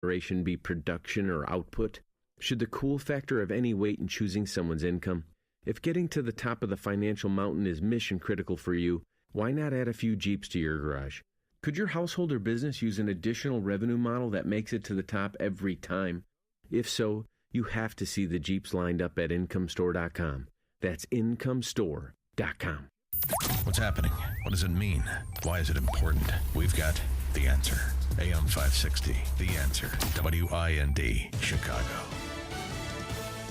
consideration be production or output? Should the cool factor have any weight in choosing someone's income? If getting to the top of the financial mountain is mission critical for you, why not add a few Jeeps to your garage? Could your household or business use an additional revenue model that makes it to the top every time? If so, you have to see the Jeeps lined up at IncomeStore.com. That's IncomeStore.com. What's happening? What does it mean? Why is it important? We've got the answer. AM 560, The Answer. WIND, Chicago.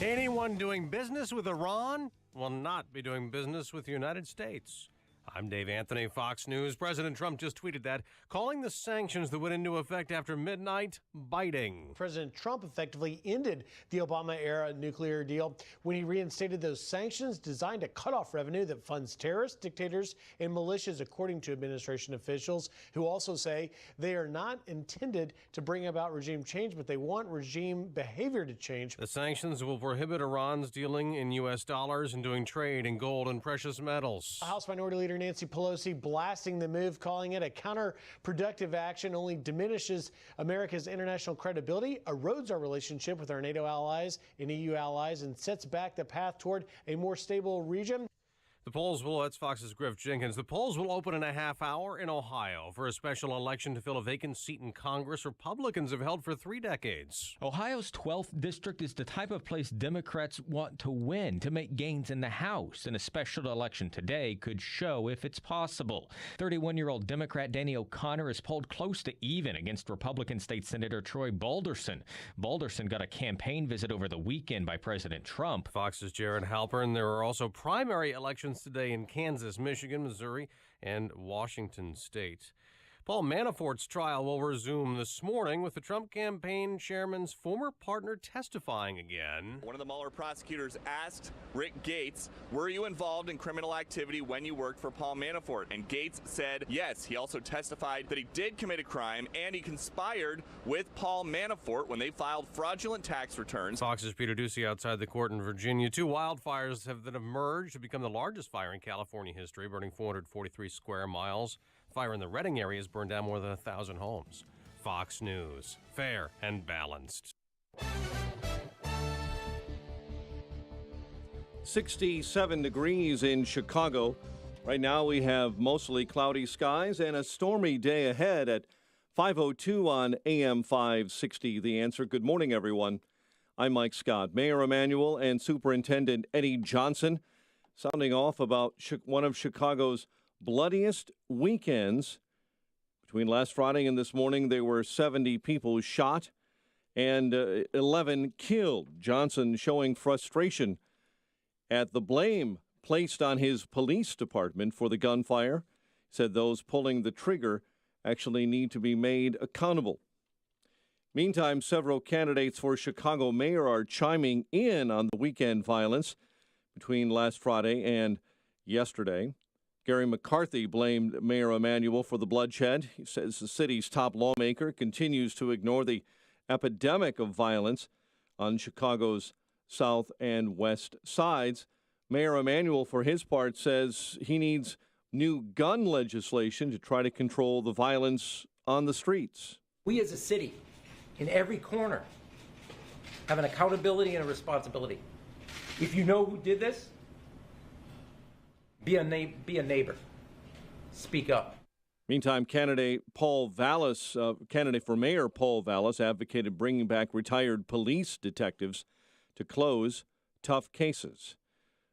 Anyone doing business with Iran will not be doing business with the United States. I'm Dave Anthony, Fox News. President Trump just tweeted that, calling the sanctions that went into effect after midnight biting. President Trump effectively ended the Obama-era nuclear deal when he reinstated those sanctions designed to cut off revenue that funds terrorists, dictators, and militias, according to administration officials, who also say they are not intended to bring about regime change, but they want regime behavior to change. The sanctions will prohibit Iran's dealing in U.S. dollars and doing trade in gold and precious metals. House Minority Leader Nancy Pelosi blasting the move, calling it a counterproductive action, only diminishes America's international credibility, erodes our relationship with our NATO allies and EU allies, and sets back the path toward a more stable region. The polls will, that's Fox's Griff Jenkins. The polls will open in a half hour in Ohio for a special election to fill a vacant seat in Congress Republicans have held for 3 decades. Ohio's 12th district is the type of place Democrats want to win, to make gains in the House, and a special election today could show if it's possible. 31-year-old Democrat Danny O'Connor is polled close to even against Republican State Senator Troy Balderson. Balderson got a campaign visit over the weekend by President Trump. Fox's Jared Halpern. There are also primary elections today in Kansas, Michigan, Missouri, and Washington State. Paul Manafort's trial will resume this morning with the Trump campaign chairman's former partner testifying again. One of the Mueller prosecutors asked Rick Gates, were you involved in criminal activity when you worked for Paul Manafort? And Gates said yes. He also testified that he did commit a crime and he conspired with Paul Manafort when they filed fraudulent tax returns. Fox's Peter Ducey outside the court in Virginia. 2 wildfires have emerged to become the largest fire in California history, burning 443 square miles. Fire in the Redding area has burned down more than 1,000 homes. Fox News, fair and balanced. 67 degrees in Chicago. Right now we have mostly cloudy skies and a stormy day ahead at 5:02 on AM 560. The Answer. Good morning, everyone. I'm Mike Scott. Mayor Emanuel and Superintendent Eddie Johnson sounding off about one of Chicago's bloodiest weekends. Between last Friday and this morning, there were 70 people shot and 11 killed. Johnson showing frustration at the blame placed on his police department for the gunfire. Said those pulling the trigger actually need to be made accountable. Meantime, several candidates for Chicago mayor are chiming in on the weekend violence between last Friday and yesterday. Gary McCarthy blamed Mayor Emanuel for the bloodshed. He says the city's top lawmaker continues to ignore the epidemic of violence on Chicago's south and west sides. Mayor Emanuel, for his part, says he needs new gun legislation to try to control the violence on the streets. We as a city, in every corner, have an accountability and a responsibility. If you know who did this, be a neighbor. Speak up. Meantime, candidate for mayor Paul Vallis advocated bringing back retired police detectives to close tough cases.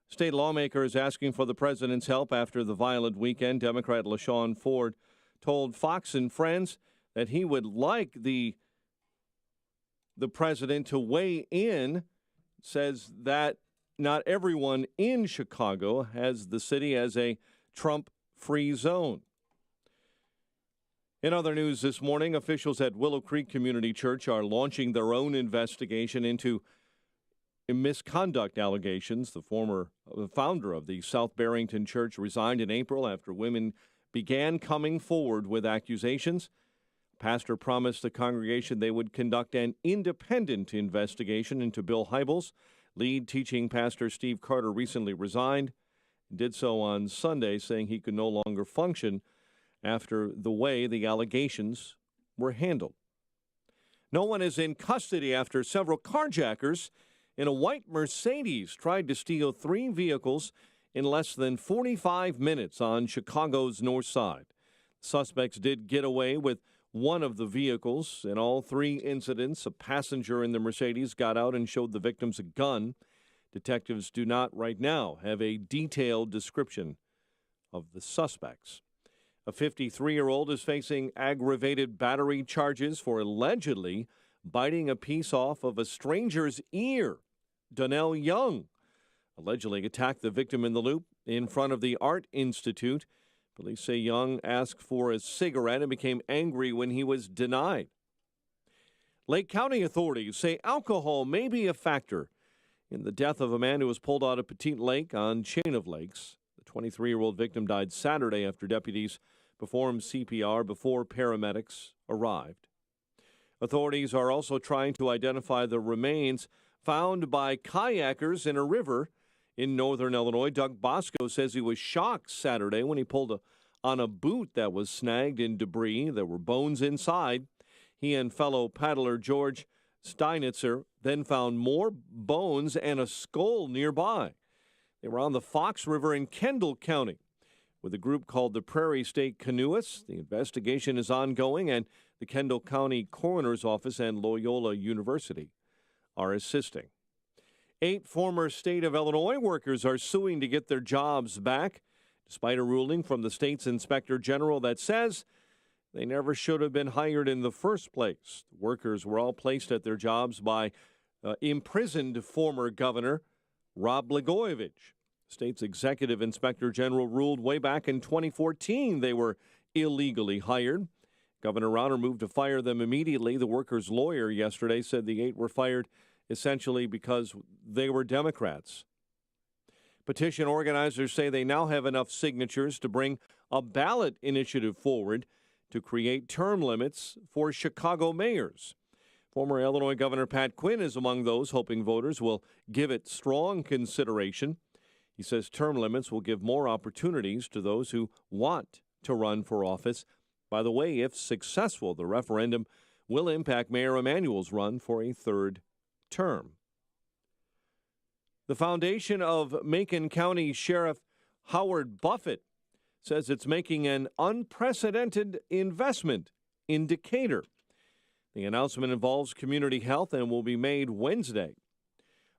State lawmakers asking for the president's help after the violent weekend. Democrat LaShawn Ford told Fox and Friends that he would like the president to weigh in. Says that not everyone in Chicago has the city as a Trump-free zone. In other news this morning, officials at Willow Creek Community Church are launching their own investigation into misconduct allegations. The founder of the South Barrington Church resigned in April after women began coming forward with accusations. Pastor promised the congregation they would conduct an independent investigation into Bill Hybels. Lead teaching pastor Steve Carter recently resigned, did so on Sunday, saying he could no longer function after the way the allegations were handled. No one is in custody after several carjackers in a white Mercedes tried to steal 3 vehicles in less than 45 minutes on Chicago's north side. Suspects did get away with one of the vehicles. In all 3 incidents, a passenger in the Mercedes got out and showed the victims a gun. Detectives do not right now have a detailed description of the suspects. A 53-year-old is facing aggravated battery charges for allegedly biting a piece off of a stranger's ear. Donnell Young allegedly attacked the victim in the Loop in front of the Art Institute. Police say Young asked for a cigarette and became angry when he was denied. Lake County authorities say alcohol may be a factor in the death of a man who was pulled out of Petite Lake on Chain of Lakes. The 23-year-old victim died Saturday after deputies performed CPR before paramedics arrived. Authorities are also trying to identify the remains found by kayakers in a river in northern Illinois. Doug Bosco says he was shocked Saturday when he pulled on a boot that was snagged in debris. There were bones inside. He and fellow paddler George Steinitzer then found more bones and a skull nearby. They were on the Fox River in Kendall County with a group called the Prairie State Canoeists. The investigation is ongoing, and the Kendall County Coroner's Office and Loyola University are assisting. 8 former state of Illinois workers are suing to get their jobs back, despite a ruling from the state's inspector general that says they never should have been hired in the first place. The workers were all placed at their jobs by imprisoned former governor Rod Blagojevich. The state's executive inspector general ruled way back in 2014 they were illegally hired. Governor Rauner moved to fire them immediately. The workers' lawyer yesterday said the 8 were fired essentially because they were Democrats. Petition organizers say they now have enough signatures to bring a ballot initiative forward to create term limits for Chicago mayors. Former Illinois Governor Pat Quinn is among those hoping voters will give it strong consideration. He says term limits will give more opportunities to those who want to run for office. By the way, if successful, the referendum will impact Mayor Emanuel's run for a 3rd term. The foundation of Macon County Sheriff Howard Buffett says it's making an unprecedented investment in Decatur. The announcement involves community health and will be made Wednesday.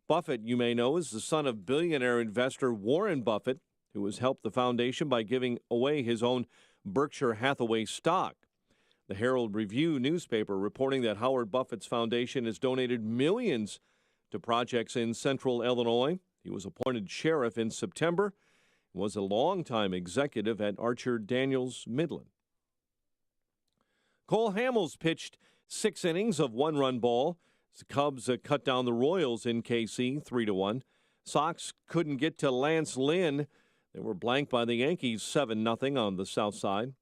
Buffett, you may know, is the son of billionaire investor Warren Buffett, who has helped the foundation by giving away his own Berkshire Hathaway stock. The Herald Review newspaper reporting that Howard Buffett's foundation has donated millions to projects in central Illinois. He was appointed sheriff in September and was a longtime executive at Archer Daniels Midland. Cole Hamels pitched 6 innings of 1-run ball. The Cubs cut down the Royals in KC 3-1. Sox couldn't get to Lance Lynn. They were blanked by the Yankees 7-0 on the south side.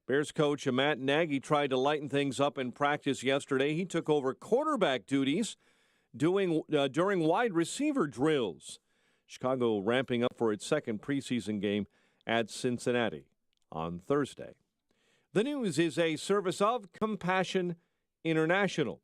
Bears coach Matt Nagy tried to lighten things up in practice yesterday. He took over quarterback duties during wide receiver drills. Chicago ramping up for its 2nd preseason game at Cincinnati on Thursday. The news is a service of Compassion International.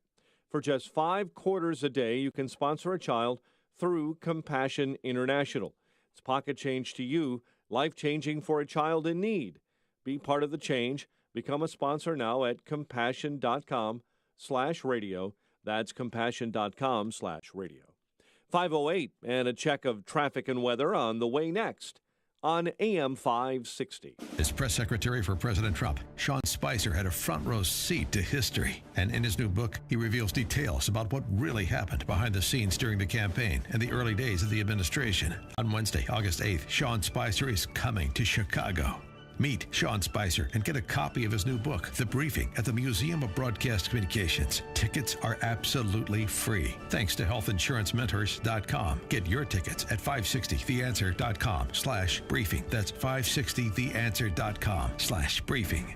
For just $5 a day, you can sponsor a child through Compassion International. It's pocket change to you, life-changing for a child in need. Be part of the change. Become a sponsor now at compassion.com/radio. That's compassion.com/radio. 5:08 and a check of traffic and weather on the way next on AM 560. As press secretary for President Trump, Sean Spicer had a front row seat to history. And in his new book, he reveals details about what really happened behind the scenes during the campaign and the early days of the administration. On Wednesday, August 8th, Sean Spicer is coming to Chicago. Meet Sean Spicer and get a copy of his new book, The Briefing, at the Museum of Broadcast Communications. Tickets are absolutely free. Thanks to healthinsurancementors.com. Get your tickets at 560theanswer.com/briefing. That's 560theanswer.com/briefing.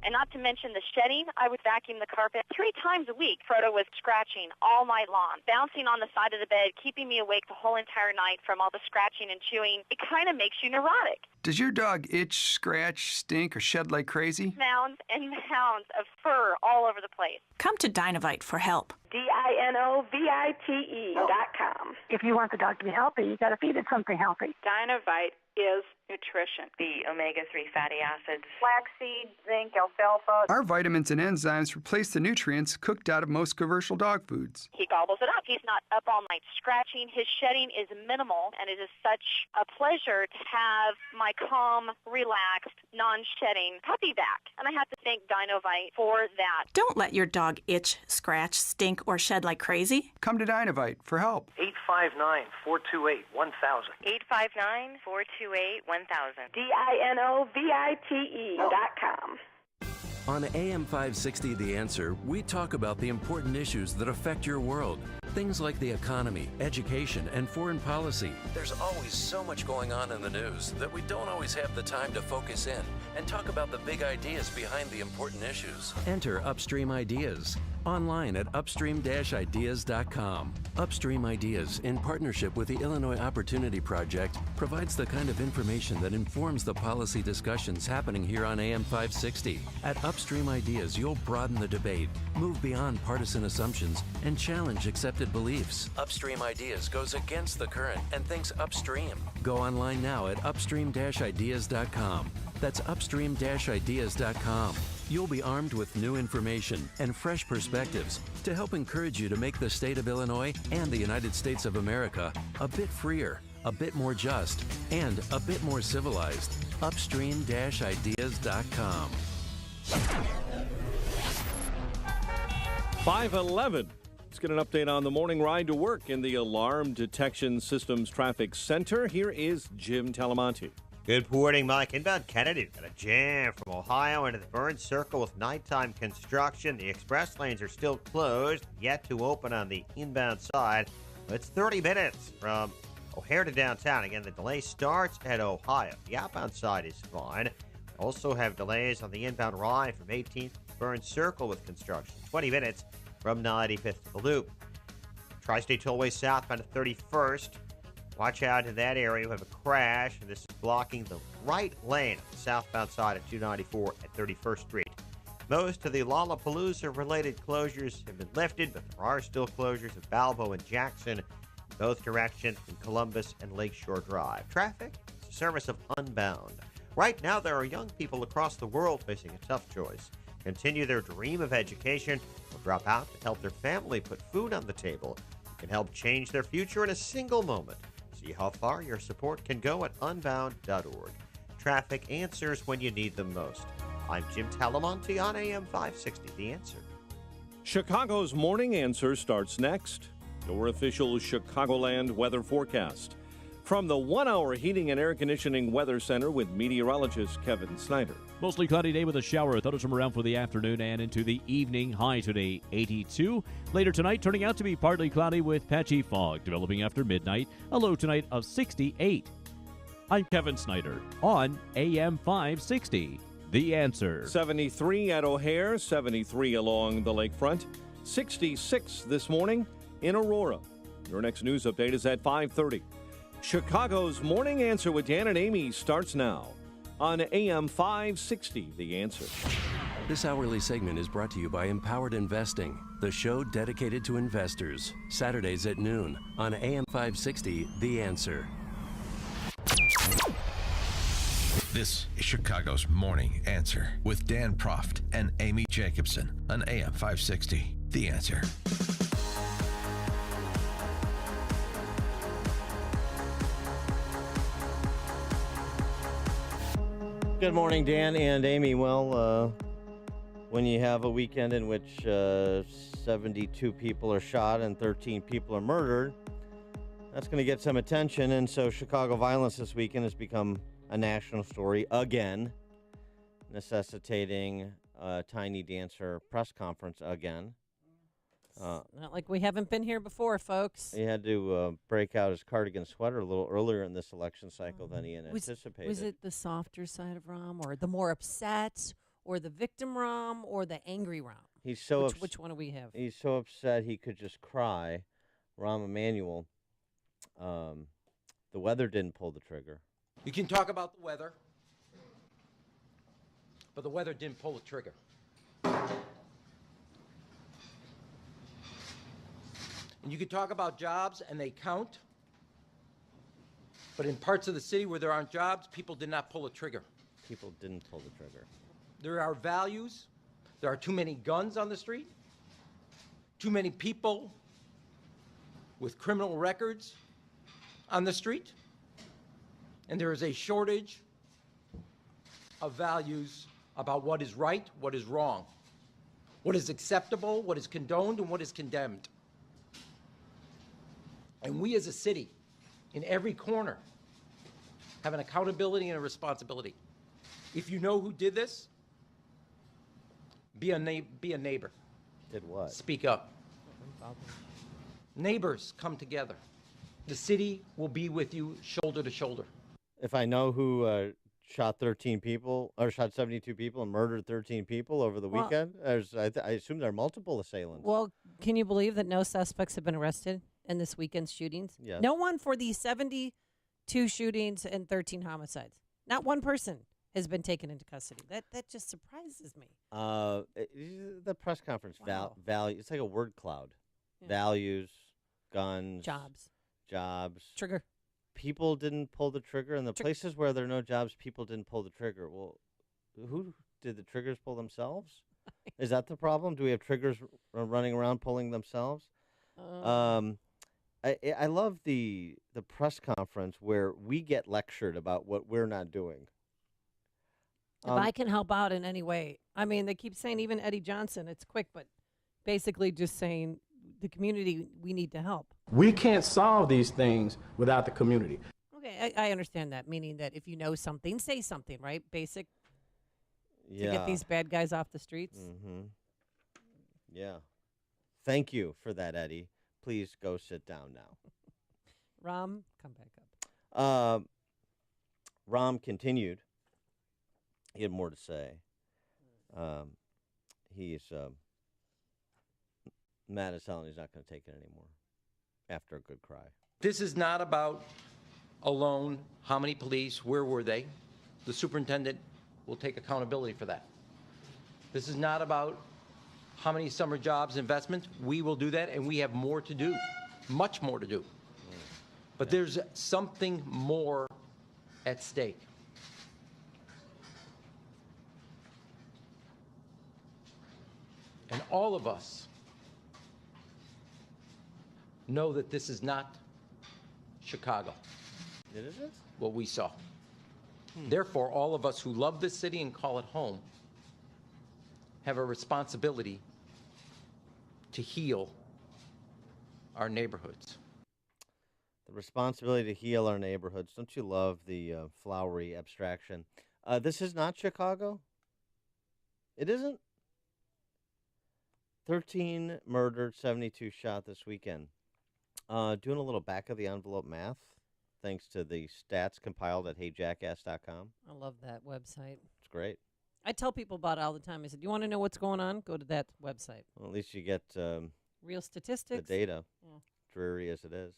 And not to mention the shedding, I would vacuum the carpet 3 times a week. Frodo was scratching all night long, bouncing on the side of the bed, keeping me awake the whole entire night from all the scratching and chewing. It kind of makes you neurotic. Does your dog itch, scratch, stink, or shed like crazy? Mounds and mounds of fur all over the place. Come to Dinovite for help. DINOVITE.com. If you want the dog to be healthy, you got to feed it something healthy. Dinovite is nutrition. The omega-3 fatty acids. Flaxseed, zinc, alfalfa. Our vitamins and enzymes replace the nutrients cooked out of most commercial dog foods. He gobbles it up. He's not up all night scratching. His shedding is minimal, and it is such a pleasure to have my calm, relaxed, non-shedding puppy back. And I have to thank Dinovite for that. Don't let your dog itch, scratch, stink, or shed like crazy. Come to Dinovite for help. 859-428-1000. 859-428-1000. DINOVITE.com. On AM 560 The Answer, we talk about the important issues that affect your world. Things like the economy, education, and foreign policy. There's always so much going on in the news that we don't always have the time to focus in and talk about the big ideas behind the important issues. Enter Upstream Ideas online at upstream-ideas.com. Upstream Ideas, in partnership with the Illinois Opportunity Project, provides the kind of information that informs the policy discussions happening here on AM 560. At Upstream Ideas, you'll broaden the debate, move beyond partisan assumptions, and challenge accepted beliefs. Upstream Ideas goes against the current and thinks upstream. Go online now at upstream-ideas.com. That's upstream-ideas.com. You'll be armed with new information and fresh perspectives to help encourage you to make the state of Illinois and the United States of America a bit freer, a bit more just, and a bit more civilized. Upstream-ideas.com. 5:11. Let's get an update on the morning ride to work in the Alarm Detection Systems Traffic Center. Here is Jim Talamonte. Good morning, Mike. Inbound Kennedy got a jam from Ohio into the Burns Circle with nighttime construction. The express lanes are still closed, yet to open on the inbound side. It's 30 minutes from O'Hare to downtown. Again, the delay starts at Ohio. The outbound side is fine. We also have delays on the inbound ride from 18th to Burns Circle with construction. 20 minutes from 95th to the Loop. Tri-State Tollway southbound to 31st. Watch out in that area. We have a crash, and this is blocking the right lane on the southbound side of 294 at 31st Street. Most of the Lollapalooza-related closures have been lifted, but there are still closures at Balbo and Jackson in both directions from Columbus and Lakeshore Drive. Traffic is a service of Unbound. Right now, there are young people across the world facing a tough choice. Continue their dream of education or drop out to help their family put food on the table. You can help change their future in a single moment. See how far your support can go at unbound.org. Traffic answers when you need them most. I'm Jim Talamonte on AM 560, The Answer. Chicago's Morning Answer starts next. Your official Chicagoland weather forecast. From the 1-hour Heating and Air Conditioning Weather Center with meteorologist Kevin Snyder. Mostly cloudy day with a shower. Thunderstorm around for the afternoon and into the evening. High today, 82. Later tonight, turning out to be partly cloudy with patchy fog developing after midnight. A low tonight of 68. I'm Kevin Snyder on AM 560. The Answer. 73 at O'Hare, 73 along the lakefront, 66 this morning in Aurora. Your next news update is at 5:30. Chicago's Morning Answer with Dan and Amy starts now on AM 560, The Answer. This hourly segment is brought to you by Empowered Investing, the show dedicated to investors. Saturdays at noon on AM 560, The Answer. This is Chicago's Morning Answer with Dan Proft and Amy Jacobson on AM 560, The Answer. Good morning, Dan and Amy. Well, when you have a weekend in which 72 people are shot and 13 people are murdered, that's going to get some attention. And so Chicago violence this weekend has become a national story again, necessitating a Tiny Dancer press conference again. Not like we haven't been here before, folks. He had to break out his cardigan sweater a little earlier in this election cycle than he had anticipated. Was it the softer side of Rahm, or the more upset, or the victim Rom or the angry Rom? He's so which one do we have? He's so upset he could just cry. Rahm Emanuel. The weather didn't pull the trigger. You can talk about the weather, but the weather didn't pull the trigger. And you can talk about jobs, and they count. But in parts of the city where there aren't jobs, people did not pull the trigger. People didn't pull the trigger. There are values. There are too many guns on the street. Too many people with criminal records on the street. And there is a shortage of values about what is right, what is wrong, what is acceptable, what is condoned, and what is condemned. And we as a city, in every corner, have an accountability and a responsibility. If you know who did this, be a neighbor. Did what? Speak up. Neighbors come together. The city will be with you shoulder to shoulder. If I know who shot 13 people, or shot 72 people and murdered 13 people over the weekend, I assume there are multiple assailants. Well, can you believe that no suspects have been arrested in this weekend's shootings? Yes. No one for the 72 shootings and 13 homicides. Not one person has been taken into custody. That just surprises me. The press conference Wow. value. It's like a word cloud. Yeah. Values, guns, Jobs. Trigger. People didn't pull the trigger, and the Trig- places where there are no jobs, people didn't pull the trigger. Well, who did the triggers pull themselves? Is that the problem? Do we have triggers running around pulling themselves? I love the press conference where we get lectured about what we're not doing. If I can help out in any way. I mean, they keep saying even Eddie Johnson, it's quick, but basically just saying the community, we need to help. We can't solve these things without the community. Okay, I understand that, meaning that if you know something, say something, right? Basic Yeah. to get these bad guys off the streets. Mm-hmm. Yeah. Thank you for that, Eddie. Please go sit down now. Rom, come back up. Rom continued. He had more to say. He's mad as hell, and he's not going to take it anymore after a good cry. This is not about alone how many police, where were they. The superintendent will take accountability for that. This is not about how many summer jobs, investments. We will do that, and we have more to do, much more to do. But there's something more at stake. And all of us know that this is not Chicago. It isn't? What we saw. Therefore, all of us who love this city and call it home have a responsibility to heal our neighborhoods. The responsibility to heal our neighborhoods. Don't you love the flowery abstraction? This is not Chicago? It isn't? 13 murdered, 72 shot this weekend. Doing a little back of the envelope math, thanks to the stats compiled at heyjackass.com. I love that website. It's great. I tell people about it all the time. I said, you want to know what's going on? Go to that website. Well, at least you get Real statistics. the data, Yeah. dreary as it is.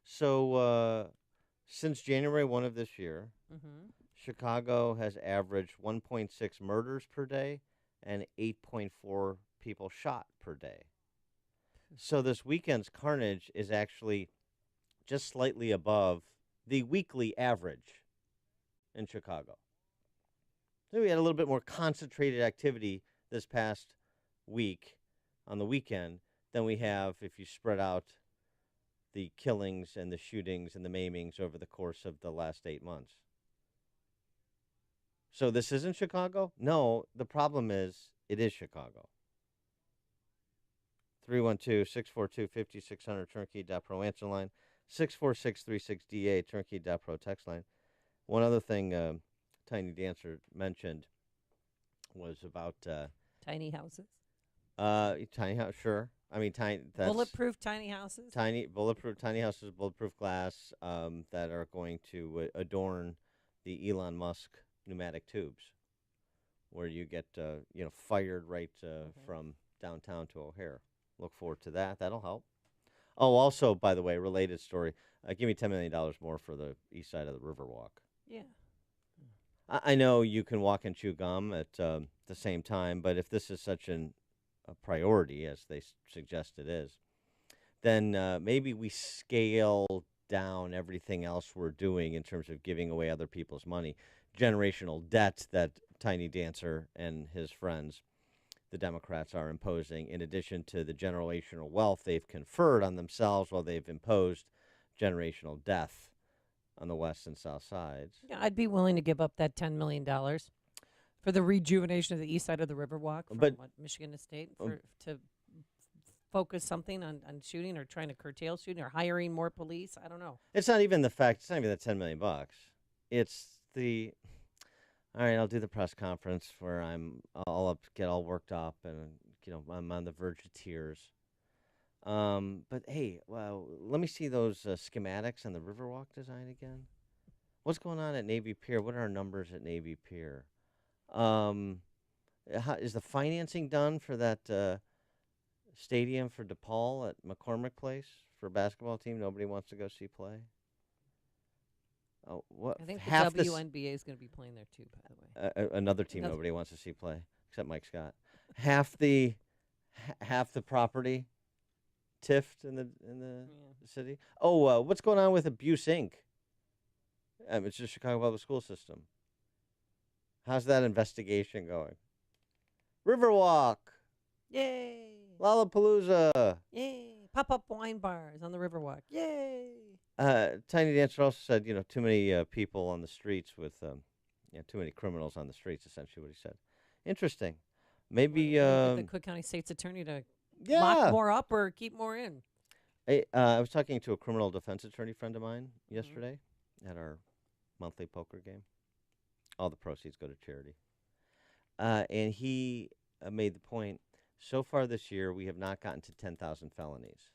So since January 1 of this year, Chicago has averaged 1.6 murders per day and 8.4 people shot per day. So this weekend's carnage is actually just slightly above the weekly average in Chicago. So we had a little bit more concentrated activity this past week on the weekend than we have if you spread out the killings and the shootings and the maimings over the course of the last 8 months. So this isn't Chicago? No, the problem is it is Chicago. 312-642-5600 turnkey.pro answer line, 64636DA turnkey.pro text line. One other thing Tiny Dancer mentioned was about tiny houses. Tiny house, sure. I mean, Bulletproof tiny houses. Bulletproof tiny houses, bulletproof glass that are going to adorn the Elon Musk pneumatic tubes, where you get fired right from downtown to O'Hare. Look forward to that. That'll help. Oh, also, by the way, related story. Give me $10 million more for the east side of the Riverwalk. Yeah. I know you can walk and chew gum at the same time, but if this is such a priority, as they suggest it is, then maybe we scale down everything else we're doing in terms of giving away other people's money. Generational debt that Tiny Dancer and his friends, the Democrats, are imposing, in addition to the generational wealth they've conferred on themselves while they've imposed generational death on the west and south sides. Yeah, I'd be willing to give up that $10 million for the rejuvenation of the east side of the Riverwalk from Michigan State to focus something on shooting or trying to curtail shooting or hiring more police. I don't know. It's not even the fact. It's not even that $10 million. It's the, all right, I'll do the press conference where get all worked up and, I'm on the verge of tears. But hey, well, let me see those schematics on the Riverwalk design again. What's going on at Navy Pier? What are our numbers at Navy Pier? Is the financing done for that stadium for DePaul at McCormick Place for a basketball team nobody wants to go see play? Oh, what? I think the WNBA is going to be playing there too, by the way. Another team nobody wants to see play, except Mike Scott. Half the property tiffed in the city. Oh, what's going on with Abuse Inc.? It's the Chicago Public School System. How's that investigation going? Riverwalk. Yay. Lollapalooza. Yay. Pop-up wine bars on the Riverwalk. Yay. Tiny Dancer also said, too many people on the streets with, too many criminals on the streets, essentially what he said. Interesting. Maybe the Cook County State's Attorney to lock more up or keep more in. I was talking to a criminal defense attorney friend of mine yesterday at our monthly poker game. All the proceeds go to charity. And he made the point, so far this year, we have not gotten to 10,000 felonies.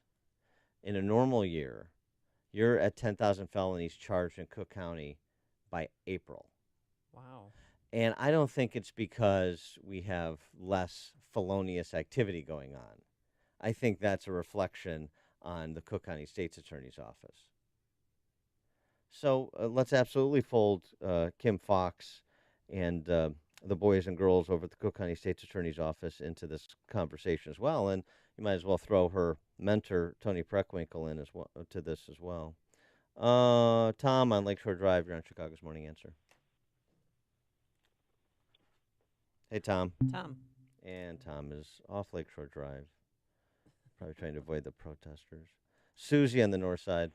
In a normal year, you're at 10,000 felonies charged in Cook County by April. Wow. And I don't think it's because we have less felonious activity going on. I think that's a reflection on the Cook County State's Attorney's Office. So let's absolutely fold Kim Fox and the boys and girls over at the Cook County State's Attorney's Office into this conversation as well. And you might as well throw her mentor, Tony Preckwinkle, in as well to this as well. Tom on Lakeshore Drive, you're on Chicago's Morning Answer. Hey, Tom. Tom. And Tom is off Lakeshore Drive, probably trying to avoid the protesters. Susie on the north side.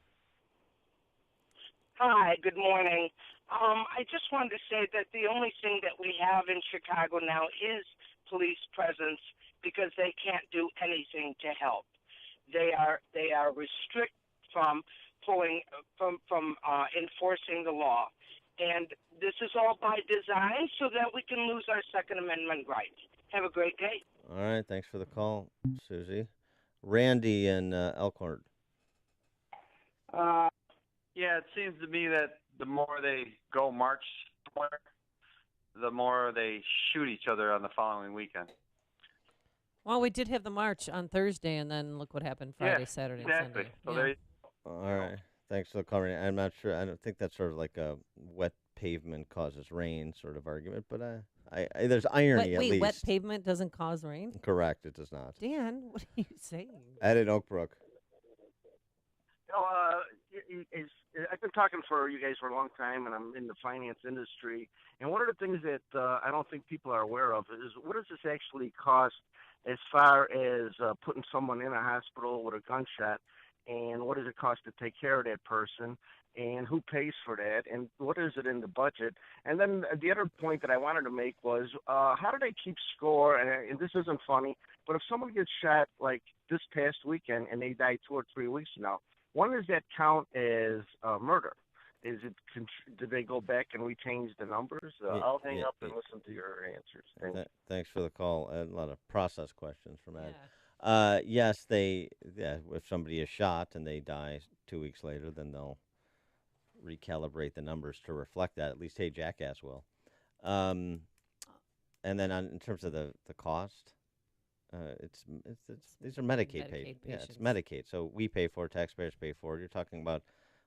Hi, good morning. I just wanted to say that the only thing that we have in Chicago now is police presence because they can't do anything to help. They are restricted from enforcing the law. And this is all by design so that we can lose our Second Amendment rights. Have a great day. All right, thanks for the call, Susie. Randy in Elkhorn. Yeah, it seems to me that the more they go march somewhere, the more they shoot each other on the following weekend. Well, we did have the march on Thursday, and then look what happened Friday, Saturday, exactly. and Sunday. So there you All right. Thanks for the call, Randy. I'm not sure. I don't think that's sort of like a wet pavement causes rain sort of argument, but I there's irony at least. Wet pavement doesn't cause rain? Correct, it does not. Dan, what are you saying? Ed in Oak Brook. I've been talking for you guys for a long time, and I'm in the finance industry. And one of the things that I don't think people are aware of is what does this actually cost as far as putting someone in a hospital with a gunshot, and what does it cost to take care of that person, and who pays for that, and what is it in the budget? And then the other point that I wanted to make was how do they keep score? And this isn't funny, but if someone gets shot like this past weekend and they die 2 or 3 weeks from now, when does that count as murder? Is it? Did they go back and we change the numbers? I'll hang up and listen to your answers. Thanks for the call. A lot of process questions from Ed. Yeah. Yes, if somebody is shot and they die 2 weeks later, then they'll recalibrate the numbers to reflect that. At least, hey, Jackass will. And And then in terms of the cost, these are Medicaid paid. Yeah, it's Medicaid. So we pay for it, taxpayers pay for it. You're talking about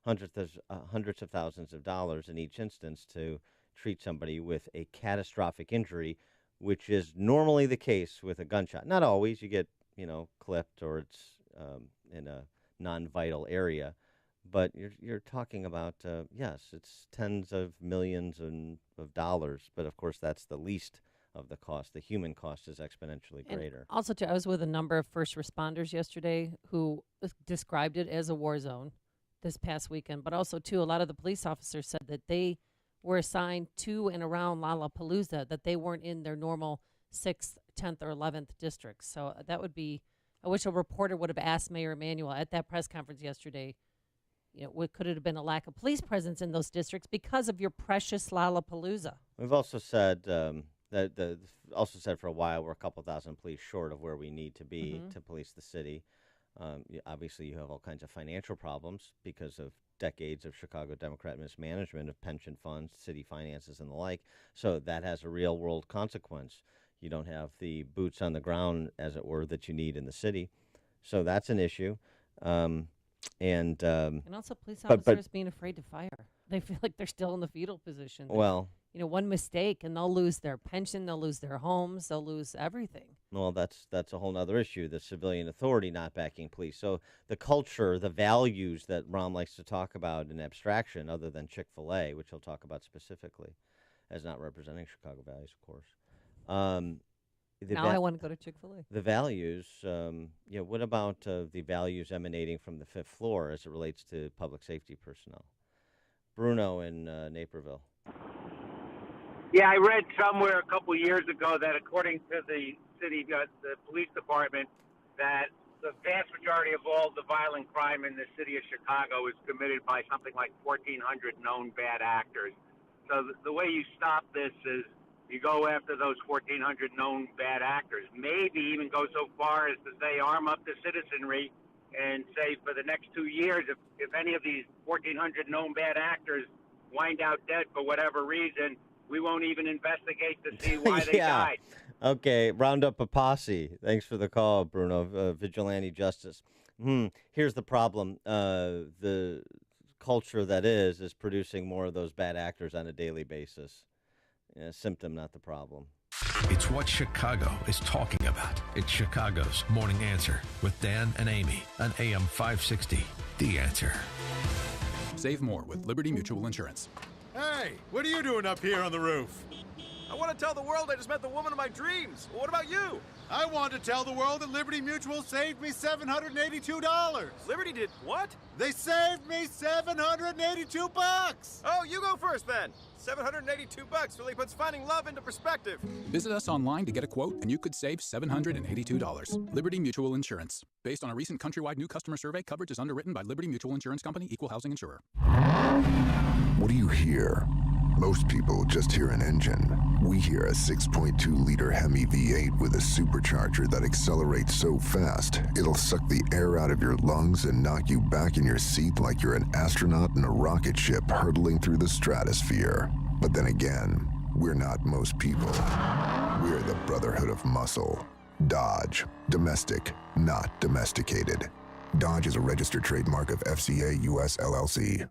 hundreds of thousands of dollars in each instance to treat somebody with a catastrophic injury, which is normally the case with a gunshot. Not always. You get, clipped or it's in a non-vital area. But you're talking about, yes, it's tens of millions of dollars. But, of course, that's the least of the cost. The human cost is exponentially greater. And also, too, I was with a number of first responders yesterday who described it as a war zone this past weekend. But also, too, a lot of the police officers said that they were assigned to and around Lollapalooza, that they weren't in their normal 6th, 10th, or 11th districts. So that would be, I wish a reporter would have asked Mayor Emanuel at that press conference yesterday, could it have been a lack of police presence in those districts because of your precious Lollapalooza? We've also said for a while we're a couple thousand police short of where we need to be to police the city. Obviously, you have all kinds of financial problems because of decades of Chicago Democrat mismanagement of pension funds, city finances, and the like. So that has a real-world consequence. You don't have the boots on the ground, as it were, that you need in the city. So that's an issue. And also police officers being afraid to fire. They feel like they're still in the fetal position. Well, one mistake and they'll lose their pension, they'll lose their homes, they'll lose everything. Well, that's a whole other issue, the civilian authority not backing police. So the culture, the values that Rahm likes to talk about in abstraction, other than Chick-fil-A, which he'll talk about specifically as not representing Chicago values, of course. Now I want to go to Chick-fil-A. The values, what about the values emanating from the fifth floor as it relates to public safety personnel? Bruno in Naperville. Yeah, I read somewhere a couple years ago that according to the city, the police department, that the vast majority of all the violent crime in the city of Chicago is committed by something like 1,400 known bad actors. So the way you stop this is you go after those 1,400 known bad actors. Maybe even go so far as to say arm up the citizenry and say for the next 2 years, if any of these 1,400 known bad actors wind out dead for whatever reason, we won't even investigate to see why they died. Okay, round up a posse. Thanks for the call, Bruno. Vigilante justice. Here's the problem. The culture that is producing more of those bad actors on a daily basis. Symptom, not the problem. It's what Chicago is talking about. It's Chicago's Morning Answer with Dan and Amy on AM 560. The Answer. Save more with Liberty Mutual Insurance. Hey, what are you doing up here on the roof? I want to tell the world I just met the woman of my dreams. What about you? I want to tell the world that Liberty Mutual saved me $782. Liberty did what? They saved me $782. Oh, you go first then. $782 really puts finding love into perspective. Visit us online to get a quote, and you could save $782. Liberty Mutual Insurance. Based on a recent countrywide new customer survey, coverage is underwritten by Liberty Mutual Insurance Company, Equal Housing Insurer. What do you hear? Most people just hear an engine. We hear a 6.2-liter Hemi V8 with a supercharger that accelerates so fast, it'll suck the air out of your lungs and knock you back in your seat like you're an astronaut in a rocket ship hurtling through the stratosphere. But then again, we're not most people. We're the Brotherhood of Muscle. Dodge. Domestic, not domesticated. Dodge is a registered trademark of FCA US LLC.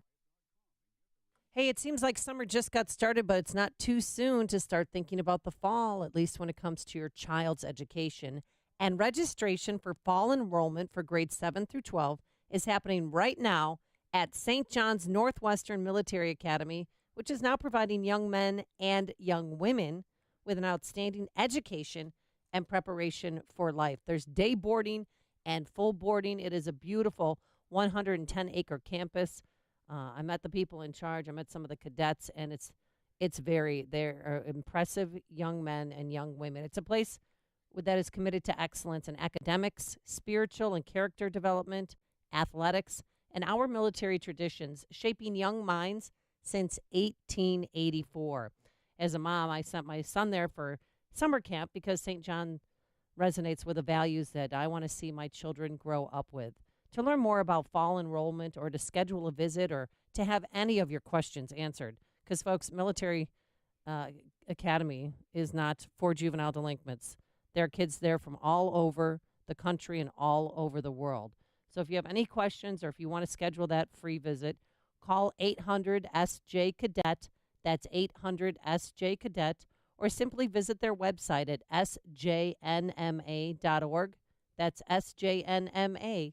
Hey, it seems like summer just got started, but it's not too soon to start thinking about the fall, at least when it comes to your child's education. And registration for fall enrollment for grades 7 through 12 is happening right now at St. John's Northwestern Military Academy, which is now providing young men and young women with an outstanding education and preparation for life. There's day boarding and full boarding. It is a beautiful 110-acre campus. I met the people in charge. I met some of the cadets, and they're impressive young men and young women. It's a place that is committed to excellence in academics, spiritual and character development, athletics, and our military traditions, shaping young minds since 1884. As a mom, I sent my son there for summer camp because St. John resonates with the values that I want to see my children grow up with. To learn more about fall enrollment or to schedule a visit or to have any of your questions answered, because, folks, military academy is not for juvenile delinquents. There are kids there from all over the country and all over the world. So if you have any questions or if you want to schedule that free visit, call 800-SJ-CADET. That's 800-SJ-CADET. Or simply visit their website at sjnma.org. That's sjnma.org.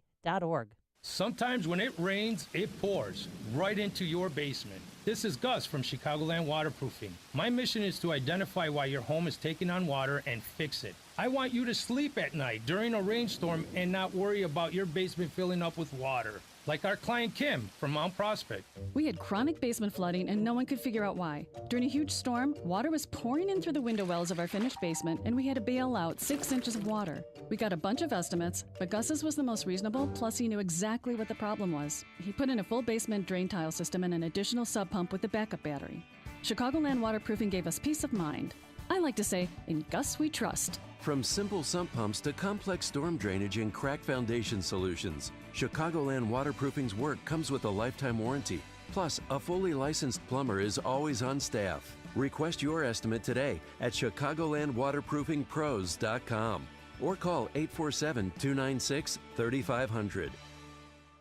Sometimes when it rains, it pours right into your basement. This is Gus from Chicagoland Waterproofing. My mission is to identify why your home is taking on water and fix it. I want you to sleep at night during a rainstorm and not worry about your basement filling up with water. Like our client Kim from Mount Prospect. We had chronic basement flooding and no one could figure out why. During a huge storm, water was pouring in through the window wells of our finished basement and we had to bail out 6 inches of water. We got a bunch of estimates, but Gus's was the most reasonable, plus he knew exactly what the problem was. He put in a full basement drain tile system and an additional sub pump with a backup battery. Chicagoland Waterproofing gave us peace of mind. I like to say, in Gus we trust. From simple sump pumps to complex storm drainage and crack foundation solutions, Chicagoland Waterproofing's work comes with a lifetime warranty. Plus, a fully licensed plumber is always on staff. Request your estimate today at ChicagolandWaterproofingPros.com or call 847-296-3500.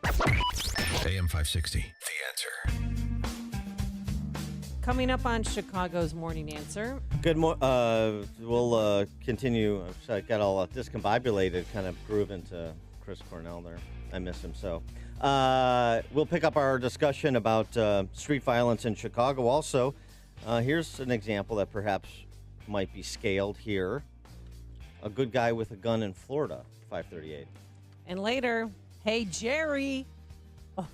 AM 560, The Answer. Coming up on Chicago's Morning Answer. Good morning. We'll continue. I got all discombobulated, kind of grooving to Chris Cornell there. I miss him so. We'll pick up our discussion about street violence in Chicago. Also, here's an example that perhaps might be scaled here. A good guy with a gun in Florida, 538. And later, hey, Jerry.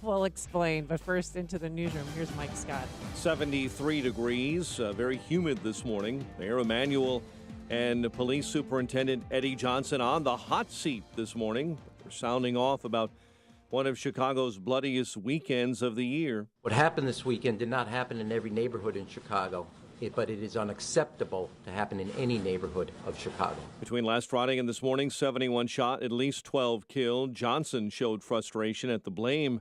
We'll explain, but first into the newsroom. Here's Mike Scott. 73 degrees, very humid this morning. Mayor Emanuel and Police Superintendent Eddie Johnson on the hot seat this morning. They're sounding off about one of Chicago's bloodiest weekends of the year. What happened this weekend did not happen in every neighborhood in Chicago, but it is unacceptable to happen in any neighborhood of Chicago. Between last Friday and this morning, 71 shot, at least 12 killed. Johnson showed frustration at the blame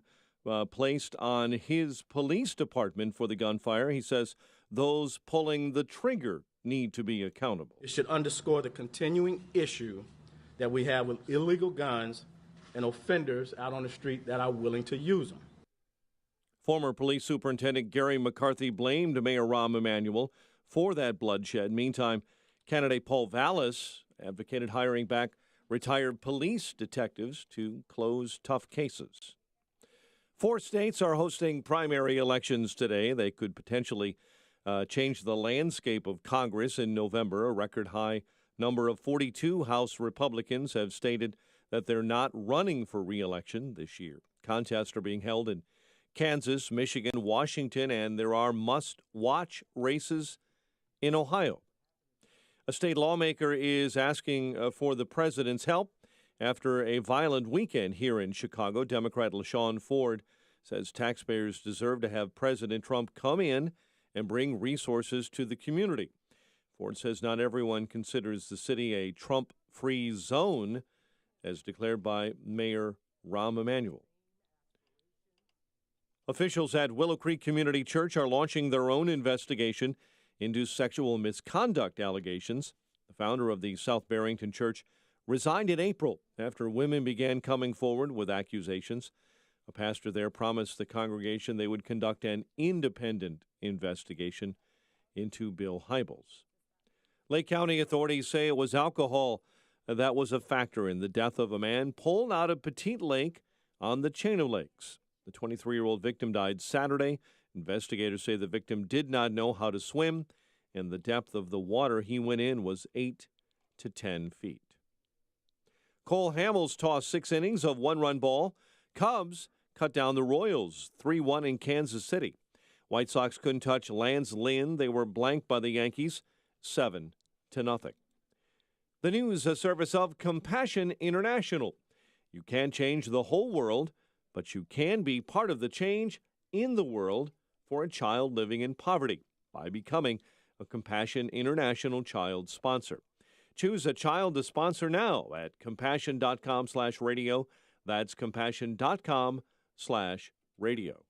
placed on his police department for the gunfire. He says those pulling the trigger need to be accountable. It should underscore the continuing issue that we have with illegal guns and offenders out on the street that are willing to use them. Former Police Superintendent Gary McCarthy blamed Mayor Rahm Emanuel for that bloodshed. Meantime, candidate Paul Vallis advocated hiring back retired police detectives to close tough cases. 4 states are hosting primary elections today. They could potentially change the landscape of Congress in November. A record high number of 42 House Republicans have stated that they're not running for re-election this year. Contests are being held in Kansas, Michigan, Washington, and there are must-watch races in Ohio. A state lawmaker is asking for the president's help after a violent weekend here in Chicago. Democrat LaShawn Ford says taxpayers deserve to have President Trump come in and bring resources to the community. Ford says not everyone considers the city a Trump-free zone, as declared by Mayor Rahm Emanuel. Officials at Willow Creek Community Church are launching their own investigation into sexual misconduct allegations. The founder of the South Barrington Church resigned in April after women began coming forward with accusations. A pastor there promised the congregation they would conduct an independent investigation into Bill Hybels. Lake County authorities say it was alcohol that was a factor in the death of a man pulled out of Petite Lake on the chain of lakes. The 23-year-old victim died Saturday. Investigators say the victim did not know how to swim, and the depth of the water he went in was 8 to 10 feet. Cole Hamels tossed 6 innings of 1-run ball. Cubs cut down the Royals 3-1 in Kansas City. White Sox couldn't touch Lance Lynn. They were blanked by the Yankees 7-0. The news a service of Compassion International. You can't change the whole world, but you can be part of the change in the world for a child living in poverty by becoming a Compassion International child sponsor. Choose a child to sponsor now at compassion.com/radio. That's compassion.com/radio.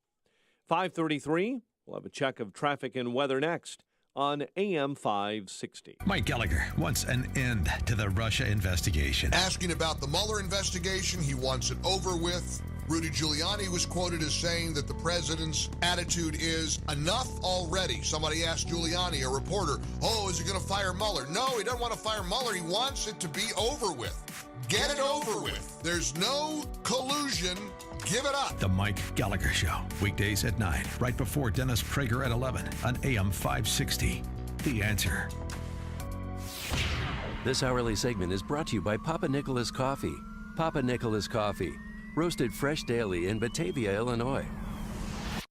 5:33, we'll have a check of traffic and weather next on AM 560. Mike Gallagher wants an end to the Russia investigation. Asking about the Mueller investigation, he wants it over with. Rudy Giuliani was quoted as saying that the president's attitude is enough already. Somebody asked Giuliani, a reporter, is he going to fire Mueller? No, he doesn't want to fire Mueller. He wants it to be over with. Get it over with. There's no collusion. Give it up. The Mike Gallagher Show, weekdays at 9, right before Dennis Prager at 11 on AM 560. The Answer. This hourly segment is brought to you by Papa Nicholas Coffee. Papa Nicholas Coffee, roasted fresh daily in Batavia, Illinois.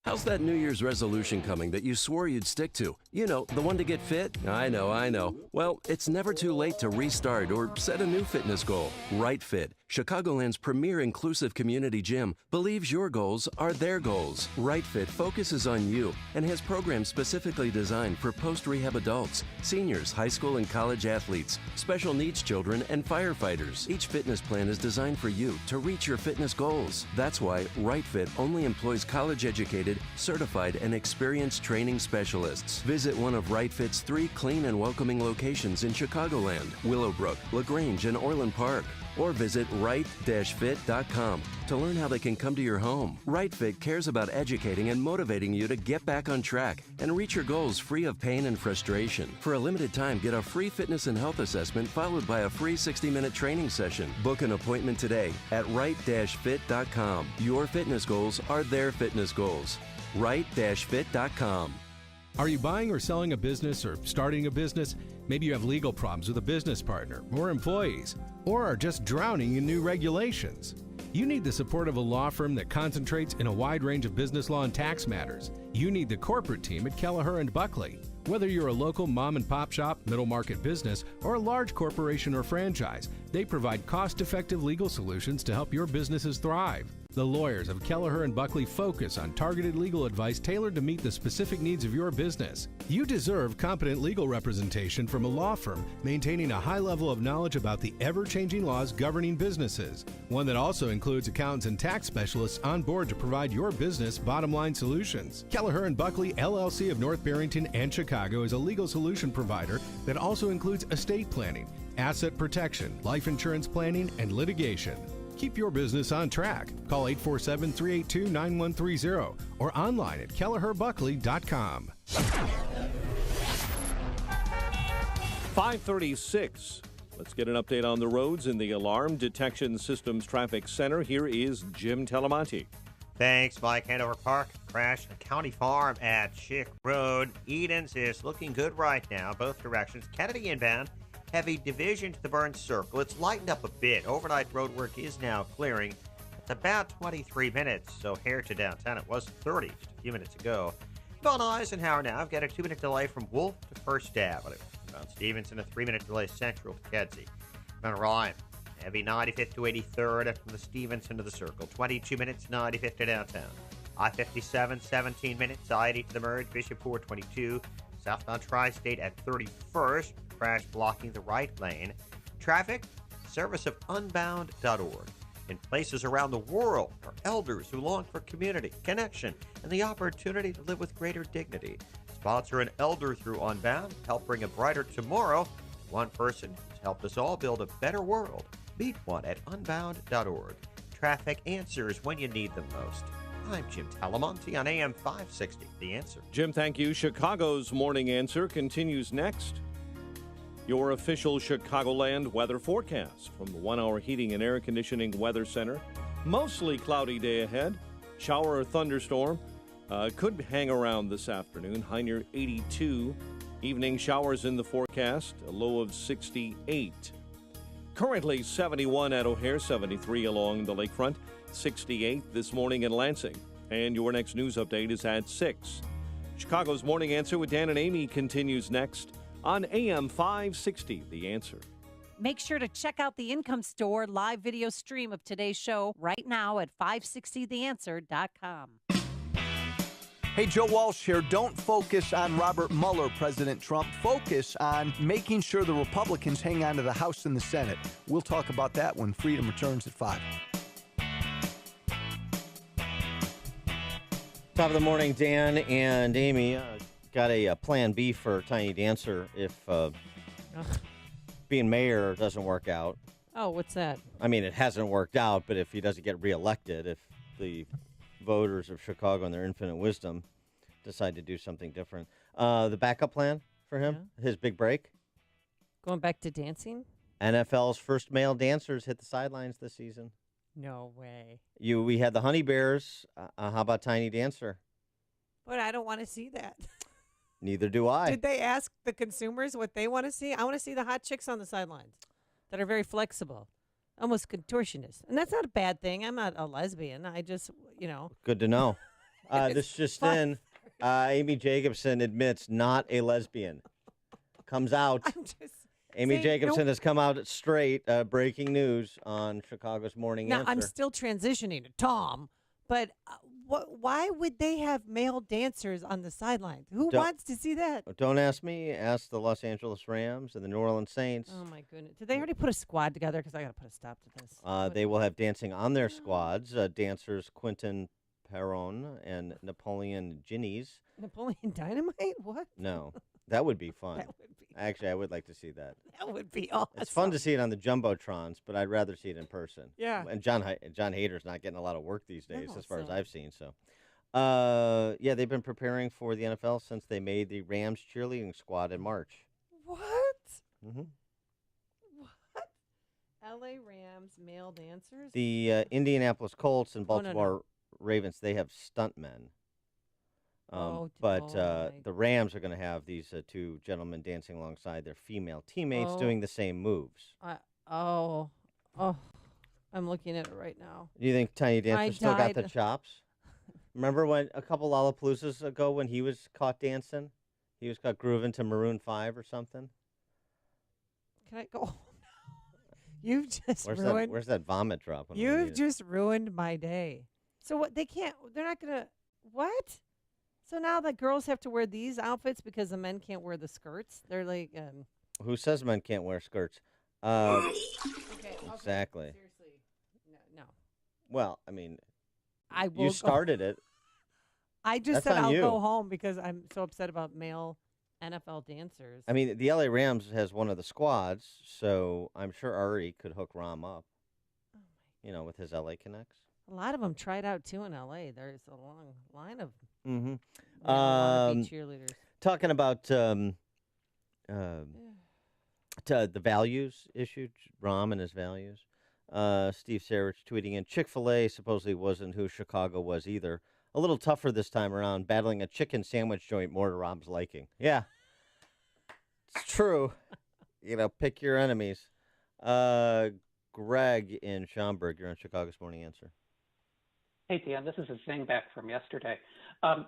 How's that New Year's resolution coming that you swore you'd stick to? You know, the one to get fit? I know. Well, it's never too late to restart or set a new fitness goal. Right Fit, Chicagoland's premier inclusive community gym, believes your goals are their goals. Right Fit focuses on you and has programs specifically designed for post-rehab adults, seniors, high school and college athletes, special needs children, and firefighters. Each fitness plan is designed for you to reach your fitness goals. That's why Right Fit only employs college-educated, certified, and experienced training specialists. Visit one of Right Fit's 3 clean and welcoming locations in Chicagoland, Willowbrook, LaGrange, and Orland Park. Or visit right-fit.com to learn how they can come to your home. Right Fit cares about educating and motivating you to get back on track and reach your goals free of pain and frustration. For a limited time, get a free fitness and health assessment followed by a free 60-minute training session. Book an appointment today at right-fit.com. Your fitness goals are their fitness goals. right-fit.com. Are you buying or selling a business or starting a business? Maybe you have legal problems with a business partner or employees, or are just drowning in new regulations. You need the support of a law firm that concentrates in a wide range of business law and tax matters. You need the corporate team at Kelleher & Buckley. Whether you're a local mom and pop shop, middle market business, or a large corporation or franchise, they provide cost-effective legal solutions to help your businesses thrive. The lawyers of Kelleher & Buckley focus on targeted legal advice tailored to meet the specific needs of your business. You deserve competent legal representation from a law firm maintaining a high level of knowledge about the ever-changing laws governing businesses. One that also includes accountants and tax specialists on board to provide your business bottom-line solutions. Kelleher & Buckley, LLC of North Barrington and Chicago is a legal solution provider that also includes estate planning, asset protection, life insurance planning, and litigation. Keep your business on track. Call 847-382-9130 or online at kelleherbuckley.com. 536. Let's get an update on the roads in the Alarm Detection Systems Traffic Center. Here is Jim Talamonte. Thanks, Mike. Hanover Park crash at County Farm at Schick Road. Edens is looking good right now, both directions. Kennedy inbound. Heavy division to the Burns Circle. It's lightened up a bit. Overnight road work is now clearing. It's about 23 minutes. So here to downtown, it was 30 just a few minutes ago. Von Eisenhower now. I've got a 2-minute delay from Wolf to First Avenue. Mount Stevenson, a 3-minute delay central to Kedzie. Mount Ryan, heavy 95th to 83rd from the Stevenson to the Circle. 22 minutes, 95th to downtown. I-57, 17 minutes. I-80 to the merge. Bishop 422. Southbound Tri-State at 31st. Crash blocking the right lane. Traffic, service of unbound.org. In places around the world are elders who long for community, connection, and the opportunity to live with greater dignity. Sponsor an elder through Unbound. Help bring a brighter tomorrow. One person has helped us all build a better world. Meet one at unbound.org. Traffic answers when you need them most. I'm Jim Talamonte on AM 560, The Answer. Jim, thank you. Chicago's Morning Answer continues next. Your official Chicagoland weather forecast from the 1-hour heating and air conditioning weather center. Mostly cloudy day ahead. Shower or thunderstorm could hang around this afternoon. High near 82. Evening showers in the forecast. A low of 68. Currently 71 at O'Hare, 73 along the lakefront, 68 this morning in Lansing. And your next news update is at 6. Chicago's Morning Answer with Dan and Amy continues next on AM 560, The Answer. Make sure to check out the Income Store live video stream of today's show right now at 560theanswer.com. Hey, Joe Walsh here. Don't focus on Robert Mueller, President Trump. Focus on making sure the Republicans hang on to the House and the Senate. We'll talk about that when Freedom returns at 5. Top of the morning, Dan and Amy. got a plan B for Tiny Dancer if being mayor doesn't work out. Oh, what's that? I mean, it hasn't worked out, but if he doesn't get reelected, if the voters of Chicago in their infinite wisdom decide to do something different. The backup plan for him, his big break? Going back to dancing? NFL's first male dancers hit the sidelines this season. No way. We had the Honey Bears. How about Tiny Dancer? But I don't want to see that. Neither do I. Did they ask the consumers what they want to see? I want to see the hot chicks on the sidelines that are very flexible, almost contortionist. And that's not a bad thing. I'm not a lesbian. I just, Good to know. This just in, Amy Jacobson admits not a lesbian. Comes out. I'm just Amy saying, Jacobson has come out straight, breaking news on Chicago's Morning Now, Answer. I'm still transitioning to Tom, but why would they have male dancers on the sidelines? Who wants to see that? Don't ask me. Ask the Los Angeles Rams and the New Orleans Saints. Oh, my goodness. Did they already put a squad together? Because I got to put a stop to this. They will have dancing on their squads. Dancers Quentin Perron and Napoleon Ginnies. Napoleon Dynamite? What? No, that would be fun. That would be. Actually, I would like to see that. That would be awesome. It's fun to see it on the Jumbotrons, but I'd rather see it in person. Yeah. And John Hader's not getting a lot of work these days, No, as far as so- I've seen. So, yeah, they've been preparing for the NFL since they made the Rams cheerleading squad in March. What? Mm-hmm. What? L.A. Rams male dancers? The Indianapolis Colts and Oh, no, Baltimore Ravens, they have stuntmen. But the Rams are going to have these two gentlemen dancing alongside their female teammates doing the same moves. I'm looking at it right now. Do you think Tiny Dancer still got the died. chops? Remember when a couple Lollapaloozas ago when he was caught dancing? He was caught grooving to Maroon 5 or something? Can I go? You've just ruined. Where's that vomit drop? when we need You've it? just ruined my day. So what? They're not going to, what? So now the girls have to wear these outfits because the men can't wear the skirts? They're like, Who says men can't wear skirts? Okay, exactly. seriously, no. Well, I mean, I will you started it. I just That's said on I'll you. go home because I'm so upset about male NFL dancers. I mean, the LA Rams has one of the squads, so I'm sure Ari could hook Rom up. With his LA connects. A lot of them tried out too in LA. There's a long line of Mm-hmm. wannabe cheerleaders. Talking about the values issue, Rom and his values. Steve Sarich tweeting in, Chick-fil-A supposedly wasn't who Chicago was either. A little tougher this time around, battling a chicken sandwich joint more to Rom's liking. Yeah, it's true. Pick your enemies. Greg in Schaumburg, you're on Chicago's Morning Answer. Hey, Dan, this is a zing back from yesterday.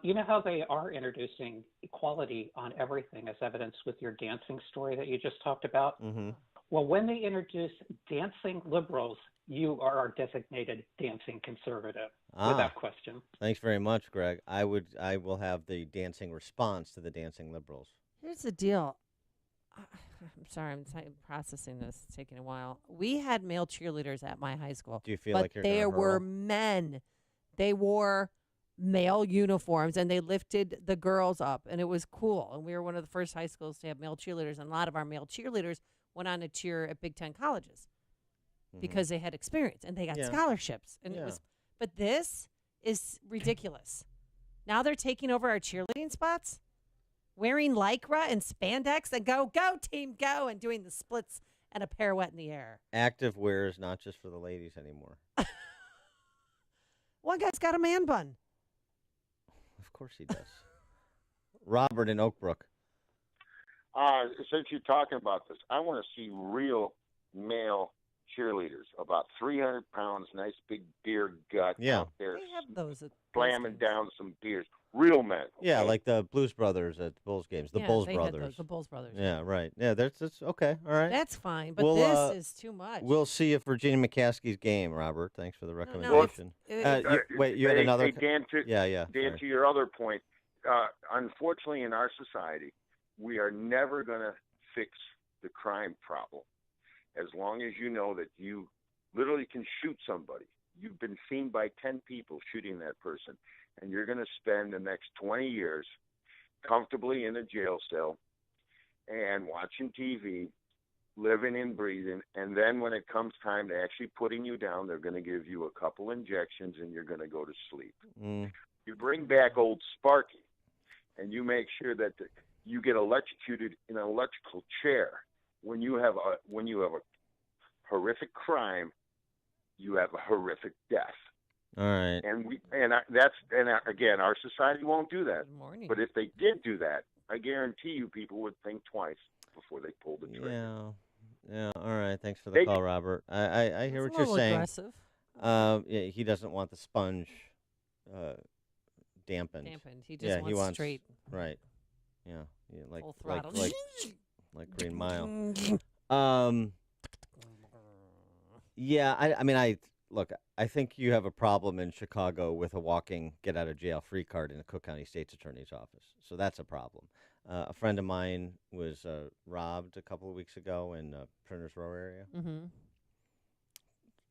You know how they are introducing equality on everything as evidenced with your dancing story that you just talked about? Mm-hmm. Well, when they introduce dancing liberals, you are our designated dancing conservative, without question. Thanks very much, Greg. I will have the dancing response to the dancing liberals. Here's the deal. I'm sorry, I'm processing this. It's taking a while. We had male cheerleaders at my high school. Do you feel but like you're there gonna were hurl? men. They wore male uniforms and they lifted the girls up, and it was cool. And we were one of the first high schools to have male cheerleaders, and a lot of our male cheerleaders went on to cheer at Big Ten colleges because they had experience and they got scholarships. And it was, but this is ridiculous. Now they're taking over our cheerleading spots, wearing Lycra and spandex and go team, go, and doing the splits and a pirouette in the air. Active wear is not just for the ladies anymore. One guy's got a man bun. Of course he does. Robert in Oak Brook. Since you're talking about this, I want to see real male cheerleaders, about 300 pounds, nice big beer gut out there, They have those at slamming down some beers. Real men. Yeah, like the Blues Brothers at the Bulls games. The Bulls they had Brothers. those, the Bulls Brothers. Yeah, right. Yeah, that's okay. All right. That's fine, but We'll, this is too much. We'll see you for Virginia McCaskey's game, Robert. Thanks for the recommendation. Wait, you had another. Dan, yeah. Dan, sorry. to your other point, unfortunately, in our society, we are never going to fix the crime problem as long as you know that you literally can shoot somebody. You've been seen by 10 people shooting that person, and you're going to spend the next 20 years comfortably in a jail cell and watching TV, living and breathing, and then when it comes time to actually putting you down, they're going to give you a couple injections and you're going to go to sleep. You bring back old Sparky, and you make sure that you get electrocuted in an electrical chair. When you have a horrific crime, you have a horrific death. All right. Again, our society won't do that. But if they did do that, I guarantee you people would think twice before they pulled the trigger. Yeah. All right. Thanks for the call, Robert. I hear what you're saying. Aggressive. Yeah, he doesn't want the sponge dampened. He just wants straight. Right. Yeah. Like full throttle. Like Green Mile. Yeah. I think you have a problem in Chicago with a walking get-out-of-jail-free card in the Cook County State's Attorney's Office. So that's a problem. A friend of mine was robbed a couple of weeks ago in Printers Row area. Mm-hmm.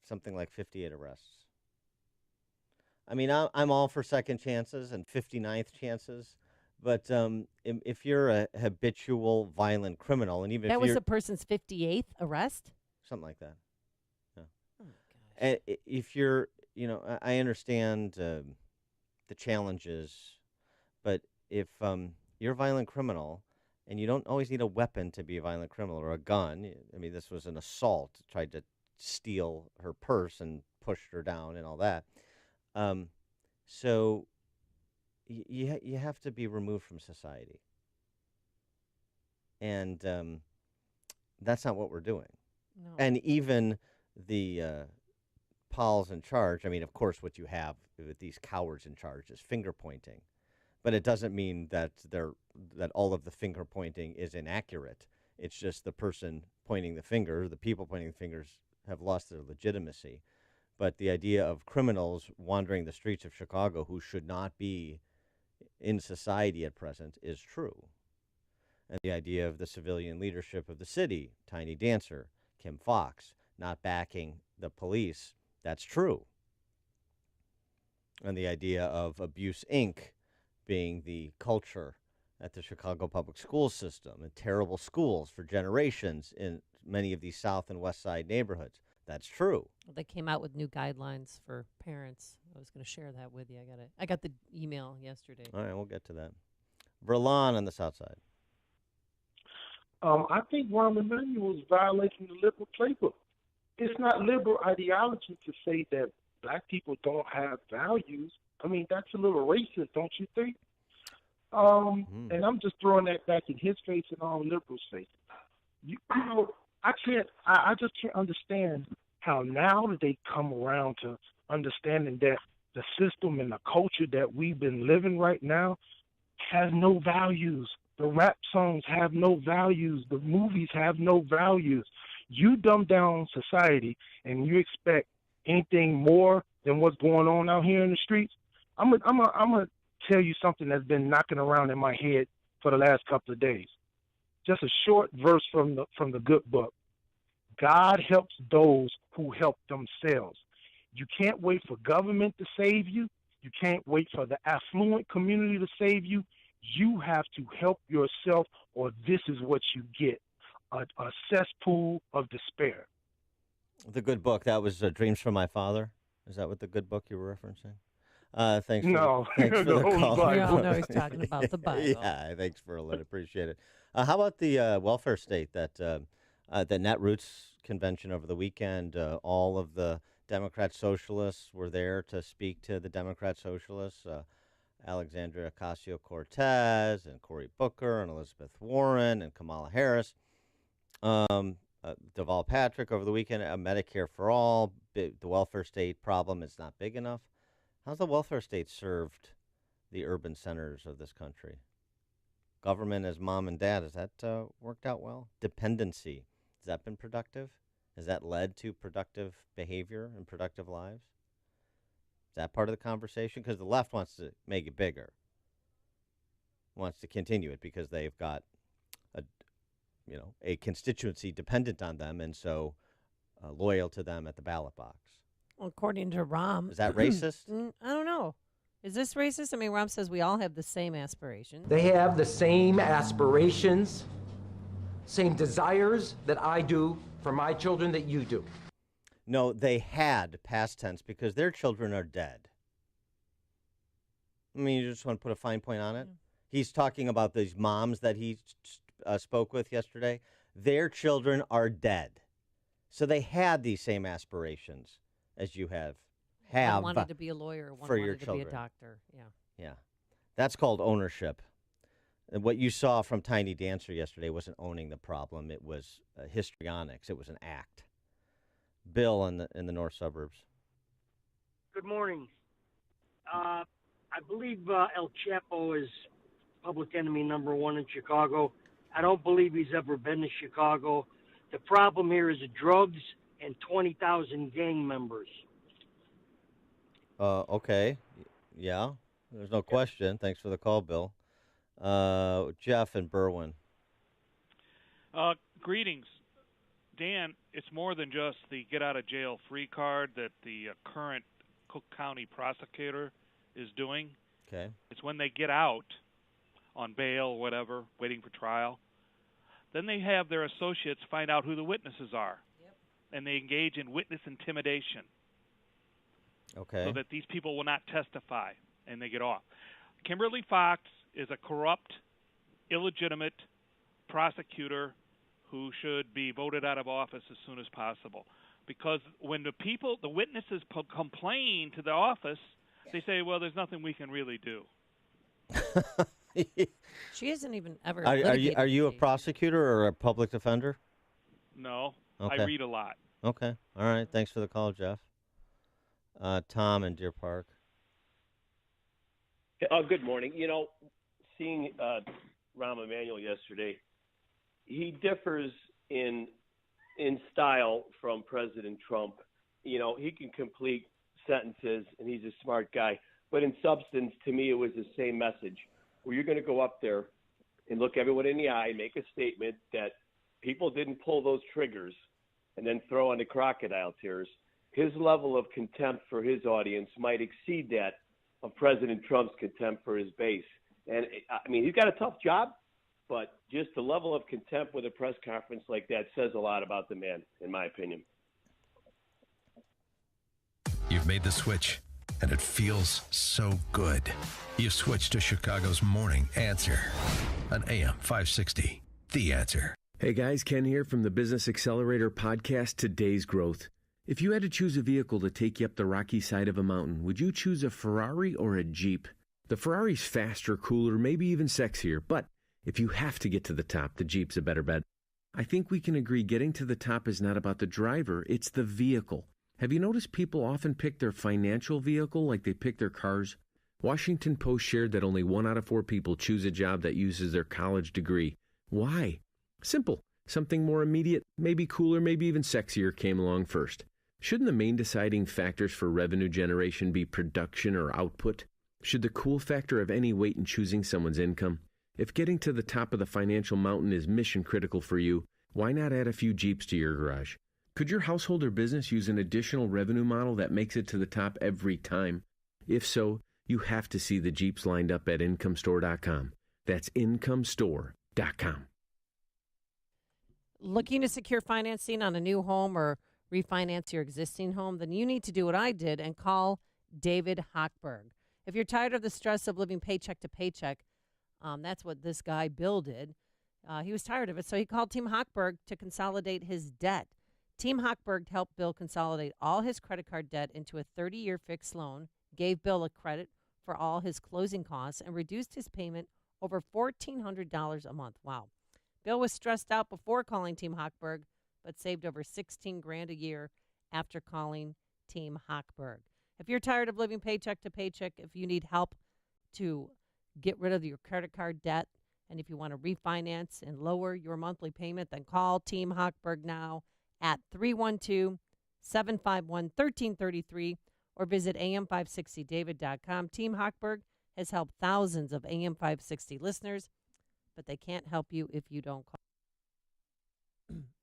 Something like 58 arrests. I mean, I'm all for second chances and 59th chances, but if you're a habitual violent criminal, and even that if was the person's 58th arrest? Something like that. And if you're, I understand the challenges, but if you're a violent criminal and you don't always need a weapon to be a violent criminal or a gun. I mean, this was an assault, tried to steal her purse and pushed her down and all that. So you have to be removed from society. And that's not what we're doing. No. And even the Paul's in charge. I mean, of course, what you have with these cowards in charge is finger pointing, but it doesn't mean that that all of the finger pointing is inaccurate. It's just the person pointing the finger, the people pointing the fingers have lost their legitimacy. But the idea of criminals wandering the streets of Chicago who should not be in society at present is true. And the idea of the civilian leadership of the city, Tiny Dancer, Kim Foxx, not backing the police, that's true. And the idea of Abuse, Inc. being the culture at the Chicago public school system and terrible schools for generations in many of these South and West Side neighborhoods. That's true. They came out with new guidelines for parents. I was going to share that with you. I got the email yesterday. All right, we'll get to that. Verlon on the South Side. I think Rahm Emanuel is violating the liberal playbook. It's not liberal ideology to say that black people don't have values. I mean, that's a little racist, don't you think? And I'm just throwing that back in his face and all liberals' face. I just can't understand how now that they come around to understanding that the system and the culture that we've been living right now has no values. The rap songs have no values. The movies have no values. You dumb down society and you expect anything more than what's going on out here in the streets. I'm gonna tell you something that's been knocking around in my head for the last couple of days. Just a short verse from the good book. God helps those who help themselves. You can't wait for government to save you. You can't wait for the affluent community to save you. You have to help yourself, or this is what you get, a cesspool of despair. The good book, that was Dreams from My Father? Is that what the good book you were referencing? Thanks no, thanks for the call. We all know he's talking about the Bible. Yeah, thanks, Verlin. Appreciate it. How about the welfare state that the Netroots convention over the weekend? All of the Democrat socialists were there to speak to the Democrat socialists. Alexandria Ocasio-Cortez and Cory Booker and Elizabeth Warren and Kamala Harris. Deval Patrick over the weekend. Medicare for all. The welfare state problem is not big enough. How's the welfare state served the urban centers of this country? Government as mom and dad, has that worked out well? Dependency, has that been productive? Has that led to productive behavior and productive lives? Is that part of the conversation? Because the left wants to make it bigger, wants to continue it because they've got a constituency dependent on them, and so loyal to them at the ballot box. Well, according to Rahm, is that racist? I don't know. Is this racist? I mean, Rom says we all have the same aspirations. They have the same aspirations, same desires that I do for my children that you do. No, they had, past tense, because their children are dead. I mean, you just want to put a fine point on it? He's talking about these moms that he spoke with yesterday. Their children are dead. So they had these same aspirations as you have. One wanted to be a lawyer, one for wanted your to children. be a doctor. Yeah. Yeah. That's called ownership. And what you saw from Tiny Dancer yesterday wasn't owning the problem. It was histrionics. It was an act. Bill in the north suburbs. Good morning. I believe El Chapo is public enemy number one in Chicago. I don't believe he's ever been to Chicago. The problem here is drugs and 20,000 gang members. Okay. Yeah. There's no question. Thanks for the call, Bill. Jeff in Berwyn. Greetings. Dan, it's more than just the get-out-of-jail-free card that the current Cook County prosecutor is doing. Okay. It's when they get out on bail or whatever, waiting for trial. Then they have their associates find out who the witnesses are. Yep. And they engage in witness intimidation. Okay. So that these people will not testify, and they get off. Kimberly Fox is a corrupt, illegitimate prosecutor who should be voted out of office as soon as possible. Because when the witnesses complain to the office, they say, well, there's nothing we can really do. She isn't even ever. Are you a prosecutor or a public defender? No, okay. I read a lot. Okay, all right. Thanks for the call, Jeff. Tom in Deer Park. Good morning. You know, seeing Rahm Emanuel yesterday, he differs in style from President Trump. You know, he can complete sentences, and he's a smart guy. But in substance, to me, it was the same message, where you're going to go up there and look everyone in the eye, make a statement that people didn't pull those triggers, and then throw on the crocodile tears. His level of contempt for his audience might exceed that of President Trump's contempt for his base. And, I mean, he's got a tough job, but just the level of contempt with a press conference like that says a lot about the man, in my opinion. You've made the switch, and it feels so good. You've switched to Chicago's Morning Answer on AM 560. The Answer. Hey guys, Ken here from the Business Accelerator podcast, Today's Growth. If you had to choose a vehicle to take you up the rocky side of a mountain, would you choose a Ferrari or a Jeep? The Ferrari's faster, cooler, maybe even sexier, but if you have to get to the top, the Jeep's a better bet. I think we can agree getting to the top is not about the driver, it's the vehicle. Have you noticed people often pick their financial vehicle like they pick their cars? Washington Post shared that only 1 out of 4 people choose a job that uses their college degree. Why? Simple. Something more immediate, maybe cooler, maybe even sexier came along first. Shouldn't the main deciding factors for revenue generation be production or output? Should the cool factor have any weight in choosing someone's income? If getting to the top of the financial mountain is mission critical for you, why not add a few Jeeps to your garage? Could your household or business use an additional revenue model that makes it to the top every time? If so, you have to see the Jeeps lined up at IncomeStore.com. That's IncomeStore.com. Looking to secure financing on a new home or refinance your existing home? Then you need to do what I did and call David Hochberg. If you're tired of the stress of living paycheck to paycheck, that's what this guy Bill did. He was tired of it, so he called Team Hochberg to consolidate his debt. Team Hochberg helped Bill consolidate all his credit card debt into a 30-year fixed loan, gave Bill a credit for all his closing costs, and reduced his payment over $1,400 a month. Wow. Bill was stressed out before calling Team Hochberg, but saved over $16,000 a year after calling Team Hochberg. If you're tired of living paycheck to paycheck, if you need help to get rid of your credit card debt, and if you want to refinance and lower your monthly payment, then call Team Hochberg now at 312-751-1333 or visit am560david.com. Team Hochberg has helped thousands of AM560 listeners, but they can't help you if you don't call.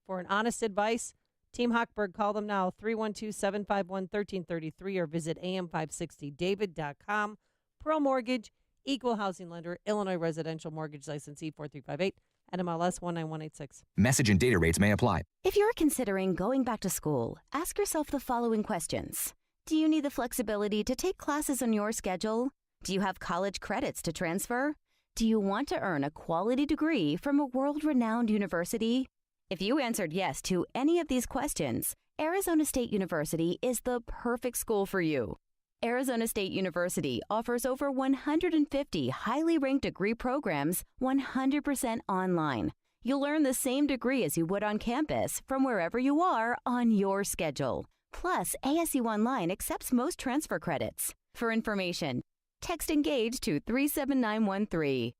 For an honest advice, Team Hochberg, call them now, 312-751-1333 or visit am560david.com Pearl Mortgage, Equal Housing Lender, Illinois Residential Mortgage Licensee 4358, NMLS 19186. Message and data rates may apply. If you're considering going back to school, ask yourself the following questions. Do you need the flexibility to take classes on your schedule? Do you have college credits to transfer? Do you want to earn a quality degree from a world-renowned university? If you answered yes to any of these questions, Arizona State University is the perfect school for you. Arizona State University offers over 150 highly ranked degree programs 100% online. You'll earn the same degree as you would on campus from wherever you are on your schedule. Plus, ASU Online accepts most transfer credits. For information, text ENGAGE to 37913.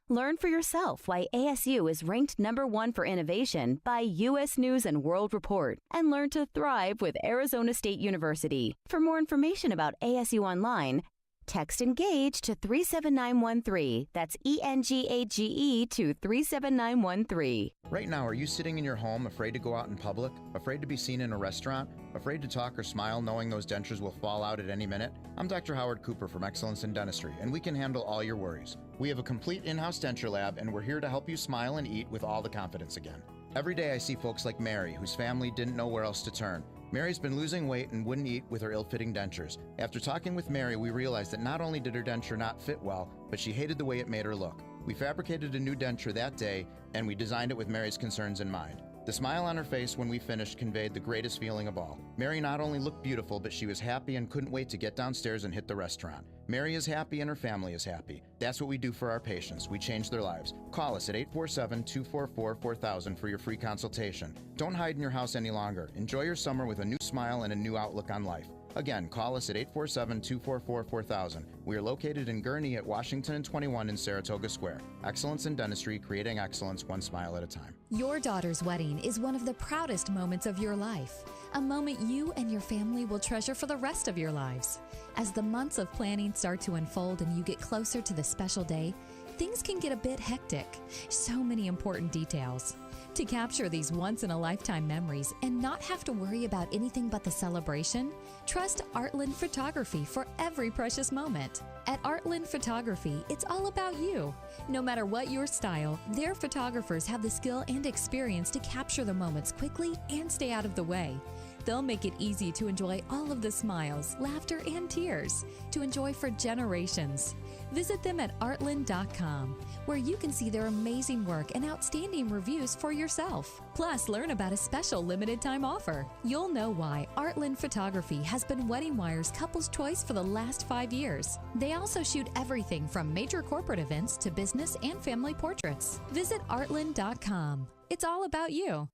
Learn for yourself why ASU is ranked #1 for innovation by U.S. News and World Report, and learn to thrive with Arizona State University. For more information about ASU Online, text ENGAGE to 37913. That's ENGAGE to 37913. Right now, are you sitting in your home afraid to go out in public? Afraid to be seen in a restaurant? Afraid to talk or smile knowing those dentures will fall out at any minute? I'm Dr. Howard Cooper from Excellence in Dentistry, and we can handle all your worries. We have a complete in-house denture lab, and we're here to help you smile and eat with all the confidence again. Every day I see folks like Mary, whose family didn't know where else to turn. Mary's been losing weight and wouldn't eat with her ill-fitting dentures. After talking with Mary, we realized that not only did her denture not fit well, but she hated the way it made her look. We fabricated a new denture that day, and we designed it with Mary's concerns in mind. The smile on her face when we finished conveyed the greatest feeling of all. Mary not only looked beautiful, but she was happy and couldn't wait to get downstairs and hit the restaurant. Mary is happy and her family is happy. That's what we do for our patients. We change their lives. Call us at 847-244-4000 for your free consultation. Don't hide in your house any longer. Enjoy your summer with a new smile and a new outlook on life. Again, call us at 847-244-4000. We are located in Gurnee at Washington and 21 in Saratoga Square. Excellence in dentistry, creating excellence one smile at a time. Your daughter's wedding is one of the proudest moments of your life, a moment you and your family will treasure for the rest of your lives. As the months of planning start to unfold and you get closer to the special day, things can get a bit hectic. So many important details. To capture these once-in-a-lifetime memories and not have to worry about anything but the celebration, trust Artland Photography for every precious moment. At Artland Photography, it's all about you. No matter what your style, their photographers have the skill and experience to capture the moments quickly and stay out of the way. They'll make it easy to enjoy all of the smiles, laughter, and tears to enjoy for generations. Visit them at artland.com, where you can see their amazing work and outstanding reviews for yourself. Plus, learn about a special limited-time offer. You'll know why Artland Photography has been Wedding Wire's couple's choice for the last 5 years. They also shoot everything from major corporate events to business and family portraits. Visit artland.com. It's all about you.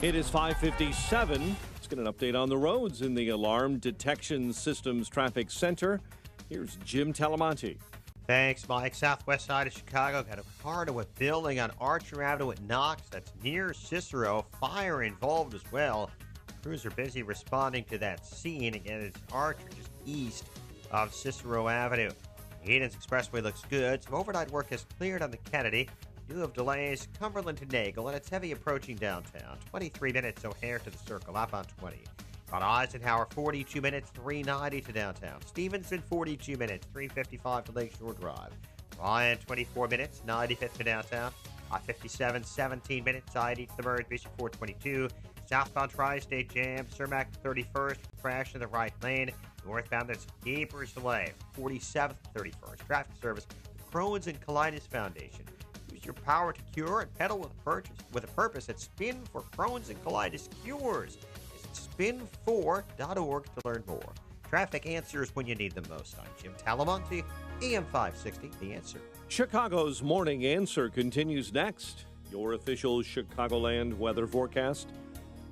It is 5:57. Let's get an update on the roads in the Alarm Detection Systems Traffic Center. Here's Jim Talamonte. Thanks, Mike. Southwest side of Chicago got a car to a building on Archer Avenue at Knox. That's near Cicero. Fire involved as well. Crews are busy responding to that scene. Again, it's Archer just east of Cicero Avenue. Eden's Expressway looks good. Some overnight work has cleared on the Kennedy. Do have delays, Cumberland to Nagel, and it's heavy approaching downtown. 23 minutes O'Hare to the Circle, up on 20. On Eisenhower, 42 minutes, 390 to downtown. Stevenson, 42 minutes, 355 to Lakeshore Drive. Ryan, 24 minutes, 95th to downtown. I-57, 17 minutes, I-80 to the Merge, Bishop 422. Southbound Tri-State Jam, Cermak 31st, crash in the right lane. Northbound, there's Gapers delay, 47th, 31st. Traffic service, the Crohn's and Colitis Foundation. Use your power to cure and pedal with a purpose at Spin for Crohn's and Colitis Cures. Visit spin4.org to learn more. Traffic answers when you need them most. I'm Jim Talamonte, AM 560, The Answer. Chicago's Morning Answer continues next. Your official Chicagoland weather forecast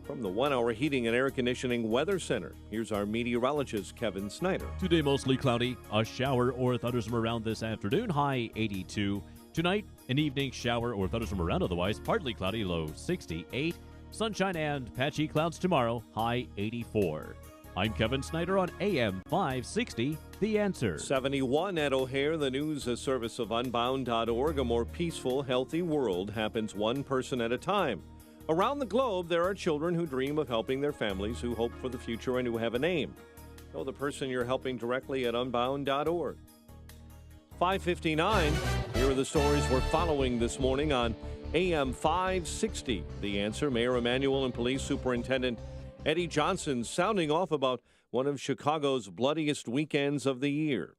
from the 1-hour Heating and Air Conditioning Weather Center. Here's our meteorologist, Kevin Snyder. Today, mostly cloudy. A shower or thunderstorm around this afternoon, high 82. Tonight, an evening shower or thunderstorm around, otherwise partly cloudy, low 68. Sunshine and patchy clouds tomorrow, high 84. I'm Kevin Snyder on AM 560, The Answer. 71 at O'Hare. The news, a service of Unbound.org. A more peaceful, healthy world happens one person at a time. Around the globe, there are children who dream of helping their families, who hope for the future, and who have a name. Show the person you're helping directly at unbound.org. 5:59. Here are the stories we're following this morning on AM 560. The Answer. Mayor Emanuel and Police Superintendent Eddie Johnson sounding off about one of Chicago's bloodiest weekends of the year.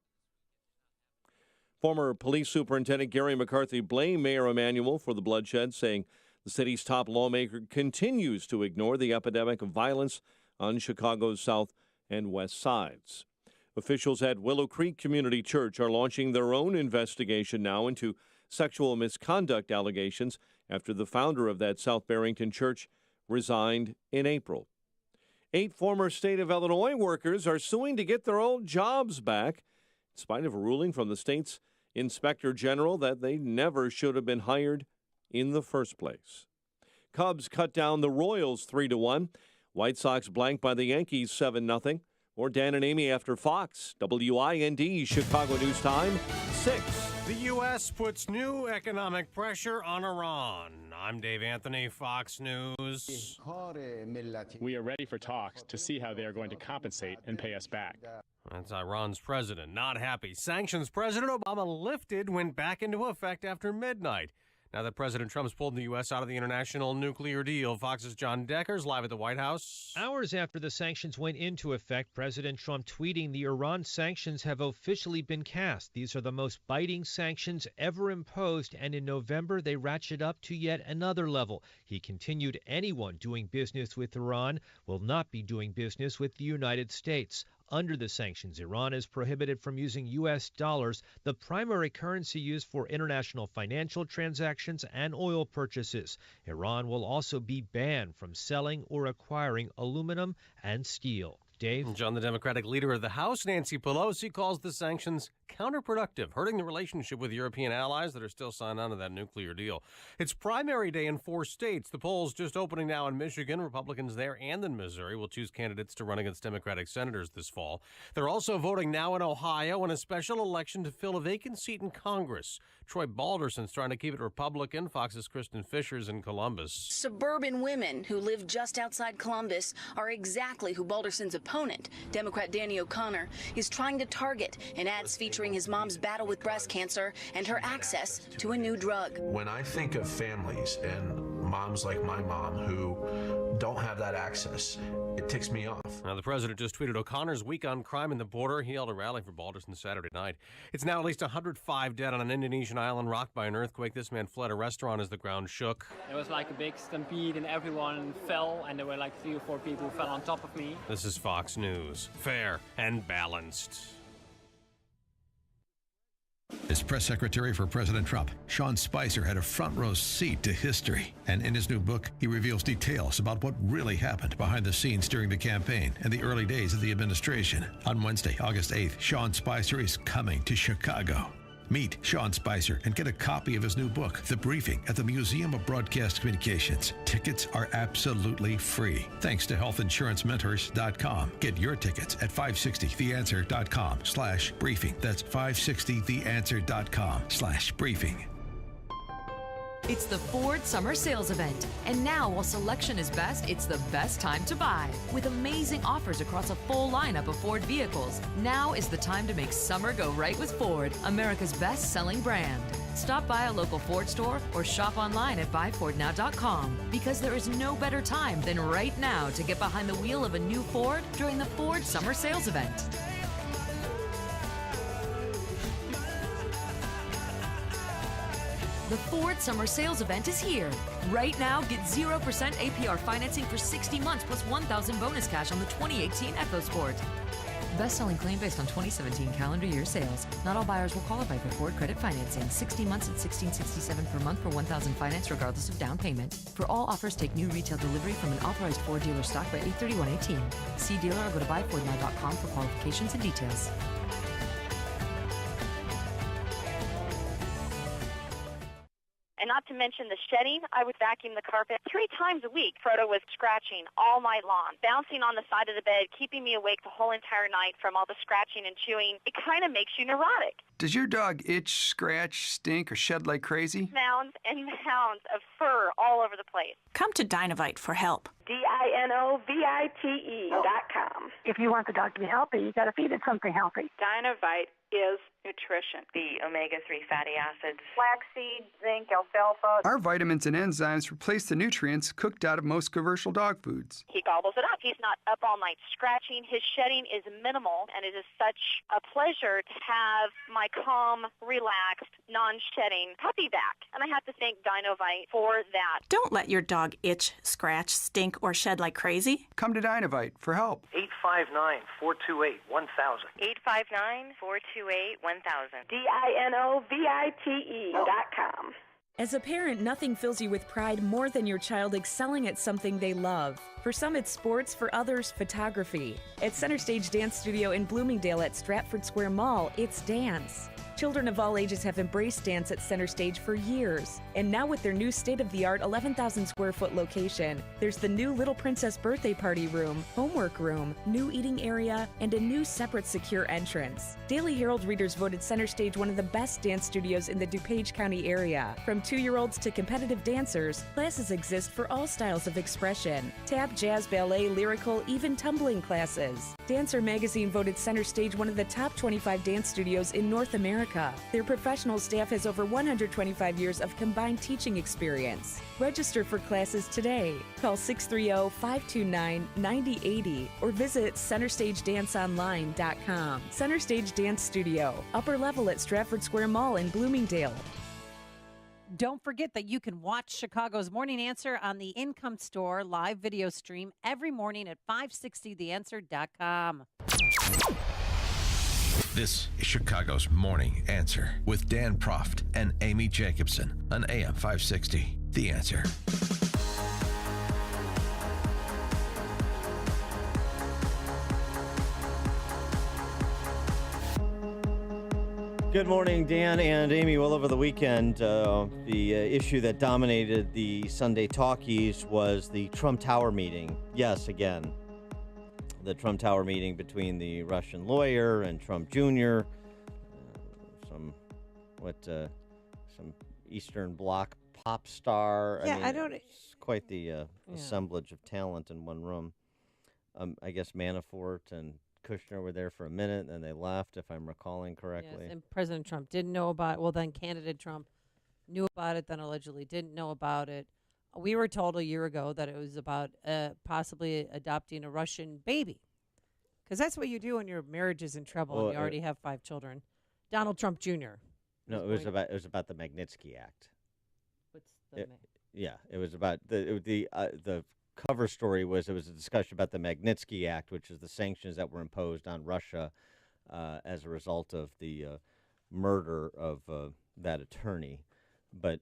Former Police Superintendent Gary McCarthy blamed Mayor Emanuel for the bloodshed, saying the city's top lawmaker continues to ignore the epidemic of violence on Chicago's south and west sides. Officials at Willow Creek Community Church are launching their own investigation now into sexual misconduct allegations after the founder of that South Barrington church resigned in April. 8 former state of Illinois workers are suing to get their old jobs back, in spite of a ruling from the state's inspector general that they never should have been hired in the first place. Cubs cut down the Royals 3-1. White Sox blanked by the Yankees 7-0. More Dan and Amy after Fox. WIND Chicago News Time 6. The U.S. puts new economic pressure on Iran. I'm Dave Anthony, Fox News. We are ready for talks to see how they are going to compensate and pay us back. That's Iran's president, not happy. Sanctions President Obama lifted went back into effect after midnight. Now that President Trump's pulled the U.S. out of the international nuclear deal, Fox's John Decker's live at the White House. Hours after the sanctions went into effect, President Trump tweeting the Iran sanctions have officially been cast. These are the most biting sanctions ever imposed, and in November they ratchet up to yet another level. He continued, anyone doing business with Iran will not be doing business with the United States. Under the sanctions, Iran is prohibited from using U.S. dollars, the primary currency used for international financial transactions and oil purchases. Iran will also be banned from selling or acquiring aluminum and steel. Dave? John, the Democratic leader of the House, Nancy Pelosi, calls the sanctions counterproductive, hurting the relationship with European allies that are still signed on to that nuclear deal. It's primary day in 4 states. The polls just opening now in Michigan. Republicans there and in Missouri will choose candidates to run against Democratic senators this fall. They're also voting now in Ohio in a special election to fill a vacant seat in Congress. Troy Balderson's trying to keep it Republican. Fox's Kristen Fisher's in Columbus. Suburban women who live just outside Columbus are exactly who Balderson's opponent, Democrat Danny O'Connor, is trying to target in ads featuring his mom's battle with breast cancer and her access to a new drug. When I think of families and moms like my mom who don't have that access, it ticks me off. Now, the president just tweeted O'Connor's week on crime in the border. He held a rally for Balderson Saturday night. It's now at least 105 dead on an Indonesian island rocked by an earthquake. This man fled a restaurant as the ground shook. It was like a big stampede and everyone fell, and there were like 3 or 4 people who fell on top of me. This is Fox News. Fair and balanced. As press secretary for President Trump, Sean Spicer had a front row seat to history. And in his new book, he reveals details about what really happened behind the scenes during the campaign and the early days of the administration. On Wednesday, August 8th, Sean Spicer is coming to Chicago. Meet Sean Spicer and get a copy of his new book, The Briefing, at the Museum of Broadcast Communications. Tickets are absolutely free. Thanks to healthinsurancementors.com. Get your tickets at 560theanswer.com/briefing. That's 560theanswer.com/briefing. It's the Ford Summer Sales Event. And now, while selection is best, it's the best time to buy. With amazing offers across a full lineup of Ford vehicles, now is the time to make summer go right with Ford, America's best-selling brand. Stop by a local Ford store or shop online at buyfordnow.com, because there is no better time than right now to get behind the wheel of a new Ford during the Ford Summer Sales Event. The Ford Summer Sales Event is here. Right now, get 0% APR financing for 60 months plus $1,000 bonus cash on the 2018 EcoSport. Best-selling claim based on 2017 calendar year sales. Not all buyers will qualify for Ford credit financing. 60 months at $1,667 per month for $1,000 finance regardless of down payment. For all offers, take new retail delivery from an authorized Ford dealer stock by 8/31/18. See dealer or go to buyfordnow.com for qualifications and details. And not to mention the shedding, I would vacuum the carpet 3 times a week. Frodo was scratching all night long, bouncing on the side of the bed, keeping me awake the whole entire night from all the scratching and chewing. It kind of makes you neurotic. Does your dog itch, scratch, stink, or shed like crazy? Mounds and mounds of fur all over the place. Come to Dinovite for help. DINOVITE.com. If you want the dog to be healthy, you got to feed it something healthy. Dinovite is nutrition. The omega-3 fatty acids. Flaxseed, zinc, alfalfa. Our vitamins and enzymes replace the nutrients cooked out of most commercial dog foods. He gobbles it up. He's not up all night scratching. His shedding is minimal, and it is such a pleasure to have my calm, relaxed, non-shedding puppy back. And I have to thank Dinovite for that. Don't let your dog itch, scratch, stink, or shed like crazy. Come to Dinovite for help. 859-428-1000. 859-428-1000. DINOVITE.com. As a parent, nothing fills you with pride more than your child excelling at something they love. For some, it's sports. For others, photography. At Center Stage Dance Studio in Bloomingdale at Stratford Square Mall, it's dance. Children of all ages have embraced dance at Center Stage for years. And now with their new state-of-the-art 11,000 square foot location, there's the new Little Princess birthday party room, homework room, new eating area, and a new separate secure entrance. Daily Herald readers voted Center Stage one of the best dance studios in the DuPage County area. From 2-year-olds to competitive dancers, classes exist for all styles of expression. Tap, jazz, ballet, lyrical, even tumbling classes. Dancer Magazine voted Center Stage one of the top 25 dance studios in North America. Their professional staff has over 125 years of combined teaching experience. Register for classes today. Call 630-529-9080 or visit CenterStageDanceOnline.com. Center Stage Dance Studio, upper level at Stratford Square Mall in Bloomingdale. Don't forget that you can watch Chicago's Morning Answer on the Income Store live video stream every morning at 560theanswer.com. This is Chicago's Morning Answer with Dan Proft and Amy Jacobson on AM 560. The Answer. Good morning, Dan and Amy. Well, over the weekend, the issue that dominated the Sunday talkies was the Trump Tower meeting. Yes, again, the Trump Tower meeting between the Russian lawyer and Trump Jr., some Eastern Bloc pop star. Yeah, I mean, I don't. It's quite the assemblage of talent in one room. I guess Manafort and Kushner were there for a minute, and then they left, if I'm recalling correctly. Yes, and President Trump didn't know about it. Well, then candidate Trump knew about it, then allegedly didn't know about it. We were told a year ago that it was about possibly adopting a Russian baby. Because that's what you do when your marriage is in trouble and you already have 5 children. Donald Trump Jr. No, it was about the Magnitsky Act. What's the it was about the cover story was a discussion about the Magnitsky Act, which is the sanctions that were imposed on Russia as a result of the murder of that attorney. But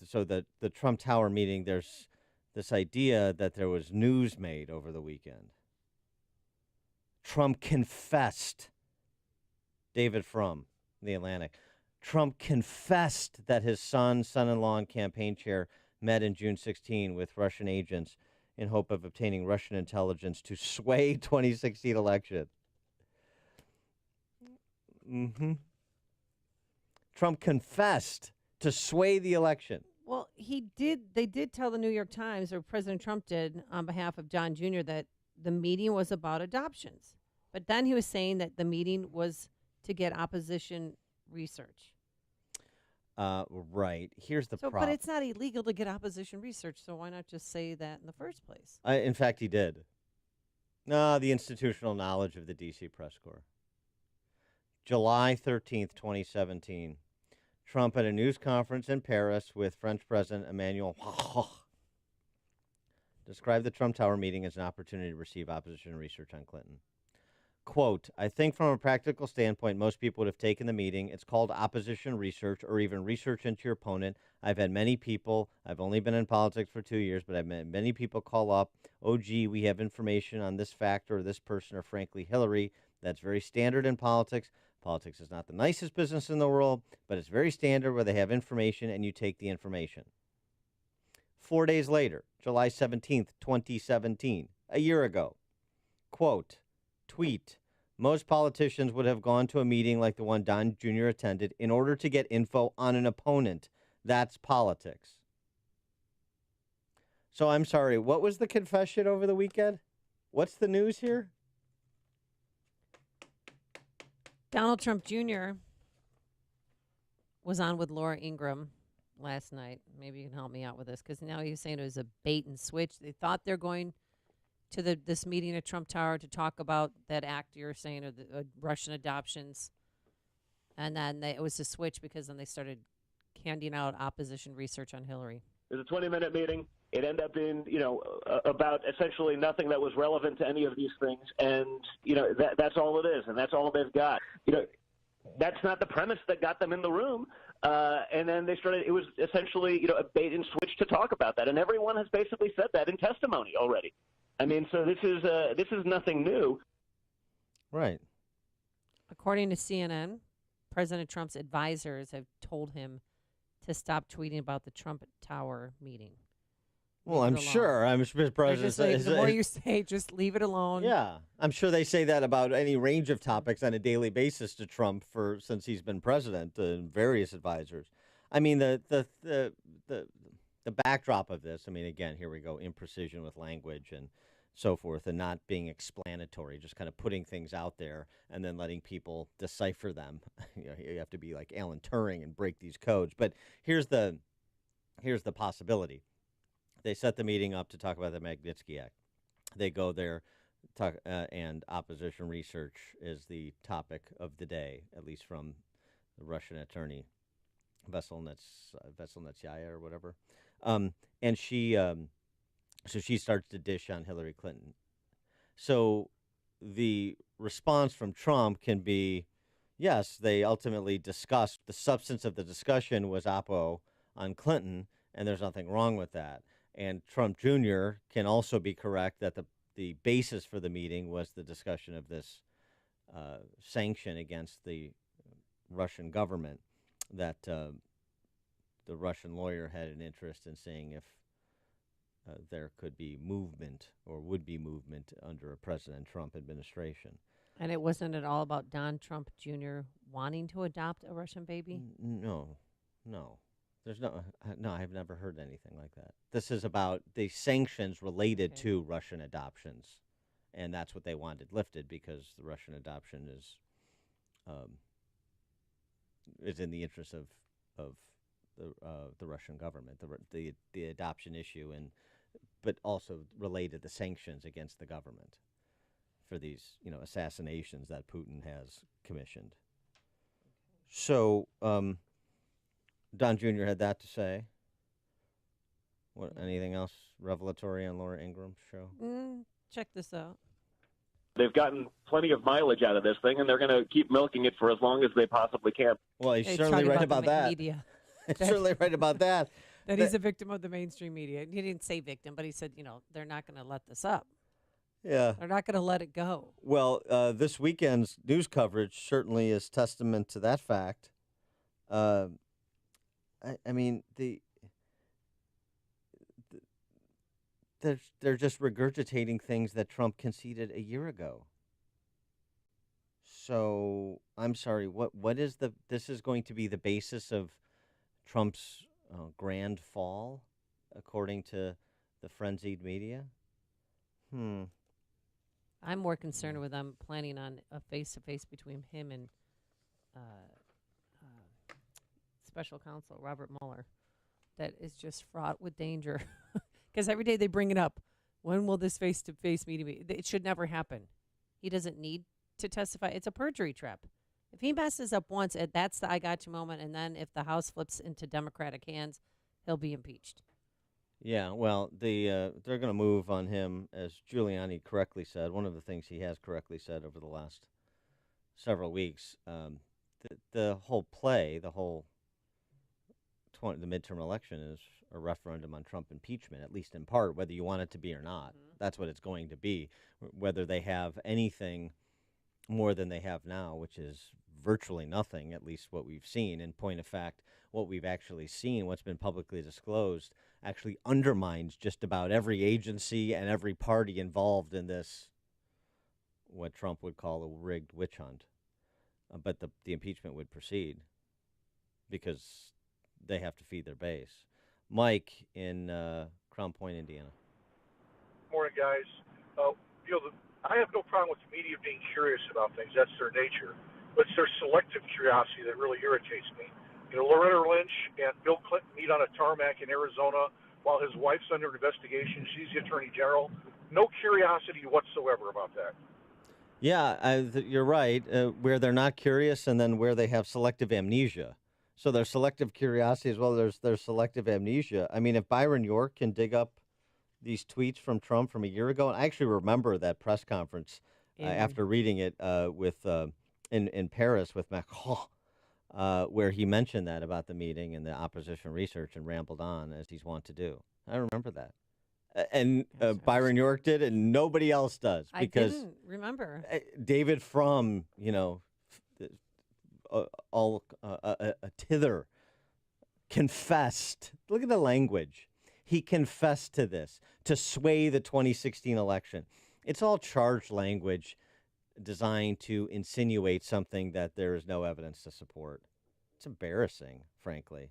so the Trump Tower meeting, there's this idea that there was news made over the weekend. Trump confessed, David Frum, The Atlantic, Trump confessed that his son-in-law, and campaign chair met in June 16 with Russian agents in hope of obtaining Russian intelligence to sway 2016 election. Trump confessed to sway the election. Well, he did. They did tell the New York Times, or President Trump did, on behalf of John Jr., that the meeting was about adoptions. But then he was saying that the meeting was to get opposition research. Right. Here's the problem. But it's not illegal to get opposition research, so why not just say that in the first place? In fact, he did. The institutional knowledge of the D.C. press corps. July 13th, 2017. Trump at a news conference in Paris with French President Emanuel described the Trump Tower meeting as an opportunity to receive opposition research on Clinton. Quote, I think from a practical standpoint, most people would have taken the meeting. It's called opposition research or even research into your opponent. I've had many people, I've only been in politics for 2 years, but I've met many people call up, oh, gee, we have information on this factor or this person or frankly Hillary. That's very standard in politics. Politics is not the nicest business in the world, but it's very standard where they have information and you take the information. 4 days later, July 17th, 2017, a year ago, quote, tweet, most politicians would have gone to a meeting like the one Don Jr. attended in order to get info on an opponent. That's politics. So I'm sorry, what was the confession over the weekend? What's the news here? Donald Trump Jr. was on with Laura Ingraham last night. Maybe you can help me out with this, because now he's saying it was a bait and switch. They thought they're going to this meeting at Trump Tower to talk about that act you're saying, or the Russian adoptions. And then it was a switch because then they started handing out opposition research on Hillary. It was a 20-minute meeting. It ended up being, about essentially nothing that was relevant to any of these things. And, that's all it is, and that's all they've got. That's not the premise that got them in the room. And then they started, it was essentially, a bait and switch to talk about that. And everyone has basically said that in testimony already. I mean, so this is nothing new. Right. According to CNN, President Trump's advisors have told him to stop tweeting about the Trump Tower meeting. Well, I'm sure President the more you say, just leave it alone. Yeah, I'm sure they say that about any range of topics on a daily basis to Trump since he's been president and various advisors. I mean, the backdrop of this. I mean, again, here we go, imprecision with language and so forth, and not being explanatory, just kind of putting things out there and then letting people decipher them. You have to be like Alan Turing and break these codes. But here's the possibility. They set the meeting up to talk about the Magnitsky Act. They go there, and opposition research is the topic of the day, at least from the Russian attorney, Veselnitskaya or whatever. And she starts to dish on Hillary Clinton. So the response from Trump can be, yes, they ultimately discussed, the substance of the discussion was oppo on Clinton, and there's nothing wrong with that. And Trump Jr. can also be correct that the basis for the meeting was the discussion of this sanction against the Russian government, that the Russian lawyer had an interest in seeing if there could be movement or would be movement under a President Trump administration. And it wasn't at all about Don Trump Jr. wanting to adopt a Russian baby? No. There's no, I've never heard anything like that. This is about the sanctions related to Russian adoptions, and that's what they wanted lifted because the Russian adoption is in the interest of the Russian government, the adoption issue, but also related to sanctions against the government for these assassinations that Putin has commissioned. So. Don Jr. had that to say. What? Anything else revelatory on Laura Ingram's show? Check this out. They've gotten plenty of mileage out of this thing, and they're going to keep milking it for as long as they possibly can. Well, he's certainly right about that. Media. He's certainly right about that. That he's a victim of the mainstream media. He didn't say victim, but he said, they're not going to let this up. Yeah. They're not going to let it go. Well, this weekend's news coverage certainly is testament to that fact. I mean, they're just regurgitating things that Trump conceded a year ago. So I'm sorry. What is this is going to be the basis of Trump's grand fall, according to the frenzied media? I'm more concerned with them planning on a face-to-face between him and Special Counsel Robert Mueller that is just fraught with danger. Because every day they bring it up. When will this face-to-face meeting be? It should never happen. He doesn't need to testify. It's a perjury trap. If he messes up once, that's the I got you moment, and then if the House flips into Democratic hands, he'll be impeached. Yeah, well, they're going to move on him, as Giuliani correctly said. One of the things he has correctly said over the last several weeks, the whole play, the midterm election is a referendum on Trump impeachment, at least in part, whether you want it to be or not. Mm-hmm. That's what it's going to be. Whether they have anything more than they have now, which is virtually nothing, at least what we've seen. In point of fact, what we've actually seen, what's been publicly disclosed, actually undermines just about every agency and every party involved in this, what Trump would call a rigged witch hunt. But the impeachment would proceed because they have to feed their base. Mike in Crown Point, Indiana. Morning, guys. I have no problem with the media being curious about things. That's their nature. But it's their selective curiosity that really irritates me. Loretta Lynch and Bill Clinton meet on a tarmac in Arizona while his wife's under investigation. She's the attorney general. No curiosity whatsoever about that. Yeah, you're right. Where they're not curious, and then where they have selective amnesia. So there's selective curiosity as well. There's selective amnesia. I mean, if Byron York can dig up these tweets from Trump from a year ago, and I actually remember that press conference after reading it in Paris with Macron, where he mentioned that about the meeting and the opposition research and rambled on as he's wont to do. I remember that. And Byron York did, and nobody else does. Because I didn't remember. David Frum, a tither, confessed. Look at the language. He confessed to this, to sway the 2016 election. It's all charged language designed to insinuate something that there is no evidence to support. It's embarrassing, frankly.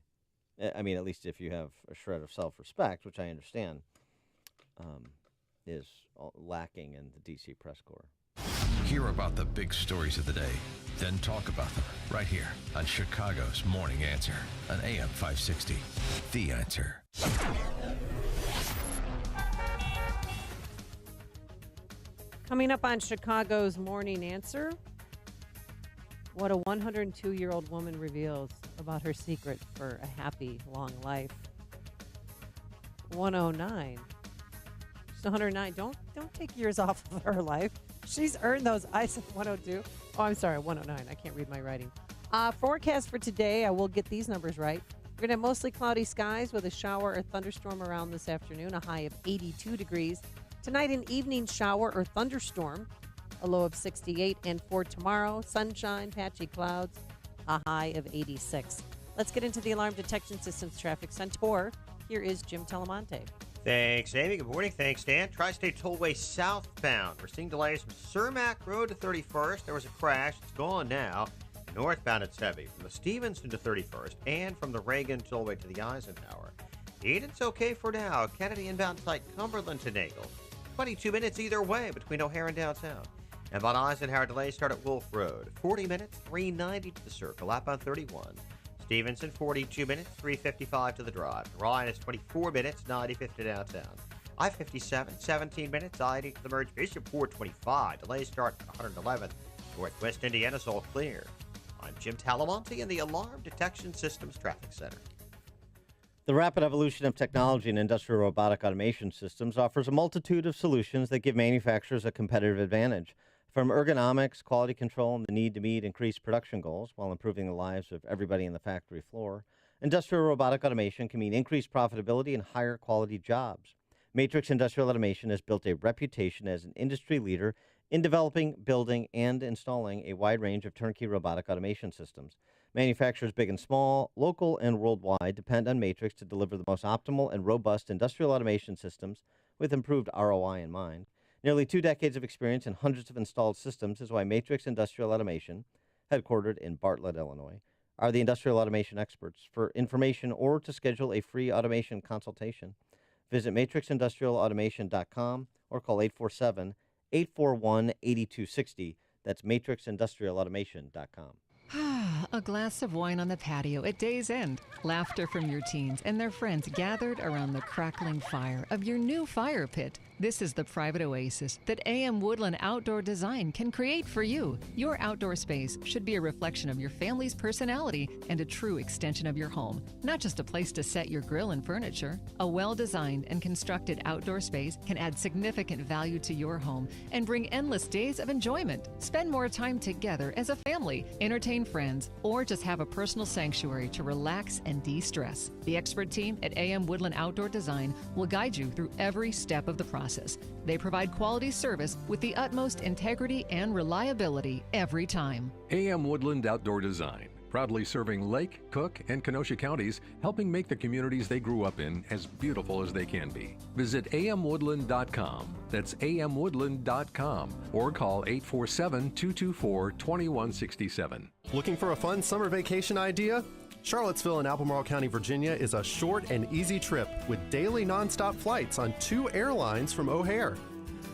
I mean, at least if you have a shred of self-respect, which I understand is lacking in the D.C. press corps. Hear about the big stories of the day, then talk about them right here on Chicago's Morning Answer on AM 560. The Answer. Coming up on Chicago's Morning Answer, what a 102-year-old woman reveals about her secret for a happy, long life. 109. She's 109. Don't take years off of her life. She's earned those. I said 102. Oh, I'm sorry, 109. I can't read my writing. Forecast for today, I will get these numbers right. We're going to have mostly cloudy skies with a shower or thunderstorm around this afternoon, a high of 82 degrees. Tonight, an evening shower or thunderstorm, a low of 68. And for tomorrow, sunshine, patchy clouds, a high of 86. Let's get into the Alarm Detection Systems Traffic Center. Here is Jim Telemonte. Thanks, Amy. Good morning. Thanks, Dan. Tri-State Tollway southbound. We're seeing delays from Cermak Road to 31st. There was a crash. It's gone now. Northbound, it's heavy from the Stevenson to 31st and from the Reagan Tollway to the Eisenhower. Eden's okay for now. Kennedy inbound site Cumberland to Nagel. 22 minutes either way between O'Hare and downtown. And Von Eisenhower delays start at Wolf Road. 40 minutes, 390 to the Circle, outbound 31. Stevenson, 42 minutes, 355 to the Drive. Ryan is 24 minutes, 95 to downtown. I-57, 17 minutes, I-80 to the Merge. Bishop, 425. Delays start at 111. Northwest Indiana's all clear. I'm Jim Talamonte in the Alarm Detection Systems Traffic Center. The rapid evolution of technology and industrial robotic automation systems offers a multitude of solutions that give manufacturers a competitive advantage. From ergonomics, quality control, and the need to meet increased production goals while improving the lives of everybody in the factory floor, industrial robotic automation can mean increased profitability and higher quality jobs. Matrix Industrial Automation has built a reputation as an industry leader in developing, building, and installing a wide range of turnkey robotic automation systems. Manufacturers big and small, local and worldwide, depend on Matrix to deliver the most optimal and robust industrial automation systems with improved ROI in mind. Nearly 2 decades of experience and hundreds of installed systems is why Matrix Industrial Automation, headquartered in Bartlett, Illinois, are the industrial automation experts. For information or to schedule a free automation consultation, visit matrixindustrialautomation.com or call 847-841-8260. That's matrixindustrialautomation.com. A glass of wine on the patio at day's end. Laughter from your teens and their friends gathered around the crackling fire of your new fire pit. This is the private oasis that AM Woodland Outdoor Design can create for you. Your outdoor space should be a reflection of your family's personality and a true extension of your home, not just a place to set your grill and furniture. A well-designed and constructed outdoor space can add significant value to your home and bring endless days of enjoyment. Spend more time together as a family, entertain friends, or just have a personal sanctuary to relax and de-stress. The expert team at AM Woodland Outdoor Design will guide you through every step of the process. They provide quality service with the utmost integrity and reliability every time. AM Woodland Outdoor Design, proudly serving Lake, Cook, and Kenosha counties, helping make the communities they grew up in as beautiful as they can be. Visit amwoodland.com. That's amwoodland.com, or call 847-224-2167. Looking for a fun summer vacation idea? Charlottesville in Albemarle County, Virginia is a short and easy trip with daily nonstop flights on 2 airlines from O'Hare.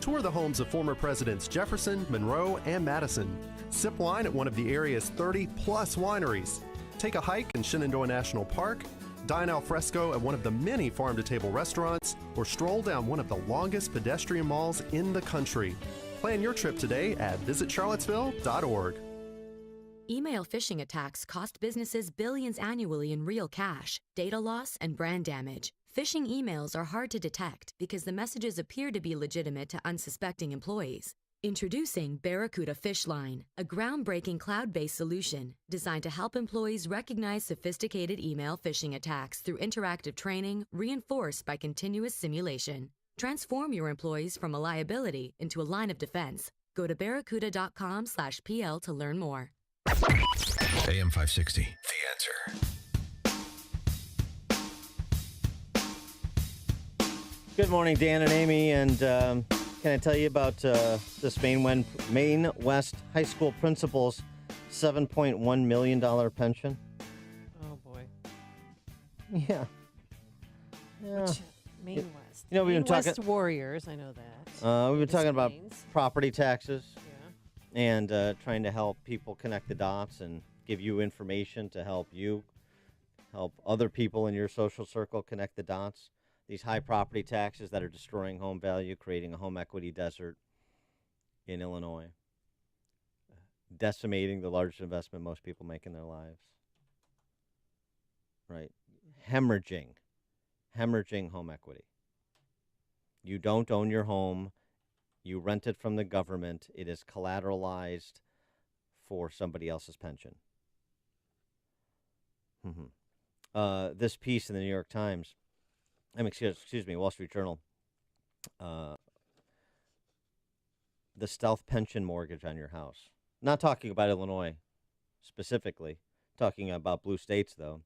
Tour the homes of former Presidents Jefferson, Monroe, and Madison. Sip wine at one of the area's 30-plus wineries. Take a hike in Shenandoah National Park. Dine al fresco at one of the many farm-to-table restaurants, or stroll down one of the longest pedestrian malls in the country. Plan your trip today at visitcharlottesville.org. Email phishing attacks cost businesses billions annually in real cash, data loss, and brand damage. Phishing emails are hard to detect because the messages appear to be legitimate to unsuspecting employees. Introducing Barracuda Fishline, a groundbreaking cloud-based solution designed to help employees recognize sophisticated email phishing attacks through interactive training reinforced by continuous simulation. Transform your employees from a liability into a line of defense. Go to barracuda.com/PL to learn more. AM 560, The Answer. Good morning, Dan and Amy, and can I tell you about this Maine West High School principal's $7.1 million pension? Oh, boy. Yeah. Which, Maine West. You know, we've been Maine West talking Warriors, I know that. We've been talking about Maines. property taxes and trying to help people connect the dots and give you information to help other people in your social circle connect the dots. These high property taxes that are destroying home value, creating a home equity desert in Illinois, decimating the largest investment most people make in their lives. Right? Hemorrhaging home equity. You don't own your home. You rent it from the government. It is collateralized for somebody else's pension. This piece in the New York Times, excuse me, Wall Street Journal, the stealth pension mortgage on your house. Not talking about Illinois specifically, talking about blue states, though.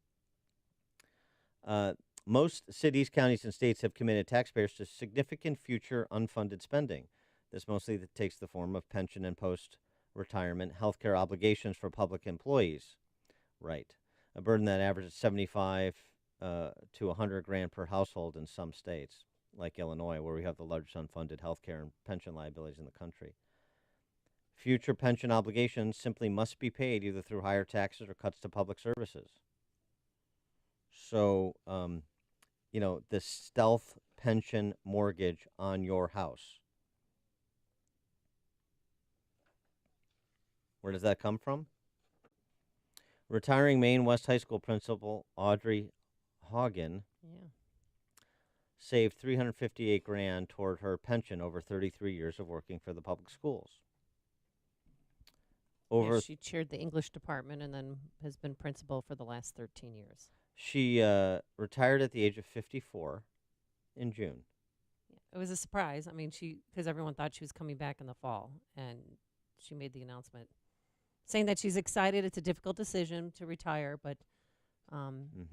Most cities, counties, and states have committed taxpayers to significant future unfunded spending. This mostly takes the form of pension and post-retirement healthcare obligations for public employees. Right. A burden that averages 75 to 100 grand per household in some states, like Illinois, where we have the largest unfunded healthcare and pension liabilities in the country. Future pension obligations simply must be paid either through higher taxes or cuts to public services. So, the stealth pension mortgage on your house. Where does that come from? Retiring Maine West High School principal Audrey Hagen saved $358 grand toward her pension over 33 years of working for the public schools. She chaired the English department and then has been principal for the last 13 years. She retired at the age of 54 in June. It was a surprise. I mean, because everyone thought she was coming back in the fall, and she made the announcement saying that she's excited. It's a difficult decision to retire, but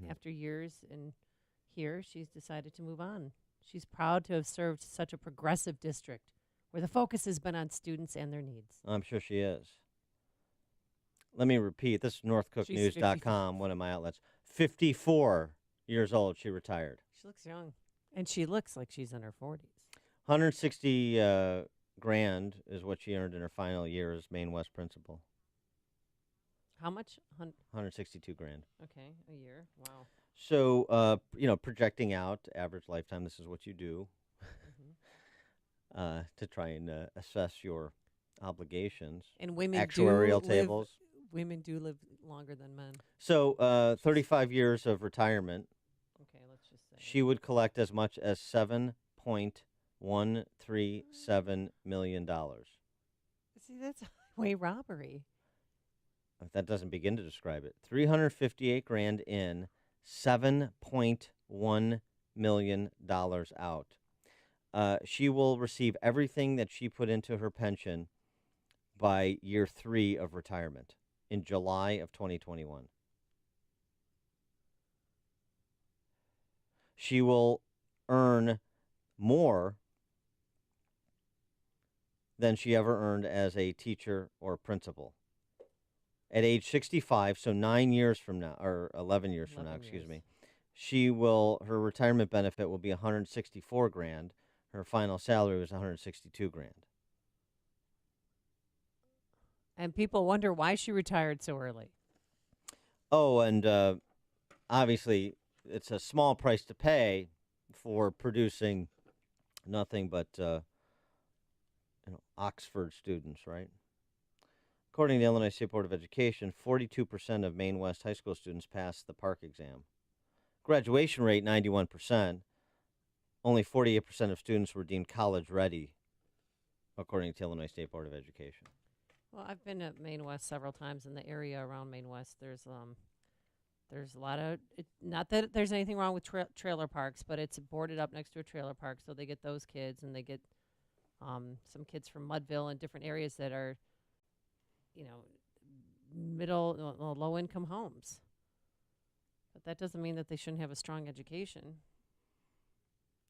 after years in here, she's decided to move on. She's proud to have served such a progressive district where the focus has been on students and their needs. I'm sure she is. Let me repeat. This is NorthCookNews.com, one of my outlets. 54 years old, she retired. She looks young. And she looks like she's in her 40s. 160 grand is what she earned in her final year as Maine West principal. How much? 162 grand. Okay, a year. Wow. So, projecting out average lifetime, this is what you do to try and assess your obligations. And women actuarial tables. Women do live longer than men. So, 35 years of retirement. Okay, let's just say. She would collect as much as $7.137 million. See, that's highway robbery. if that doesn't begin to describe it. 358 grand in, $7.1 million out. She will receive everything that she put into her pension by year 3 of retirement in July of 2021. She will earn more than she ever earned as a teacher or principal. At age 65, so 9 years from now, or 11 years from now, excuse me, her retirement benefit will be 164 grand. Her final salary was 162 grand. And people wonder why she retired so early. Oh, and obviously it's a small price to pay for producing nothing but Oxford students, right? According to the Illinois State Board of Education, 42% of Maine West high school students passed the PARCC exam. Graduation rate, 91%. Only 48% of students were deemed college ready, according to the Illinois State Board of Education. Well, I've been at Maine West several times. In the area around Maine West, there's a lot of, not that there's anything wrong with trailer parks, but it's boarded up next to a trailer park, so they get those kids, and they get some kids from Mudville and different areas that are, low-income homes. But that doesn't mean that they shouldn't have a strong education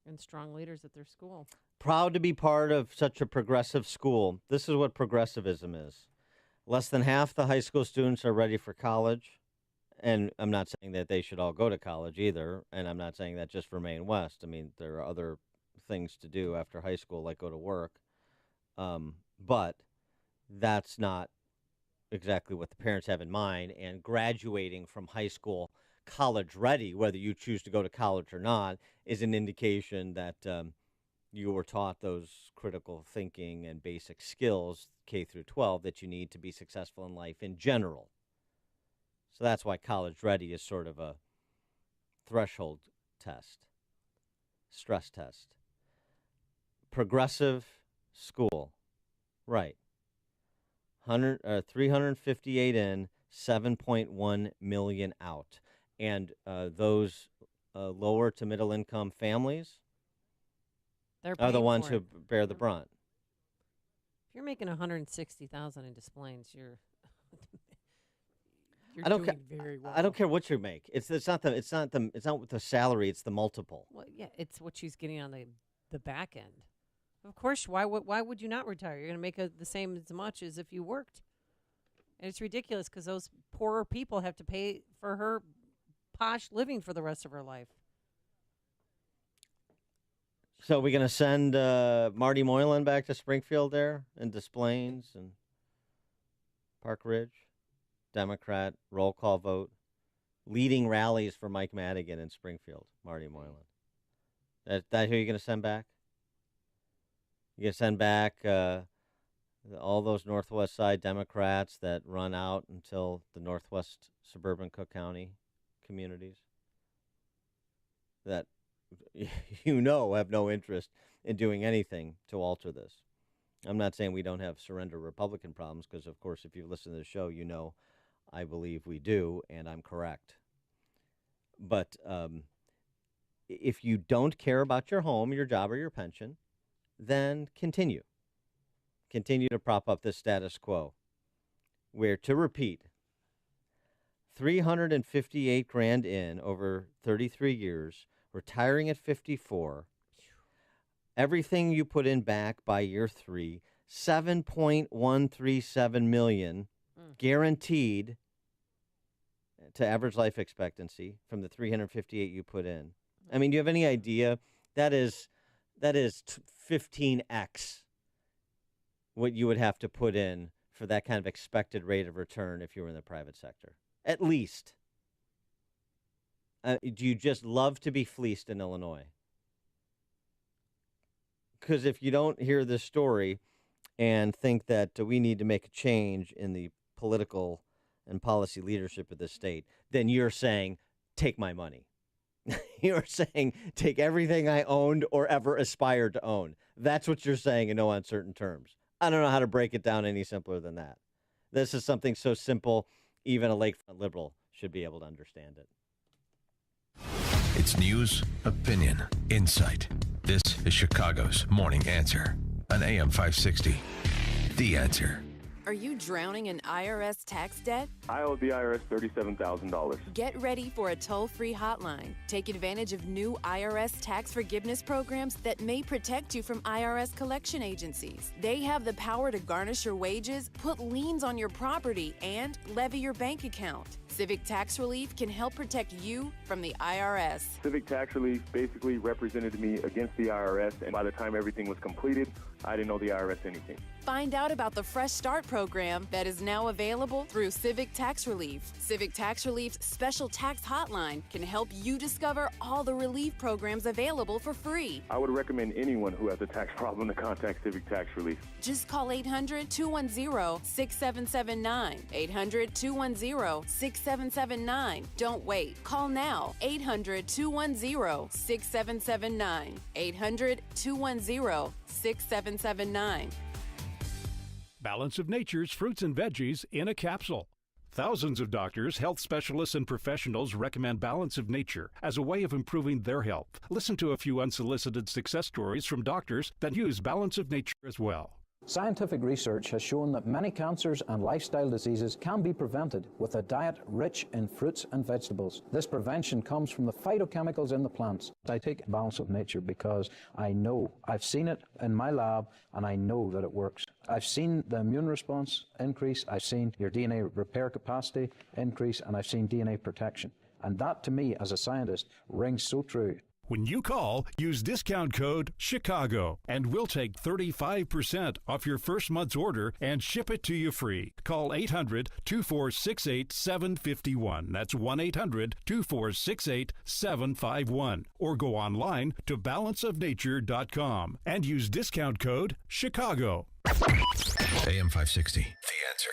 and strong leaders at their school. Proud to be part of such a progressive school. This is what progressivism is. Less than half the high school students are ready for college. And I'm not saying that they should all go to college either. And I'm not saying that just for Maine West. I mean, there are other things to do after high school, like go to work. But that's not exactly what the parents have in mind. And graduating from high school college ready, whether you choose to go to college or not, is an indication that you were taught those critical thinking and basic skills, K through 12, that you need to be successful in life in general. So that's why college ready is sort of a threshold test, stress test. Progressive school, right. 358 in, 7.1 million out. And those lower to middle income families are the ones who bear the brunt. If you're making $160,000 in Des Plaines, you're doing very well. I don't care what you make. It's not the salary. It's the multiple. Well, yeah, it's what she's getting on the back end. Of course, why would you not retire? You're going to make the same as much as if you worked. And it's ridiculous because those poorer people have to pay for her posh living for the rest of her life. So we're going to send Marty Moylan back to Springfield there and Des Plaines and Park Ridge. Democrat, roll call vote. Leading rallies for Mike Madigan in Springfield, Marty Moylan. That who you're going to send back? You're going to send back all those Northwest Side Democrats that run out until the Northwest Suburban Cook County communities that have no interest in doing anything to alter this. I'm not saying we don't have surrender Republican problems, because, of course, if you listen to the show, I believe we do, and I'm correct. But if you don't care about your home, your job, or your pension, then continue. Continue to prop up the status quo. Where, to repeat, 358 grand in over 33 years, retiring at 54, everything you put in back by year 3, $7.137 million guaranteed to average life expectancy from the 358 you put in. I mean, do you have any idea? That is 15x what you would have to put in for that kind of expected rate of return if you were in the private sector. At least. Do you just love to be fleeced in Illinois? Because if you don't hear this story and think that we need to make a change in the political and policy leadership of the state, then you're saying, take my money. You're saying, take everything I owned or ever aspired to own. That's what you're saying in no uncertain terms. I don't know how to break it down any simpler than that. This is something so simple, even a lakefront liberal should be able to understand it. It's news, opinion, insight. This is Chicago's Morning Answer on AM 560. The Answer. Are you drowning in IRS tax debt? I owe the IRS $37,000. Get ready for a toll-free hotline. Take advantage of new IRS tax forgiveness programs that may protect you from IRS collection agencies. They have the power to garnish your wages, put liens on your property, and levy your bank account. Civic Tax Relief can help protect you from the IRS. Civic Tax Relief basically represented me against the IRS, and by the time everything was completed, I didn't owe the IRS anything. Find out about the Fresh Start program that is now available through Civic Tax Relief. Civic Tax Relief's special tax hotline can help you discover all the relief programs available for free. I would recommend anyone who has a tax problem to contact Civic Tax Relief. Just call 800-210-6779. 800-210-6779. Don't wait. Call now. 800-210-6779. 800-210-6779. Balance of Nature's fruits and veggies in a capsule. Thousands of doctors, health specialists, and professionals recommend Balance of Nature as a way of improving their health. Listen to a few unsolicited success stories from doctors that use Balance of Nature as well. Scientific research has shown that many cancers and lifestyle diseases can be prevented with a diet rich in fruits and vegetables. This prevention comes from the phytochemicals in the plants. I take Balance of Nature because I know, I've seen it in my lab, and I know that it works. I've seen the immune response increase, I've seen your DNA repair capacity increase, and I've seen DNA protection. And that, to me, as a scientist, rings so true. When you call, use discount code CHICAGO, and we'll take 35% off your first month's order and ship it to you free. Call 800-2468-751. That's 1-800-2468-751. Or go online to balanceofnature.com and use discount code CHICAGO. AM 560. The Answer.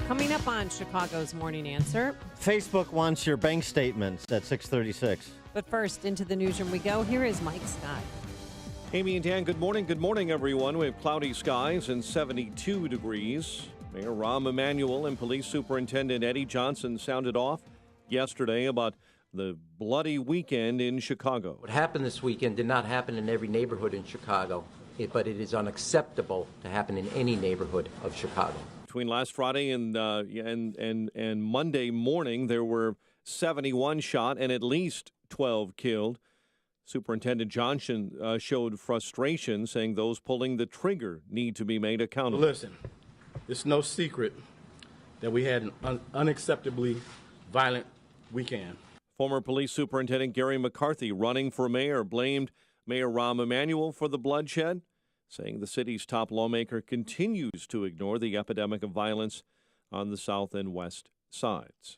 Coming up on Chicago's Morning Answer. Facebook wants your bank statements at 6:36. But first, into the newsroom we go. Here is Mike Scott. Amy and Dan, good morning. Good morning, everyone. We have cloudy skies and 72 degrees. Mayor Rahm Emanuel and Police Superintendent Eddie Johnson sounded off yesterday about the bloody weekend in Chicago. What happened this weekend did not happen in every neighborhood in Chicago, but it is unacceptable to happen in any neighborhood of Chicago. Between last Friday and Monday morning, there were 71 shot and at least 12 killed. Superintendent Johnson showed frustration, saying those pulling the trigger need to be made accountable. Listen, it's no secret that we had an unacceptably violent weekend. Former Police Superintendent Gary McCarthy, running for mayor, blamed Mayor Rahm Emanuel for the bloodshed, saying the city's top lawmaker continues to ignore the epidemic of violence on the south and west sides.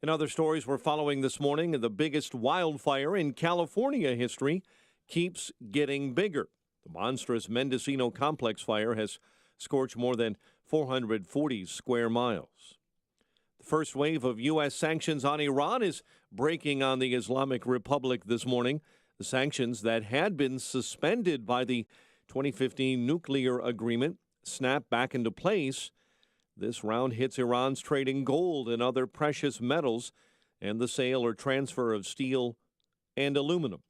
In other stories we're following this morning, the biggest wildfire in California history keeps getting bigger. The monstrous Mendocino Complex fire has scorched more than 440 square miles. The first wave of U.S. sanctions on Iran is breaking on the Islamic Republic this morning. The sanctions that had been suspended by the 2015 nuclear agreement snapped back into place. This round hits Iran's trade in gold and other precious metals and the sale or transfer of steel and aluminum.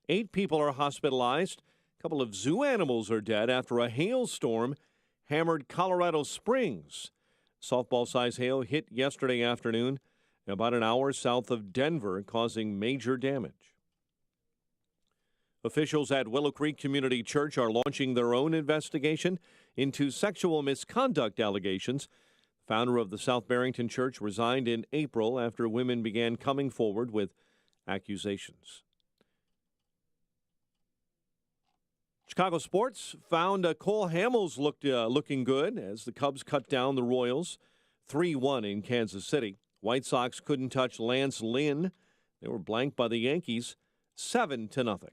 8 people are hospitalized. A couple of zoo animals are dead after a hailstorm hammered Colorado Springs. Softball-sized hail hit yesterday afternoon about an hour south of Denver, causing major damage. Officials at Willow Creek Community Church are launching their own investigation into sexual misconduct allegations. The founder of the South Barrington Church resigned in April after women began coming forward with accusations. Chicago sports found Cole Hamels looking good as the Cubs cut down the Royals 3-1 in Kansas City. White Sox couldn't touch Lance Lynn. They were blanked by the Yankees 7-0.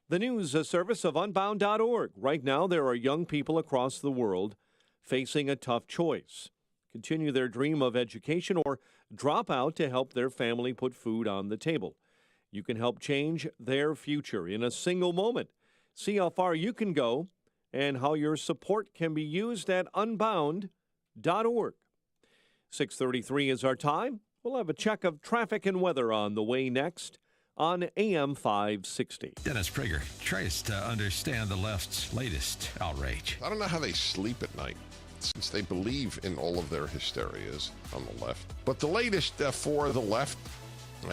The news service of Unbound.org. Right now, there are young people across the world facing a tough choice. Continue their dream of education or drop out to help their family put food on the table. You can help change their future in a single moment. See how far you can go and how your support can be used at unbound.org. 6:33 is our time. We'll have a check of traffic and weather on the way next on AM 560. Dennis Prager tries to understand the left's latest outrage. I don't know how they sleep at night, since they believe in all of their hysterias on the left. But the latest for the left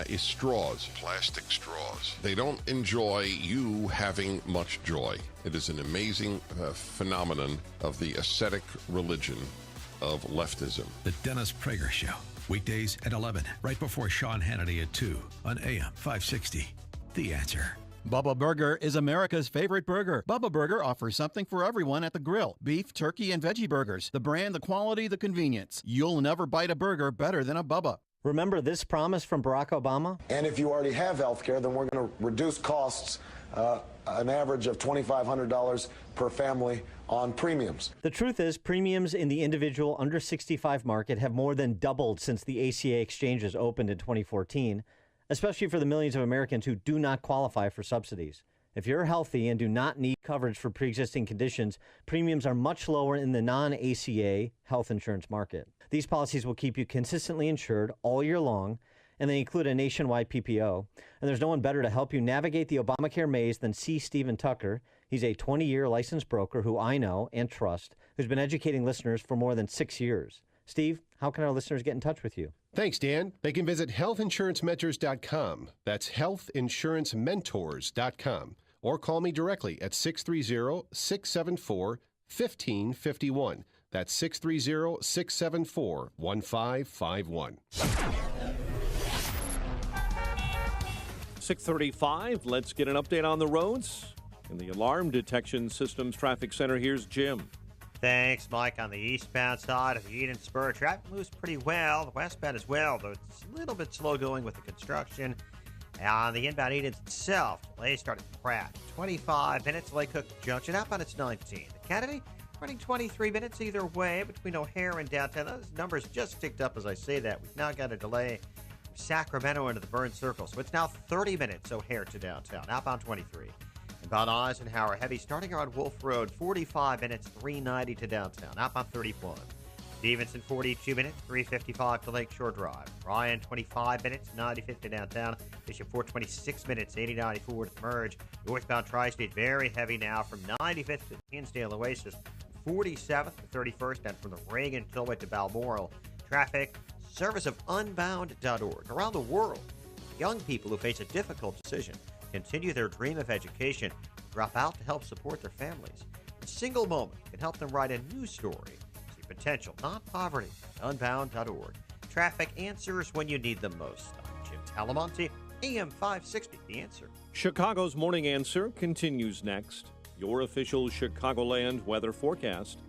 is straws, plastic straws. They don't enjoy you having much joy. It is an amazing phenomenon of the ascetic religion of leftism. The Dennis Prager Show, weekdays at 11, right before Sean Hannity at 2 on AM 560. The Answer. Bubba Burger is America's favorite burger. Bubba Burger offers something for everyone at the grill. Beef, turkey, and veggie burgers. The brand, the quality, the convenience. You'll never bite a burger better than a Bubba. Remember this promise from Barack Obama? And if you already have health care, then we're going to reduce costs an average of $2,500 per family on premiums. The truth is, premiums in the individual under 65 market have more than doubled since the ACA exchanges opened in 2014, especially for the millions of Americans who do not qualify for subsidies. If you're healthy and do not need coverage for pre-existing conditions, premiums are much lower in the non-ACA health insurance market. These policies will keep you consistently insured all year long, and they include a nationwide PPO. And there's no one better to help you navigate the Obamacare maze than C. Stephen Tucker. He's a 20-year licensed broker who I know and trust, who's been educating listeners for more than 6 years. Steve, how can our listeners get in touch with you? Thanks, Dan. They can visit healthinsurancementors.com. That's healthinsurancementors.com. Or call me directly at 630-674-1551. That's 630-674-1551. 6:35. Let's get an update on the roads. In the Alarm Detection Systems Traffic Center, here's Jim. Thanks, Mike. On the eastbound side of the Eden Spur, traffic moves pretty well. The westbound as well, though it's a little bit slow going with the construction. On the inbound Eden itself, delays start at Pratt. 25 minutes, Lake Cook Junction. Outbound it's 19. The Kennedy running 23 minutes either way between O'Hare and downtown. Those numbers just ticked up as I say that. We've now got a delay from Sacramento into the Burn Circle, so it's now 30 minutes O'Hare to downtown. Outbound 23. Inbound Eisenhower heavy starting around Wolf Road, 45 minutes, 390 to downtown. Outbound 31. Stevenson 42 minutes, 355 to Lakeshore Drive. Ryan 25 minutes, 95 to downtown. Bishop 426 minutes, 8094 to the Merge. Northbound Tri-State very heavy now from 95th to Hinsdale Oasis. 47th to 31st, and from the Reagan Tollway to Balmoral. Traffic, service of unbound.org. Around the world, young people who face a difficult decision continue their dream of education, drop out to help support their families. A single moment can help them write a new story. See potential, not poverty. Unbound.org. Traffic answers when you need them most. I'm Jim Talamonte, AM 560, The Answer. Chicago's Morning Answer continues next. Your official Chicagoland weather forecast.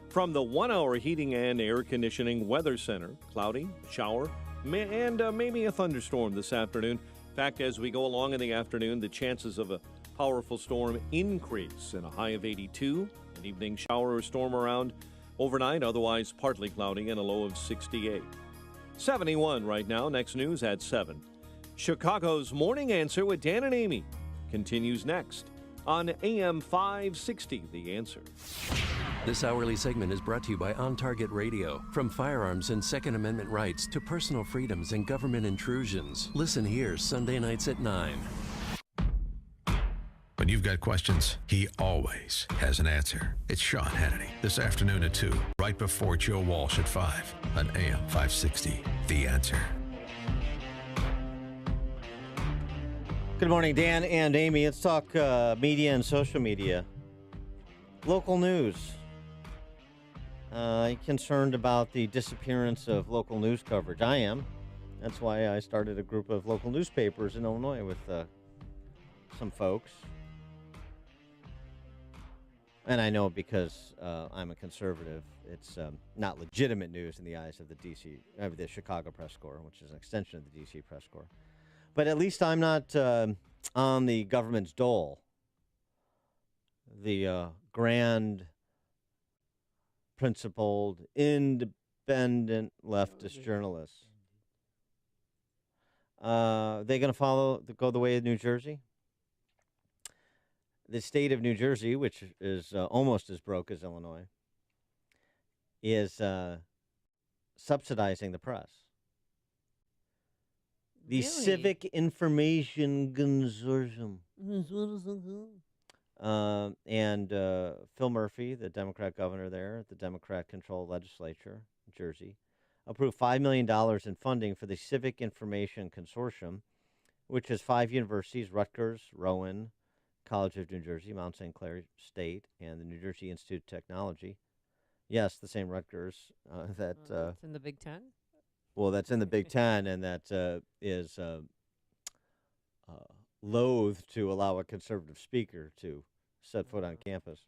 From the 1-hour heating and air conditioning weather center, cloudy, shower, and maybe a thunderstorm this afternoon. In fact, as we go along in the afternoon, the chances of a powerful storm increase in a high of 82. An evening shower or storm around overnight, otherwise partly cloudy and a low of 68. 71 right now. Next news at 7. Chicago's Morning Answer with Dan and Amy continues next on AM 560, The Answer. This hourly segment is brought to you by On Target Radio. From firearms and Second Amendment rights to personal freedoms and government intrusions. Listen here Sunday nights at 9. When you've got questions, he always has an answer. It's Sean Hannity this afternoon at 2, right before Joe Walsh at 5 on AM 560, The Answer. Good morning, Dan and Amy. Let's talk media and social media. Local news. Concerned about the disappearance of local news coverage. I am. That's why I started a group of local newspapers in Illinois with some folks. And I know because I'm a conservative, it's not legitimate news in the eyes of the Chicago Press Corps, which is an extension of the D.C. Press Corps. But at least I'm not on the government's dole. The grand, principled, independent leftist journalists. They going to go the way of New Jersey? the state of New Jersey, which is almost as broke as Illinois, is subsidizing the press. The Really? Civic Information Consortium. And Phil Murphy, the Democrat governor there, the Democrat-controlled legislature, Jersey, approved $5 million in funding for the Civic Information Consortium, which has 5 universities, Rutgers, Rowan, College of New Jersey, Mount St. Clair State, and the New Jersey Institute of Technology. Yes, the same Rutgers It's in the Big Ten? Well, that's in the Big Ten, and that is loath to allow a conservative speaker to set foot on campus.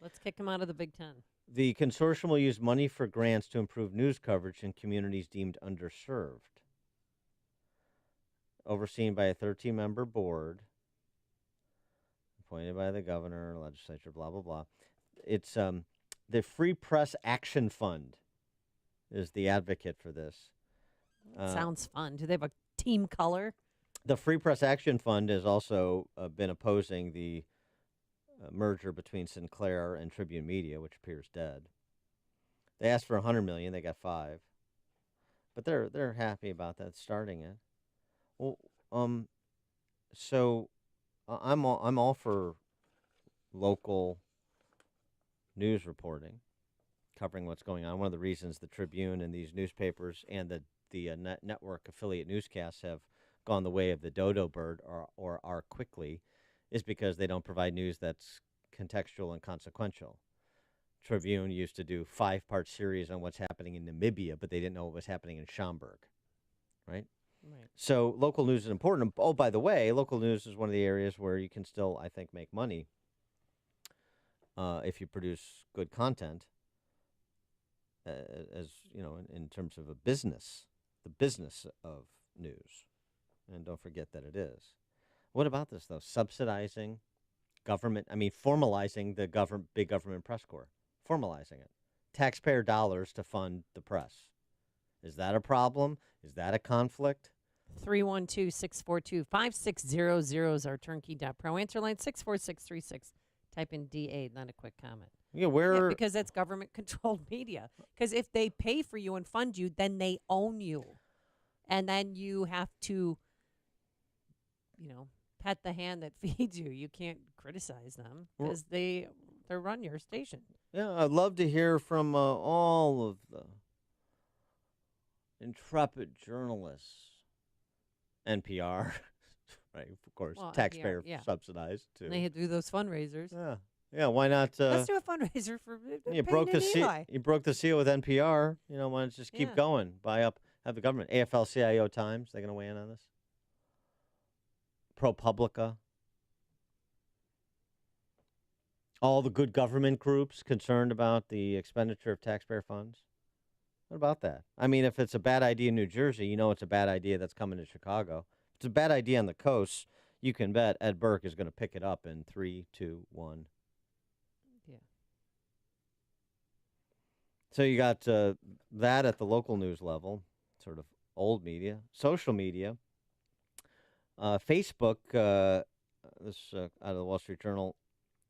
Let's kick him out of the Big Ten. The consortium will use money for grants to improve news coverage in communities deemed underserved. Overseen by a 13-member board, appointed by the governor, legislature, blah, blah, blah. It's the Free Press Action Fund is the advocate for this. Sounds fun. Do they have a team color? The Free Press Action Fund has also been opposing the merger between Sinclair and Tribune Media, which appears dead. They asked for $100 million. They got $5 million. But they're happy about that, starting it. Well, so I'm all for local news reporting, covering what's going on. One of the reasons the Tribune and these newspapers and the network affiliate newscasts have gone the way of the dodo bird or are quickly is because they don't provide news that's contextual and consequential. Tribune used to do 5-part series on what's happening in Namibia, but they didn't know what was happening in Schaumburg, right? Right. So local news is important. Oh, by the way, local news is one of the areas where you can still, I think, make money if you produce good content, as you know, in terms of a business, the business of news. And don't forget that it is. What about this, though? Subsidizing government, formalizing the big government press corps, formalizing it. Taxpayer dollars to fund the press. Is that a problem? Is that a conflict? 312-642-5600 is our turnkey.pro. Answer line 64636. Type in DA, then a quick comment. Yeah, because that's government-controlled media. Because if they pay for you and fund you, then they own you. And then you have to, pet the hand that feeds you. You can't criticize them because they run your station. Yeah, I'd love to hear from all of the intrepid journalists. NPR, right? Of course, well, taxpayer NPR, yeah. Subsidized too. And they had to do those fundraisers. Yeah. Why not? Let's do a fundraiser for. You broke the seal. You broke the seal with NPR. Why don't you just keep going? Buy up. Have the government. AFL-CIO Times. They're going to weigh in on this. ProPublica. All the good government groups concerned about the expenditure of taxpayer funds. What about that? If it's a bad idea in New Jersey, it's a bad idea that's coming to Chicago. If it's a bad idea on the coast, you can bet Ed Burke is going to pick it up in 3, 2, 1. Yeah. So you got that at the local news level, sort of old media. Social media. Facebook, this out of the Wall Street Journal,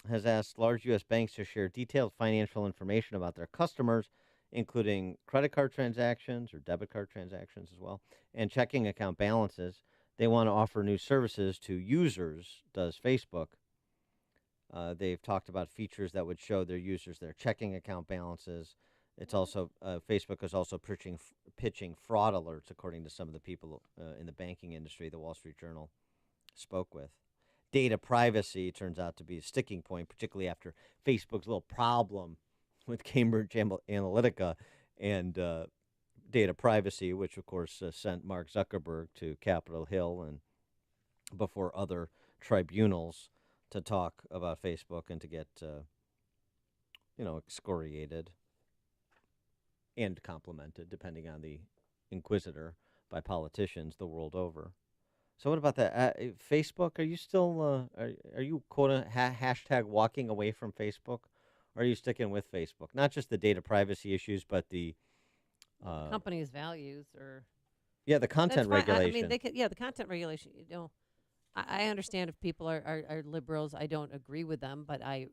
has asked large U.S. banks to share detailed financial information about their customers, including credit card transactions or debit card transactions as well, and checking account balances. They want to offer new services to users, does Facebook. They've talked about features that would show their users their checking account balances. It's also Facebook is also pitching fraud alerts, according to some of the people in the banking industry the Wall Street Journal spoke with. Data privacy turns out to be a sticking point, particularly after Facebook's little problem with Cambridge Analytica and data privacy, which, of course, sent Mark Zuckerberg to Capitol Hill and before other tribunals to talk about Facebook and to get, excoriated and complimented, depending on the inquisitor, by politicians the world over. So what about that? Facebook, are you still, are you, hashtag walking away from Facebook? Or are you sticking with Facebook? Not just the data privacy issues, but the company's values or the content regulation. the content regulation. I understand if people are liberals. I don't agree with them, but I,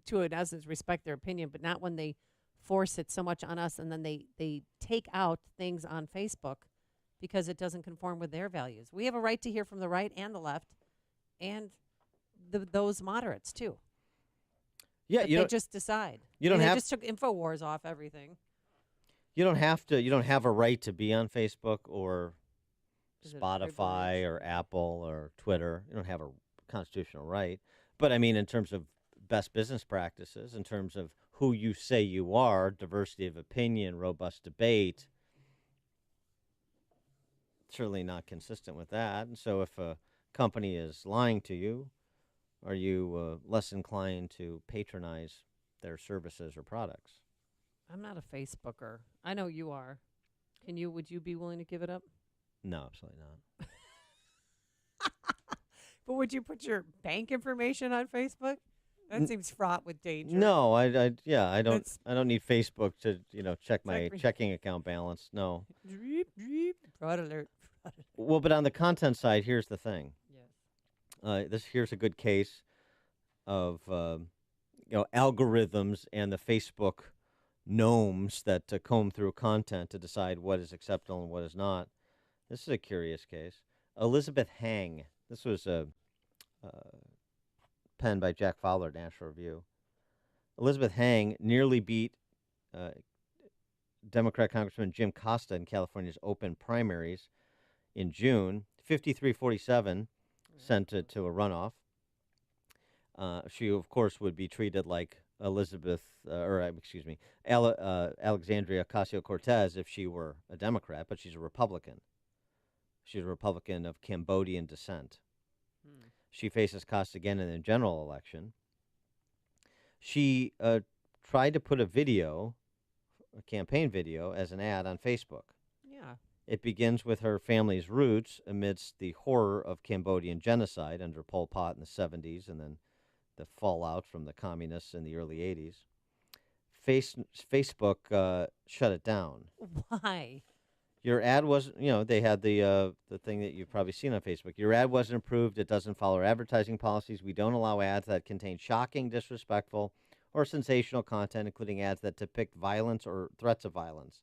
to an essence, respect their opinion, but not when they force it so much on us and then they take out things on Facebook because it doesn't conform with their values. We have a right to hear from the right and the left and those moderates, too. Yeah, but they just decide. You don't they have just took InfoWars off everything. You don't have to. You don't have a right to be on Facebook or Spotify or Apple or Twitter. You don't have a constitutional right. But I mean, in terms of best business practices, in terms of who you say you are, diversity of opinion, robust debate, certainly not consistent with that. And so if a company is lying to you, are you less inclined to patronize their services or products? I'm not a Facebooker. I know you are. Would you be willing to give it up? No, absolutely not. But would you put your bank information on Facebook? That seems fraught with danger. No, I don't need Facebook to, check my checking account balance. No. Fraud alert. Well, but on the content side, here's the thing. Yes. Here's a good case of algorithms and the Facebook gnomes that comb through content to decide what is acceptable and what is not. This is a curious case. Elizabeth Hang. This was penned by Jack Fowler, National Review. Elizabeth Hang nearly beat Democrat Congressman Jim Costa in California's open primaries in June. 53-47 sent it to a runoff. She, of course, would be treated like Alexandria Ocasio-Cortez if she were a Democrat, but she's a Republican. She's a Republican of Cambodian descent. She faces Costa again in the general election. She tried to put a campaign video, as an ad on Facebook. Yeah. It begins with her family's roots amidst the horror of Cambodian genocide under Pol Pot in the 70s and then the fallout from the communists in the early 80s. Facebook shut it down. Why? Your ad wasn't, they had the thing that you've probably seen on Facebook. Your ad wasn't approved. It doesn't follow our advertising policies. We don't allow ads that contain shocking, disrespectful, or sensational content, including ads that depict violence or threats of violence.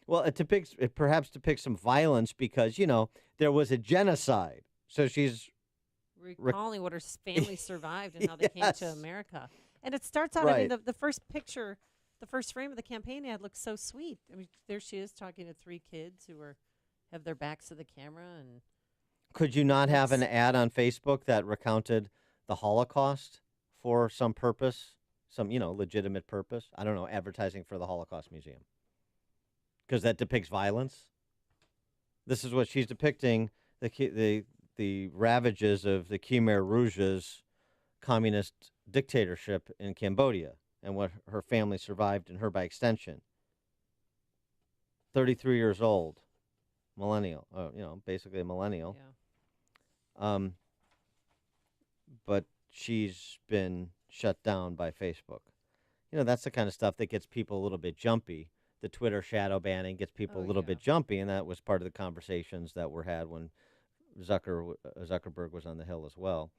Well, it perhaps depicts some violence because, there was a genocide. So she's recalling what her family survived and how they came to America. And it starts out, Right. the first picture, the first frame of the campaign ad looks so sweet. I mean, there she is talking to three kids who have their backs to the camera. And could you not have an ad on Facebook that recounted the Holocaust for some purpose, some, legitimate purpose? I don't know, advertising for the Holocaust Museum. Because that depicts violence. This is what she's depicting, the ravages of the Khmer Rouge's communist dictatorship in Cambodia and what her family survived and her by extension. 33 years old, millennial, basically a millennial. Yeah. But she's been shut down by Facebook. That's the kind of stuff that gets people a little bit jumpy. The Twitter shadow banning gets people a little bit jumpy, and that was part of the conversations that were had when Zuckerberg was on the Hill as well.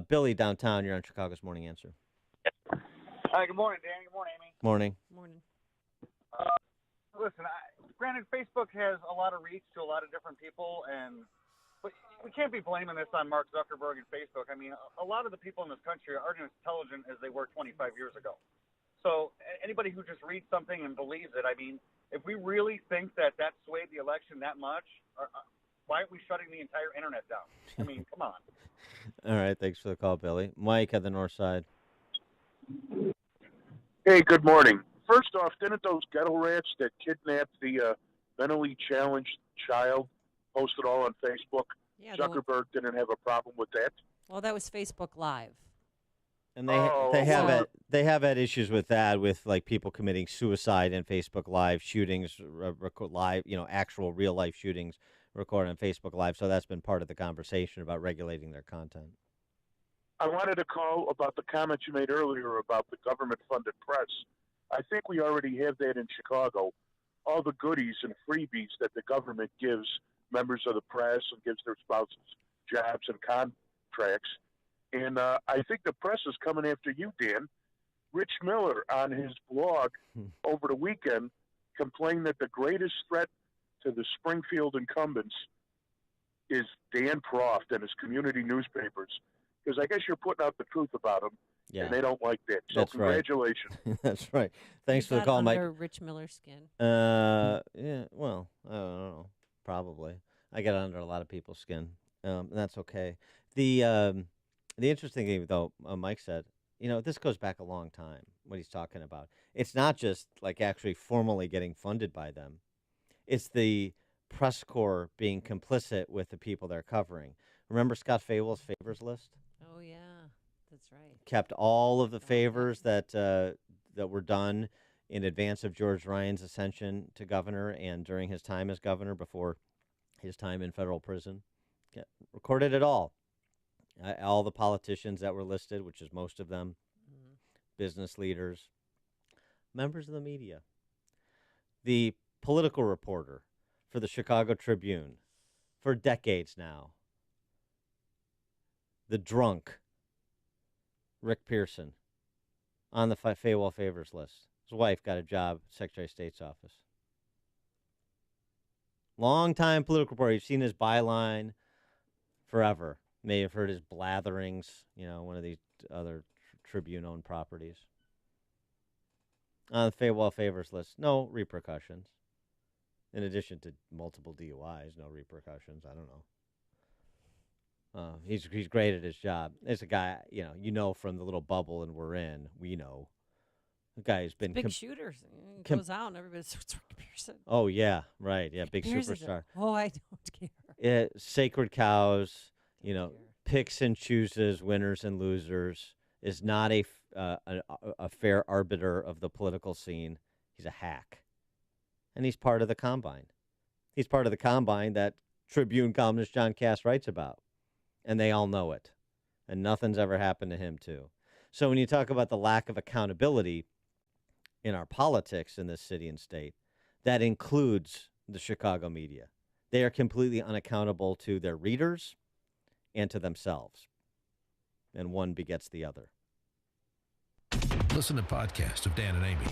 Billy, downtown, you're on Chicago's Morning Answer. Hi, good morning, Dan. Good morning, Amy. Morning. Morning. Listen, granted, Facebook has a lot of reach to a lot of different people, but we can't be blaming this on Mark Zuckerberg and Facebook. I mean, a lot of the people in this country aren't as intelligent as they were 25 years ago. So anybody who just reads something and believes it, I mean, if we really think that swayed the election that much, why aren't we shutting the entire internet down? I mean, come on. All right, thanks for the call, Billy. Mike at the north side. Hey, good morning. First off, didn't those ghetto rats that kidnapped the mentally challenged child post it all on Facebook? Yeah, Zuckerberg didn't have a problem with that. Well, that was Facebook Live. And they have had issues with that, with like people committing suicide in Facebook Live shootings, live, actual real life shootings recorded on Facebook Live. So that's been part of the conversation about regulating their content. I wanted to call about the comment you made earlier about the government-funded press. I think we already have that in Chicago. All the goodies and freebies that the government gives members of the press and gives their spouses. jobs and contracts. And I think the press is coming after you, Dan. Rich Miller, on his blog over the weekend, complained that the greatest threat to the Springfield incumbents is Dan Proft and his community newspapers. Because I guess you're putting out the truth about them, and they don't like that. So That's congratulations. Right. That's right. Thanks for the call, Mike. Rich Miller's skin. Yeah, well, I don't know. Probably. I get under a lot of people's skin. And that's okay. The interesting thing, though, Mike said, this goes back a long time, what he's talking about. It's not just like actually formally getting funded by them. It's the press corps being complicit with the people they're covering. Remember Scott Fawell's favors list? Oh, yeah. That's right. Kept all of the favors that were done in advance of George Ryan's ascension to governor and during his time as governor before his time in federal prison. Recorded it all. All the politicians that were listed, which is most of them, business leaders, members of the media. The political reporter for the Chicago Tribune for decades now. The drunk Rick Pearson on the Fawell favors list. His wife got a job at Secretary of State's office. Long-time political reporter. You've seen his byline forever. May have heard his blatherings, one of these other Tribune-owned properties. On the Fawell favors list, no repercussions. In addition to multiple DUIs, no repercussions. I don't know. He's great at his job. There's a guy, from the little bubble and we're in, we know. The guy who's been... big shooters. He goes out and everybody's Rick Pearson. Oh, yeah, right. Yeah, big superstar. Oh, I don't Yeah, care. sacred cows, picks and chooses winners and losers, is not a fair arbiter of the political scene. He's a hack. And he's part of the Combine. He's part of the Combine that Tribune columnist John Cass writes about. And they all know it. And nothing's ever happened to him, too. So when you talk about the lack of accountability in our politics in this city and state, that includes the Chicago media. They are completely unaccountable to their readers and to themselves. And one begets the other. Listen to podcasts of Dan and Amy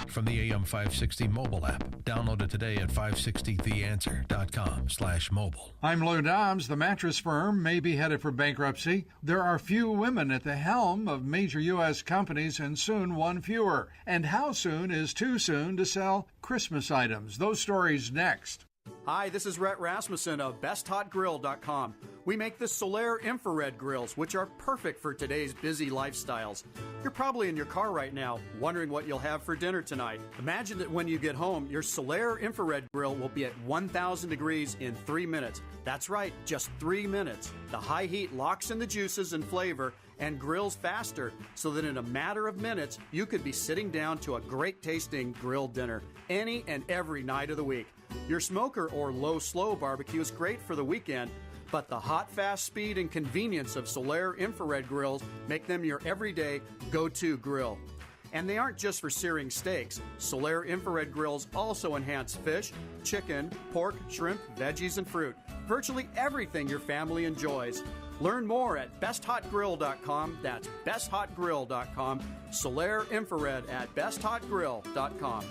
from the AM 560 mobile app. Download it today at 560theanswer.com/mobile. I'm Lou Dobbs. The mattress firm may be headed for bankruptcy. There are few women at the helm of major U.S. companies and soon one fewer. And how soon is too soon to sell Christmas items? Those stories next. Hi, this is Rhett Rasmussen of BestHotGrill.com. We make the Solaire infrared grills, which are perfect for today's busy lifestyles. You're probably in your car right now, wondering what you'll have for dinner tonight. Imagine that when you get home, your Solaire infrared grill will be at 1,000 degrees in 3 minutes. That's right, just 3 minutes. The high heat locks in the juices and flavor and grills faster, so that in a matter of minutes, you could be sitting down to a great-tasting grilled dinner any and every night of the week. Your smoker or low-slow barbecue is great for the weekend, but the hot, fast speed and convenience of Solaire infrared grills make them your everyday go-to grill. And they aren't just for searing steaks. Solaire infrared grills also enhance fish, chicken, pork, shrimp, veggies, and fruit. Virtually everything your family enjoys. Learn more at besthotgrill.com. That's besthotgrill.com. Solaire infrared at besthotgrill.com.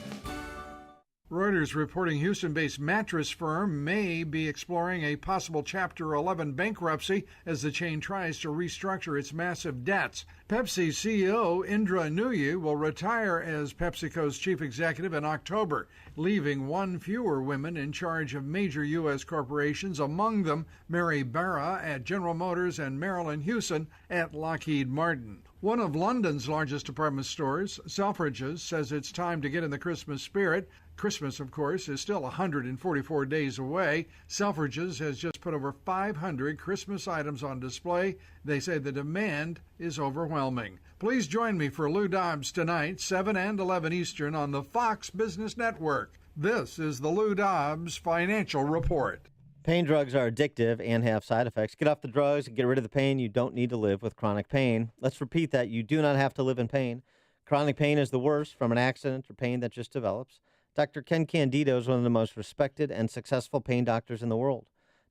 Reuters reporting Houston-based mattress firm may be exploring a possible Chapter 11 bankruptcy as the chain tries to restructure its massive debts. Pepsi CEO Indra Nooyi will retire as PepsiCo's chief executive in October, leaving one fewer women in charge of major U.S. corporations, among them Mary Barra at General Motors and Marilyn Hewson at Lockheed Martin. One of London's largest department stores, Selfridges, says it's time to get in the Christmas spirit. Christmas, of course, is still 144 days away. Selfridges has just put over 500 Christmas items on display. They say the demand is overwhelming. Please join me for Lou Dobbs tonight, 7 and 11 Eastern on the Fox Business Network. This is the Lou Dobbs Financial Report. Pain drugs are addictive and have side effects. Get off the drugs and get rid of the pain. You don't need to live with chronic pain. Let's repeat that. You do not have to live in pain. Chronic pain is the worst from an accident or pain that just develops. Dr. Ken Candido is one of the most respected and successful pain doctors in the world.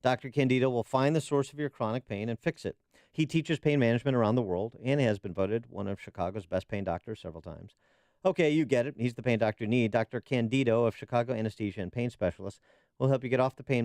Dr. Candido will find the source of your chronic pain and fix it. He teaches pain management around the world and has been voted one of Chicago's best pain doctors several times. Okay, you get it. He's the pain doctor you need. Dr. Candido of Chicago Anesthesia and Pain Specialists will help you get off the pain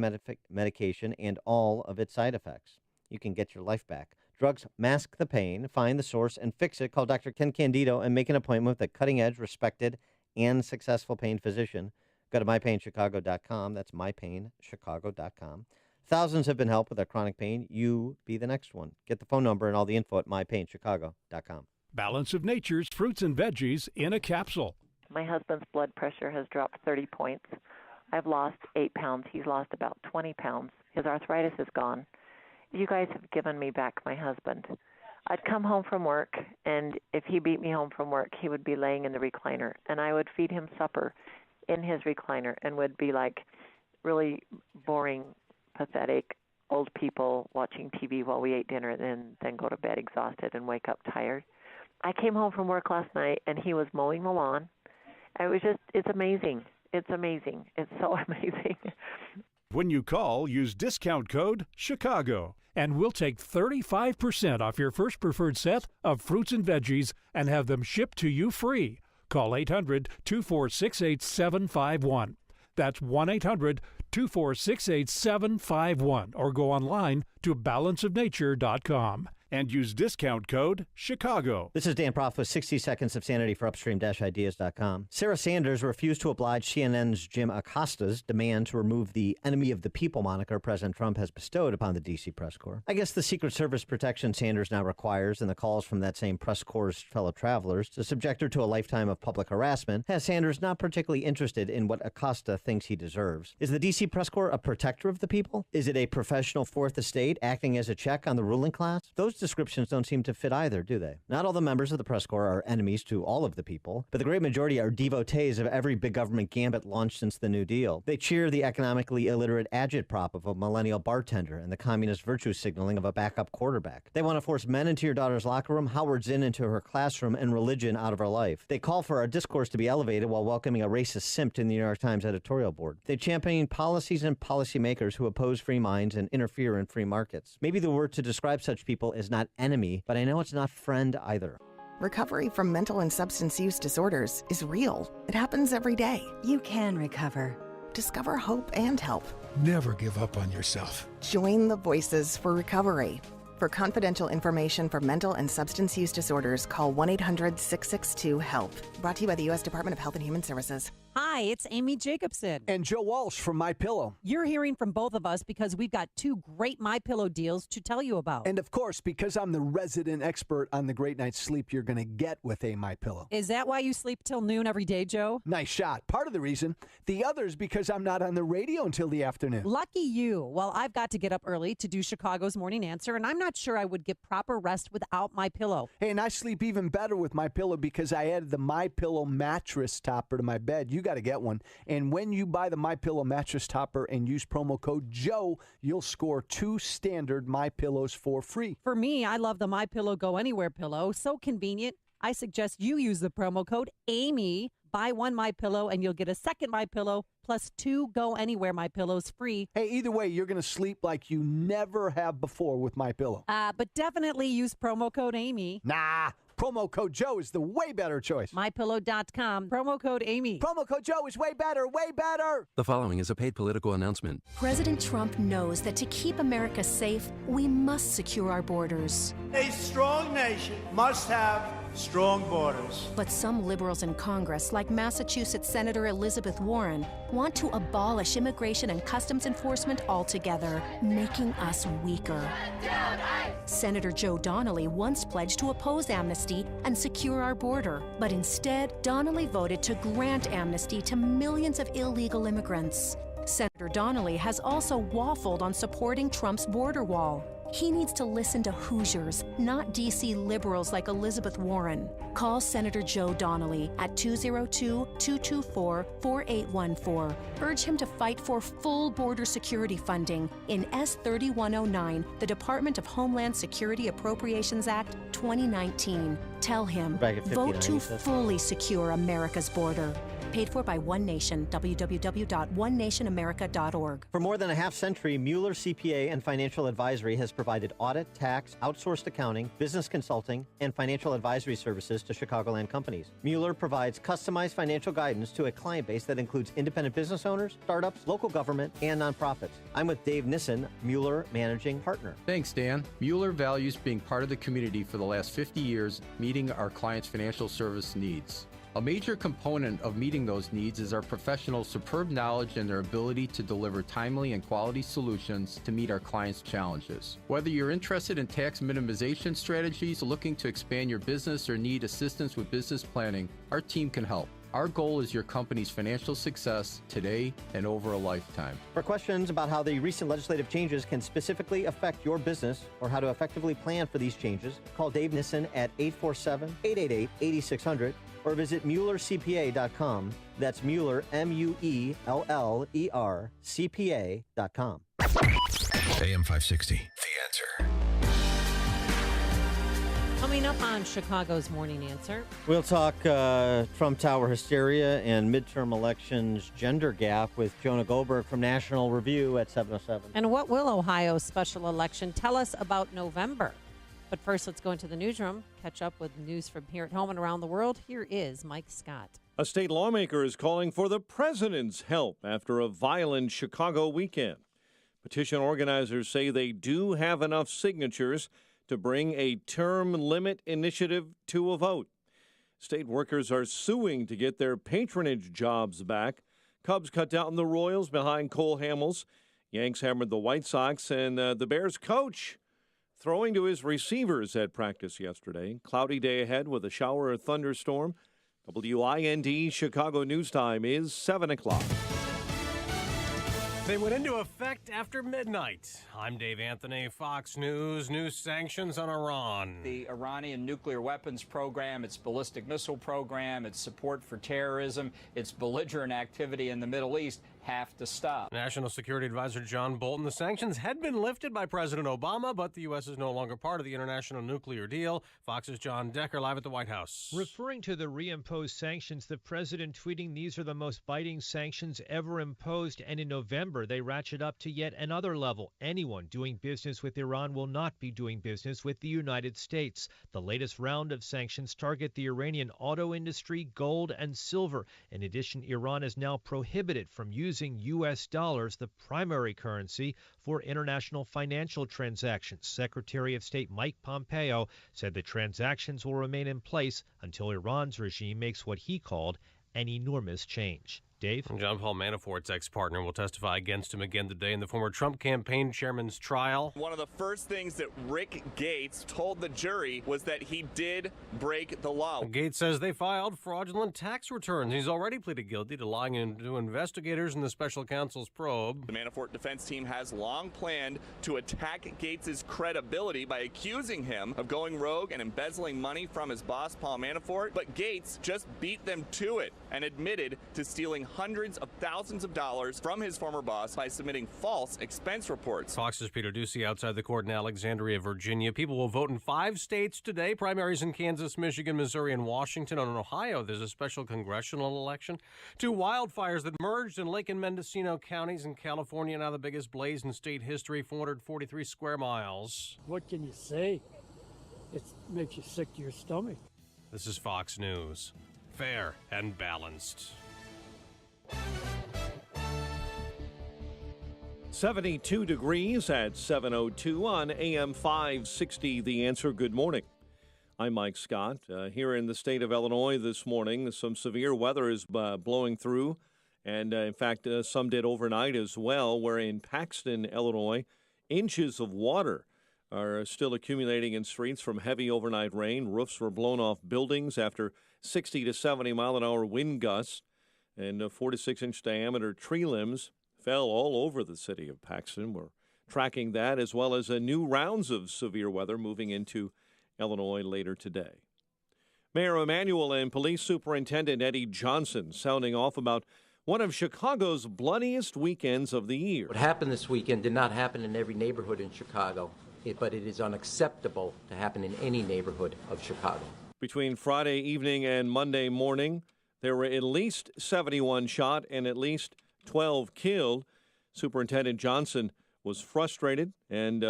medication and all of its side effects. You can get your life back. Drugs mask the pain, find the source, and fix it. Call Dr. Ken Candido and make an appointment with a cutting-edge, respected, and successful pain physician. Go to mypainchicago.com. That's mypainchicago.com. Thousands have been helped with their chronic pain. You be the next one. Get the phone number and all the info at mypainchicago.com. Balance of Nature's fruits and veggies in a capsule. My husband's blood pressure has dropped 30 points. I've lost 8 pounds. He's lost about 20 pounds. His arthritis is gone. You guys have given me back my husband. I'd come home from work, and if he beat me home from work, he would be laying in the recliner, and I would feed him supper in his recliner and would be like really boring, pathetic old people watching TV while we ate dinner and then go to bed exhausted and wake up tired. I came home from work last night, and he was mowing the lawn. It's amazing. It's amazing. It's so amazing. When you call, use discount code CHICAGO, and we'll take 35% off your first preferred set of fruits and veggies and have them shipped to you free. Call 800-246-8751. That's 1-800-246-8751, or go online to balanceofnature.com and use discount code CHICAGO. This is Dan Proft with 60 Seconds of Sanity for Upstream-Ideas.com. Sarah Sanders refused to oblige CNN's Jim Acosta's demand to remove the enemy of the people moniker President Trump has bestowed upon the D.C. press corps. I guess the Secret Service protection Sanders now requires and the calls from that same press corps' fellow travelers to subject her to a lifetime of public harassment has Sanders not particularly interested in what Acosta thinks he deserves. Is the D.C. press corps a protector of the people? Is it a professional fourth estate acting as a check on the ruling class? Those descriptions don't seem to fit either, do they? Not all the members of the press corps are enemies to all of the people, but the great majority are devotees of every big government gambit launched since the New Deal. They cheer the economically illiterate agitprop of a millennial bartender and the communist virtue signaling of a backup quarterback. They want to force men into your daughter's locker room, Howard Zinn into her classroom, and religion out of her life. They call for our discourse to be elevated while welcoming a racist simp to the New York Times editorial board. They champion policies and policymakers who oppose free minds and interfere in free markets. Maybe the word to describe such people is not enemy, but I know it's not friend either. Recovery from mental and substance use disorders is real. It happens every day. You can recover. Discover hope and help. Never give up on yourself. Join the Voices for Recovery. For confidential information for mental and substance use disorders, call 1-800-662-HELP. Brought to you by the U.S. Department of Health and Human Services. Hi, it's Amy Jacobson. And Joe Walsh from MyPillow. You're hearing from both of us because we've got 2 great MyPillow deals to tell you about. And of course, because I'm the resident expert on the great night's sleep you're going to get with a MyPillow. Is that why you sleep till noon every day, Joe? Nice shot. Part of the reason. The other is because I'm not on the radio until the afternoon. Lucky you. Well, I've got to get up early to do Chicago's Morning Answer, and I'm not sure I would get proper rest without MyPillow. Hey, and I sleep even better with MyPillow because I added the MyPillow mattress topper to my bed. You got to get one. And when you buy the MyPillow mattress topper and use promo code JOE, you'll score 2 standard MyPillows for free. For me, I love the MyPillow Go Anywhere pillow. So convenient. I suggest you use the promo code AMY. Buy 1 MyPillow and you'll get a second MyPillow plus 2 Go Anywhere MyPillows free. Hey, either way, you're going to sleep like you never have before with MyPillow. But definitely use promo code AMY. Nah. Promo code Joe is the way better choice. MyPillow.com. Promo code Amy. Promo code Joe is way better, way better. The following is a paid political announcement. President Trump knows that to keep America safe, we must secure our borders. A strong nation must have strong borders. But some liberals in Congress, like Massachusetts Senator Elizabeth Warren, want to abolish immigration and customs enforcement altogether, making us weaker. Senator Joe Donnelly once pledged to oppose amnesty and secure our border, but instead, Donnelly voted to grant amnesty to millions of illegal immigrants. Senator Donnelly has also waffled on supporting Trump's border wall. He needs to listen to Hoosiers, not D.C. liberals like Elizabeth Warren. Call Senator Joe Donnelly at 202-224-4814. Urge him to fight for full border security funding in S3109, the Department of Homeland Security Appropriations Act 2019. Tell him, Back at 59, vote to he said. fully secure America's border. Paid for by One Nation, www.onenationamerica.org. For more than a half century, Mueller CPA and Financial Advisory has provided audit, tax, outsourced accounting, business consulting, and financial advisory services to Chicagoland companies. Mueller provides customized financial guidance to a client base that includes independent business owners, startups, local government, and nonprofits. I'm with Dave Nissen, Mueller Managing Partner. Thanks, Dan. Mueller values being part of the community for the last 50 years, meeting our clients' financial service needs. A major component of meeting those needs is our professionals' superb knowledge and their ability to deliver timely and quality solutions to meet our clients' challenges. Whether you're interested in tax minimization strategies, looking to expand your business, or need assistance with business planning, our team can help. Our goal is your company's financial success today and over a lifetime. For questions about how the recent legislative changes can specifically affect your business or how to effectively plan for these changes, call Dave Nissen at 847-888-8600 or visit MuellerCPA.com. That's Mueller, M-U-E-L-L-E-R, CPA.com. AM 560, The Answer. Coming up on Chicago's Morning Answer. We'll talk Trump Tower hysteria and midterm elections gender gap with Jonah Goldberg from National Review at 7:07. And what will Ohio's special election tell us about November? But first, let's go into the newsroom, catch up with news from here at home and around the world. Here is Mike Scott. A state lawmaker is calling for the president's help after a violent Chicago weekend. Petition organizers say they do have enough signatures to bring a term limit initiative to a vote. State workers are suing to get their patronage jobs back. Cubs cut down the Royals behind Cole Hamels. Yanks hammered the White Sox, and the Bears coach throwing to his receivers at practice yesterday. Cloudy day ahead with a shower or thunderstorm. WIND Chicago News Time is 7 o'clock. They went into effect after midnight. I'm Dave Anthony, Fox News. New sanctions on Iran. The Iranian nuclear weapons program, its ballistic missile program, its support for terrorism, its belligerent activity in the Middle East have to stop. National Security Advisor John Bolton. The sanctions had been lifted by President Obama, but the U.S. is no longer part of the international nuclear deal. Fox's John Decker live at the White House. Referring to the reimposed sanctions, the president tweeting these are the most biting sanctions ever imposed, and in November they ratchet up to yet another level. Anyone doing business with Iran will not be doing business with the United States. The latest round of sanctions target the Iranian auto industry, gold, and silver. In addition, Iran is now prohibited from using U.S. dollars, the primary currency, for international financial transactions. Secretary of State Mike Pompeo said the transactions will remain in place until Iran's regime makes what he called an enormous change. Dave? John Paul Manafort's ex-partner will testify against him again today in the former Trump campaign chairman's trial. One of the first things that Rick Gates told the jury was that he did break the law. Gates says they filed fraudulent tax returns. He's already pleaded guilty to lying to investigators in the special counsel's probe. The Manafort defense team has long planned to attack Gates' credibility by accusing him of going rogue and embezzling money from his boss, Paul Manafort. But Gates just beat them to it and admitted to stealing hundreds of thousands of dollars from his former boss by submitting false expense reports. Fox's Peter Ducey outside the court in Alexandria, Virginia. People will vote in 5 states today. Primaries in Kansas, Michigan, Missouri, and Washington. In Ohio, there's a special congressional election. 2 wildfires that merged in Lake and Mendocino counties in California. Now the biggest blaze in state history, 443 square miles. What can you say? It makes you sick to your stomach. This is Fox News. Fair and balanced. 72 degrees at 7:02 on AM 560. The Answer. Good morning. I'm Mike Scott. Here in the state of Illinois this morning, some severe weather is blowing through, and in fact, some did overnight as well, where in Paxton, Illinois, inches of water are still accumulating in streets from heavy overnight rain. Roofs were blown off buildings after 60 to 70 mile-an-hour wind gusts, and 4 to 6 inch diameter tree limbs fell all over the city of Paxton. We're tracking that as well as new rounds of severe weather moving into Illinois later today. Mayor Emanuel and Police Superintendent Eddie Johnson sounding off about one of Chicago's bloodiest weekends of the year. What happened this weekend did not happen in every neighborhood in Chicago, but it is unacceptable to happen in any neighborhood of Chicago. Between Friday evening and Monday morning, there were at least 71 shot and at least 12 killed. Superintendent Johnson was frustrated and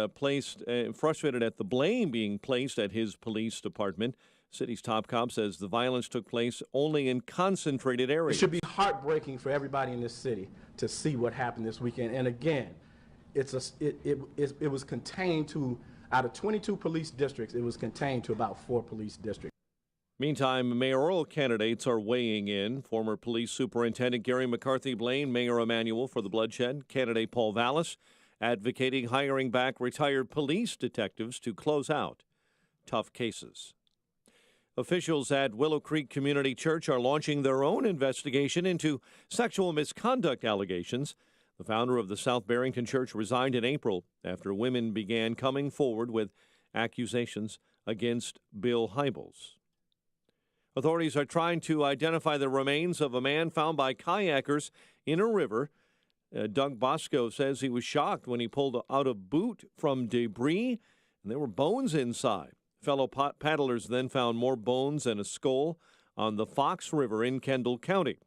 frustrated at the blame being placed at his police department. City's top cop says the violence took place only in concentrated areas. It should be heartbreaking for everybody in this city to see what happened this weekend. And again, it was contained to, out of 22 police districts, it was contained to about 4 police districts. Meantime, mayoral candidates are weighing in. Former Police Superintendent Gary McCarthy blamed Mayor Emanuel for the bloodshed. Candidate Paul Vallis advocating hiring back retired police detectives to close out tough cases. Officials at Willow Creek Community Church are launching their own investigation into sexual misconduct allegations. The founder of the South Barrington Church resigned in April after women began coming forward with accusations against Bill Hybels. Authorities are trying to identify the remains of a man found by kayakers in a river. Doug Bosco says he was shocked when he pulled out a boot from debris, and there were bones inside. Fellow paddlers then found more bones and a skull on the Fox River in Kendall County.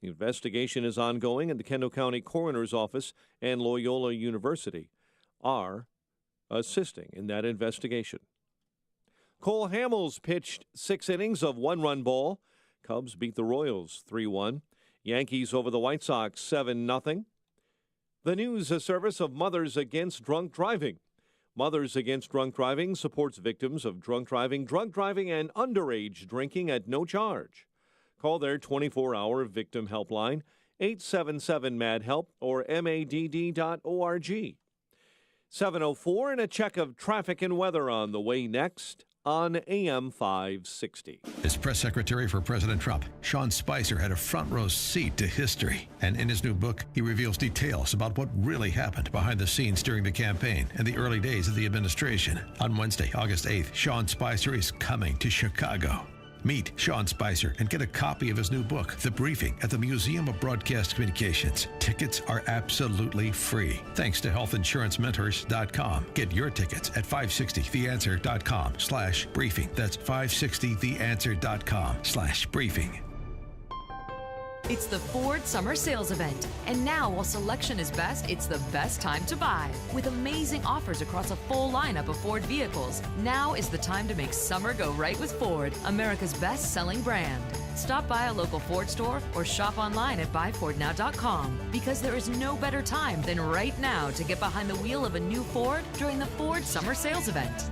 The investigation is ongoing, and the Kendall County Coroner's Office and Loyola University are assisting in that investigation. Cole Hamels pitched 6 innings of 1-run ball. Cubs beat the Royals 3-1. Yankees over the White Sox 7-0. The news service of Mothers Against Drunk Driving. Mothers Against Drunk Driving supports victims of drunk driving, and underage drinking at no charge. Call their 24-hour victim helpline, 877-MAD-HELP, or madd.org. 7:04, and a check of traffic and weather on the way next on AM 560. As press secretary for President Trump, Sean Spicer had a front row seat to history. And in his new book, he reveals details about what really happened behind the scenes during the campaign and the early days of the administration. On Wednesday, August 8th, Sean Spicer is coming to Chicago. Meet Sean Spicer and get a copy of his new book, The Briefing, at the Museum of Broadcast Communications. Tickets are absolutely free. Thanks to healthinsurancementors.com. Get your tickets at 560theanswer.com/briefing. That's 560theanswer.com/briefing. It's the Ford Summer Sales Event. And now, while selection is best, it's the best time to buy. With amazing offers across a full lineup of Ford vehicles, now is the time to make summer go right with Ford, America's best-selling brand. Stop by a local Ford store or shop online at buyfordnow.com, because there is no better time than right now to get behind the wheel of a new Ford during the Ford Summer Sales Event.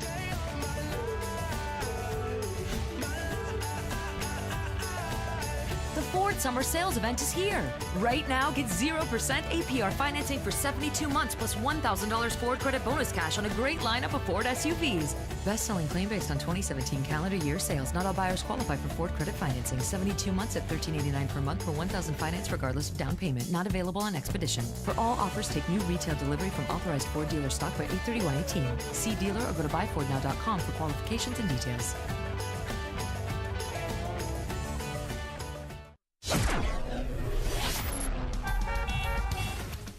The Ford Summer Sales Event is here. Right now, get 0% APR financing for 72 months plus $1,000 Ford credit bonus cash on a great lineup of Ford SUVs. Best-selling claim based on 2017 calendar year sales. Not all buyers qualify for Ford credit financing. 72 months at $13.89 per month for $1,000 finance regardless of down payment. Not available on Expedition. For all offers, take new retail delivery from authorized Ford dealer stock by 8/31/18. See dealer or go to buyfordnow.com for qualifications and details.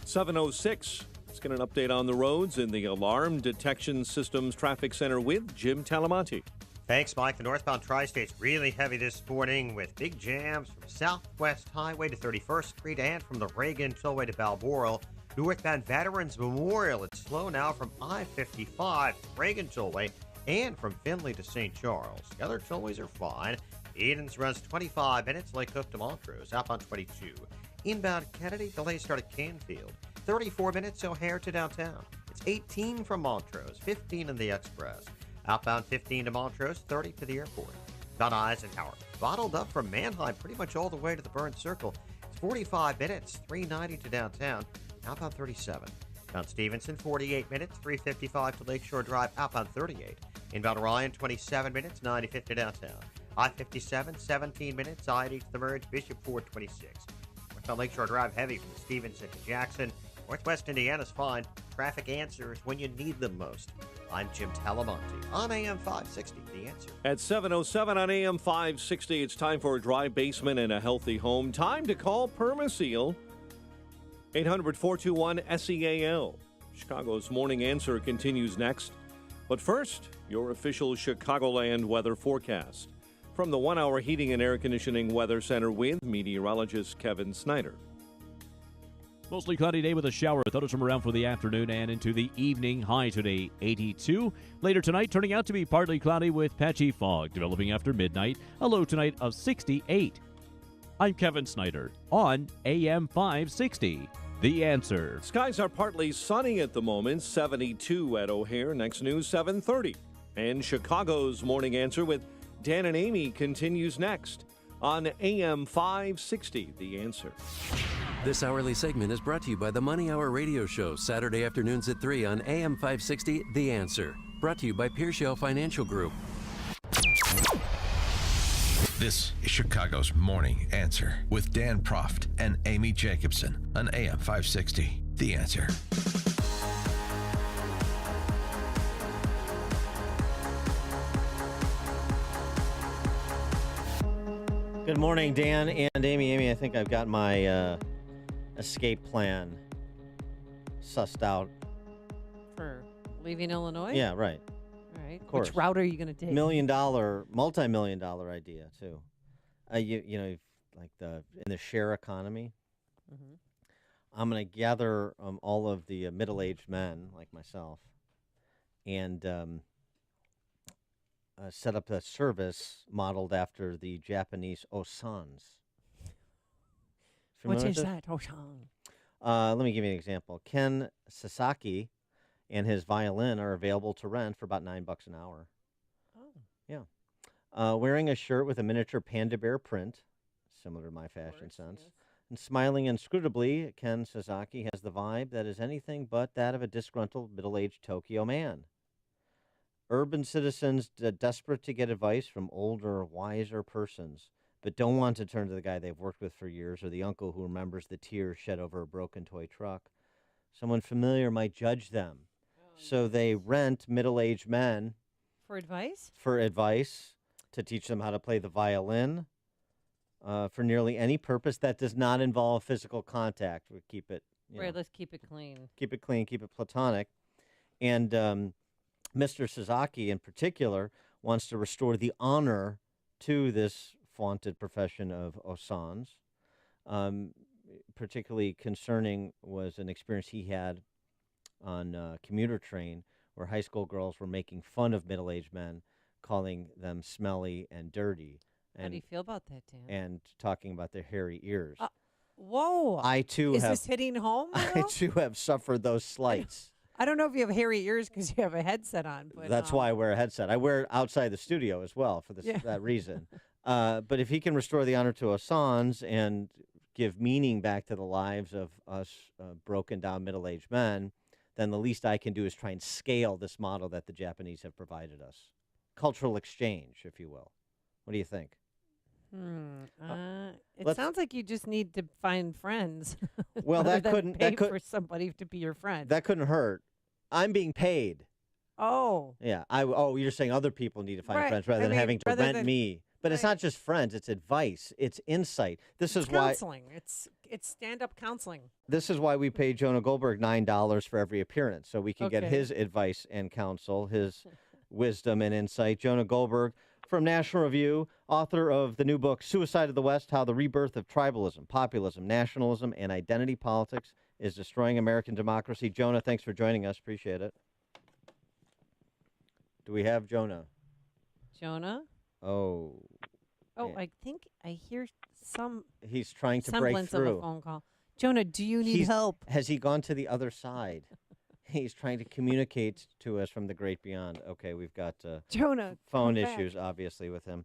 7:06. Let's get an update on the roads in the Alarm Detection Systems Traffic Center with Jim Talamonte. Thanks, Mike. The northbound tri-state's really heavy this morning with big jams from Southwest Highway to 31st Street and from the Reagan Tollway to Balboral. Northbound Veterans Memorial, it's slow now from I-55 to Reagan Tollway and from Findlay to St. Charles. The other tollways are fine. Edens runs 25 minutes, Lake Hook to Montrose, outbound 22. Inbound Kennedy, delays start at Canfield. 34 minutes O'Hare to downtown. It's 18 from Montrose, 15 in the Express. Outbound 15 to Montrose, 30 to the airport. Von Eisenhower, bottled up from Mannheim pretty much all the way to the Burn Circle. It's 45 minutes, 390 to downtown. Outbound 37. Mount Stevenson, 48 minutes, 355 to Lakeshore Drive. Outbound 38. Inbound Orion, 27 minutes, 95 to downtown. I-57, 17 minutes, I-80 to the merge. Bishop Ford, 26. Northbound Lakeshore Drive heavy from Stevenson to Jackson. Northwest Indiana's fine. Traffic answers when you need them most. I'm Jim Talamonte on AM 560, The Answer. At 7:07 on AM 560, it's time for a dry basement and a healthy home. Time to call Permaseal. 800-421-SEAL. Chicago's Morning Answer continues next. But first, your official Chicagoland weather forecast. From the 1 Hour Heating and Air Conditioning Weather Center with meteorologist Kevin Snyder. Mostly cloudy day with a shower. Thunderstorm around for the afternoon and into the evening. High today, 82. Later tonight, turning out to be partly cloudy with patchy fog developing after midnight. A low tonight of 68. I'm Kevin Snyder on AM 560. The Answer. Skies are partly sunny at the moment. 72 at O'Hare. Next news, 7:30. And Chicago's Morning Answer with Dan and Amy continues next on AM 560. The Answer. This hourly segment is brought to you by the Money Hour radio show, Saturday afternoons at 3 on AM 560, The Answer. Brought to you by Pearshell Financial Group. This is Chicago's Morning Answer with Dan Proft and Amy Jacobson on AM 560, The Answer. Good morning, Dan and Amy. Amy, I think I've got my escape plan sussed out. For leaving Illinois? Yeah, right. All right. Of course. Which route are you going to take? Multi-million-dollar idea, too. You know, like in the share economy, I'm going to gather all of the middle-aged men like myself and set up a service modeled after the Japanese osans. What is that, osan? Let me give you an example. Ken Sasaki and his violin are available to rent for about $9 an hour. Oh. Yeah. Wearing a shirt with a miniature panda bear print, similar to my fashion sense, yes. And smiling inscrutably, Ken Sasaki has the vibe that is anything but that of a disgruntled middle-aged Tokyo man. Urban citizens desperate to get advice from older, wiser persons, but don't want to turn to the guy they've worked with for years or the uncle who remembers the tears shed over a broken toy truck. Someone familiar might judge them. So they rent middle-aged men. For advice? For advice, to teach them how to play the violin, for nearly any purpose that does not involve physical contact. We keep it, right, let's keep it clean. Keep it clean, keep it platonic. And Mr. Sasaki, in particular, wants to restore the honor to this vaunted profession of osans. Particularly concerning was an experience he had on a commuter train where high school girls were making fun of middle-aged men, calling them smelly and dirty. How do you feel about that, Dan? And talking about their hairy ears. Whoa. I, too, Is this hitting home? I, too, have suffered those slights. I don't know if you have hairy ears because you have a headset on. But that's why I wear a headset. I wear it outside the studio as well for that reason. But if he can restore the honor to osans and give meaning back to the lives of us broken down middle-aged men, then the least I can do is try and scale this model that the Japanese have provided us. Cultural exchange, if you will. What do you think? It sounds like you just need to find friends. Well, that couldn't pay for somebody to be your friend. That couldn't hurt. I'm being paid. Oh. Yeah. You're saying other people need to find friends rather than having to rent me. But it's not just friends, it's advice, it's insight. It's counseling. It's stand-up counseling. This is why we pay Jonah Goldberg $9 for every appearance, so we can get his advice and counsel, his wisdom and insight. Jonah Goldberg from National Review, author of the new book, Suicide of the West, How the Rebirth of Tribalism, Populism, Nationalism, and Identity Politics is Destroying American Democracy. Jonah, thanks for joining us. Appreciate it. Do we have Jonah? Jonah? Oh. Oh, yeah. I think I hear some. He's trying to break semblance through. Of a phone call. Jonah, do you need help? Has he gone to the other side? He's trying to communicate to us from the great beyond. Okay, we've got Jonah phone issues, obviously, with him.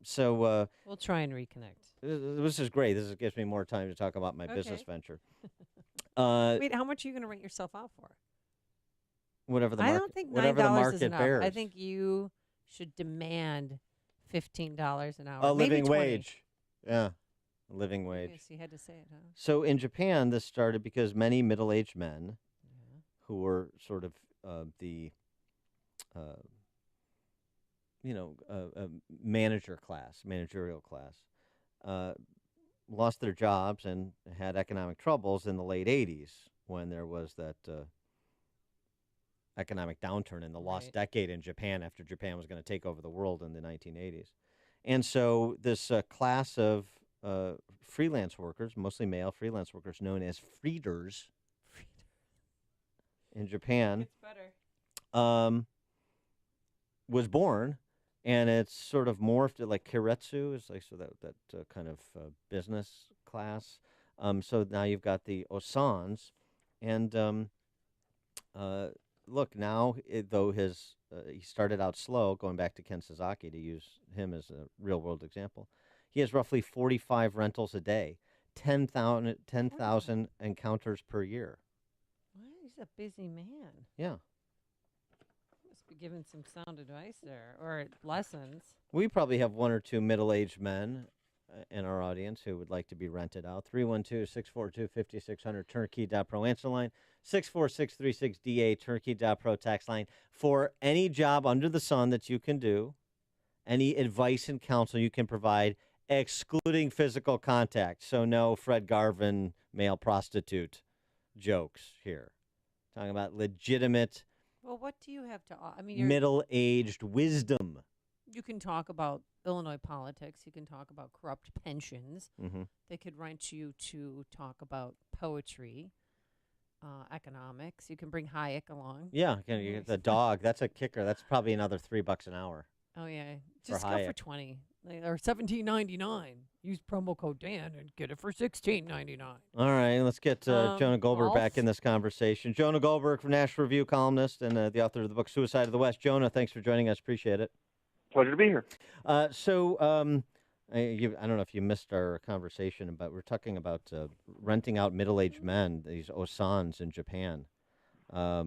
So we'll try and reconnect. This is great. This gives me more time to talk about my business venture. Wait, how much are you going to rent yourself out for? Whatever the market. I don't think $9 is enough. bears. I think you should demand $15 an hour. A maybe living 20. wage. Yeah, a living wage. Yes, you had to say it, huh? So in Japan, this started because many middle-aged men who were sort of managerial class, lost their jobs and had economic troubles in the late 80s when there was that economic downturn in the lost decade in Japan after Japan was going to take over the world in the 1980s. And so this class of freelance workers, mostly male freelance workers, known as freeders in Japan, was born, and it's sort of morphed like kiretsu, is like so that kind of business class. So now you've got the osans, and look now, though he started out slow, going back to Ken Sasaki to use him as a real world example. He has roughly 45 rentals a day, 10,000 encounters per year. Well, he's a busy man. Yeah. Must be giving some sound advice there, or lessons. We probably have one or two middle-aged men in our audience who would like to be rented out. 312-642-5600, turnkey.pro answer line, 64636DA, turnkey.pro tax line. For any job under the sun that you can do, any advice and counsel you can provide, excluding physical contact. So no Fred Garvin male prostitute jokes here. Talking about legitimate, well, what do you have to? I mean, middle-aged wisdom. You can talk about Illinois politics. You can talk about corrupt pensions. Mm-hmm. They could rent you to talk about poetry, economics. You can bring Hayek along. Yeah, you get the dog. That's a kicker. That's probably another $3 an hour. Oh yeah, just go for 20 or $17.99. Use promo code Dan and get it for $16.99. All right, let's get Jonah Goldberg back in this conversation. Jonah Goldberg, National Review columnist and the author of the book Suicide of the West. Jonah, thanks for joining us. Appreciate it. Pleasure to be here. I don't know if you missed our conversation, but we're talking about renting out middle-aged men, these osans in Japan. I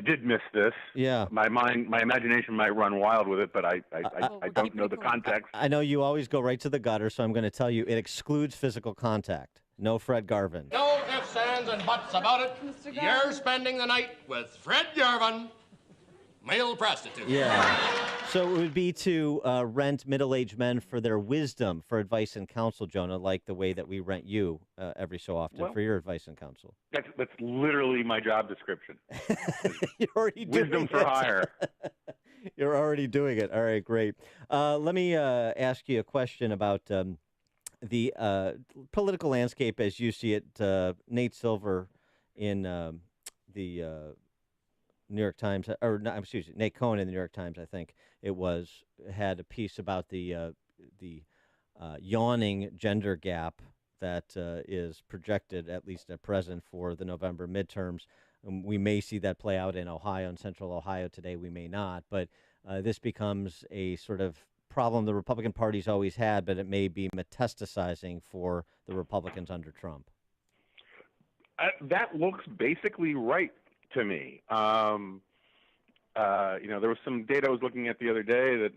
did miss this. Yeah. My imagination might run wild with it, but I don't know the context. I know you always go right to the gutter, so I'm going to tell you it excludes physical contact. No Fred Garvin. No ifs, ands, and buts about it. You're spending the night with Fred Garvin, male prostitute. Yeah. So it would be to rent middle-aged men for their wisdom, for advice and counsel, Jonah, like the way that we rent you every so often for your advice and counsel. That's literally my job description. You're already doing wisdom for hire. You're already doing it. All right, great. Let me ask you a question about the political landscape as you see it. Nate Silver in the New York Times, Nate Cohn in the New York Times, I think it was, had a piece about the yawning gender gap that is projected, at least at present, for the November midterms. We may see that play out in Ohio, in central Ohio today. We may not, but this becomes a sort of problem the Republican Party's always had, but it may be metastasizing for the Republicans under Trump. That looks basically right to me. There was some data I was looking at the other day that,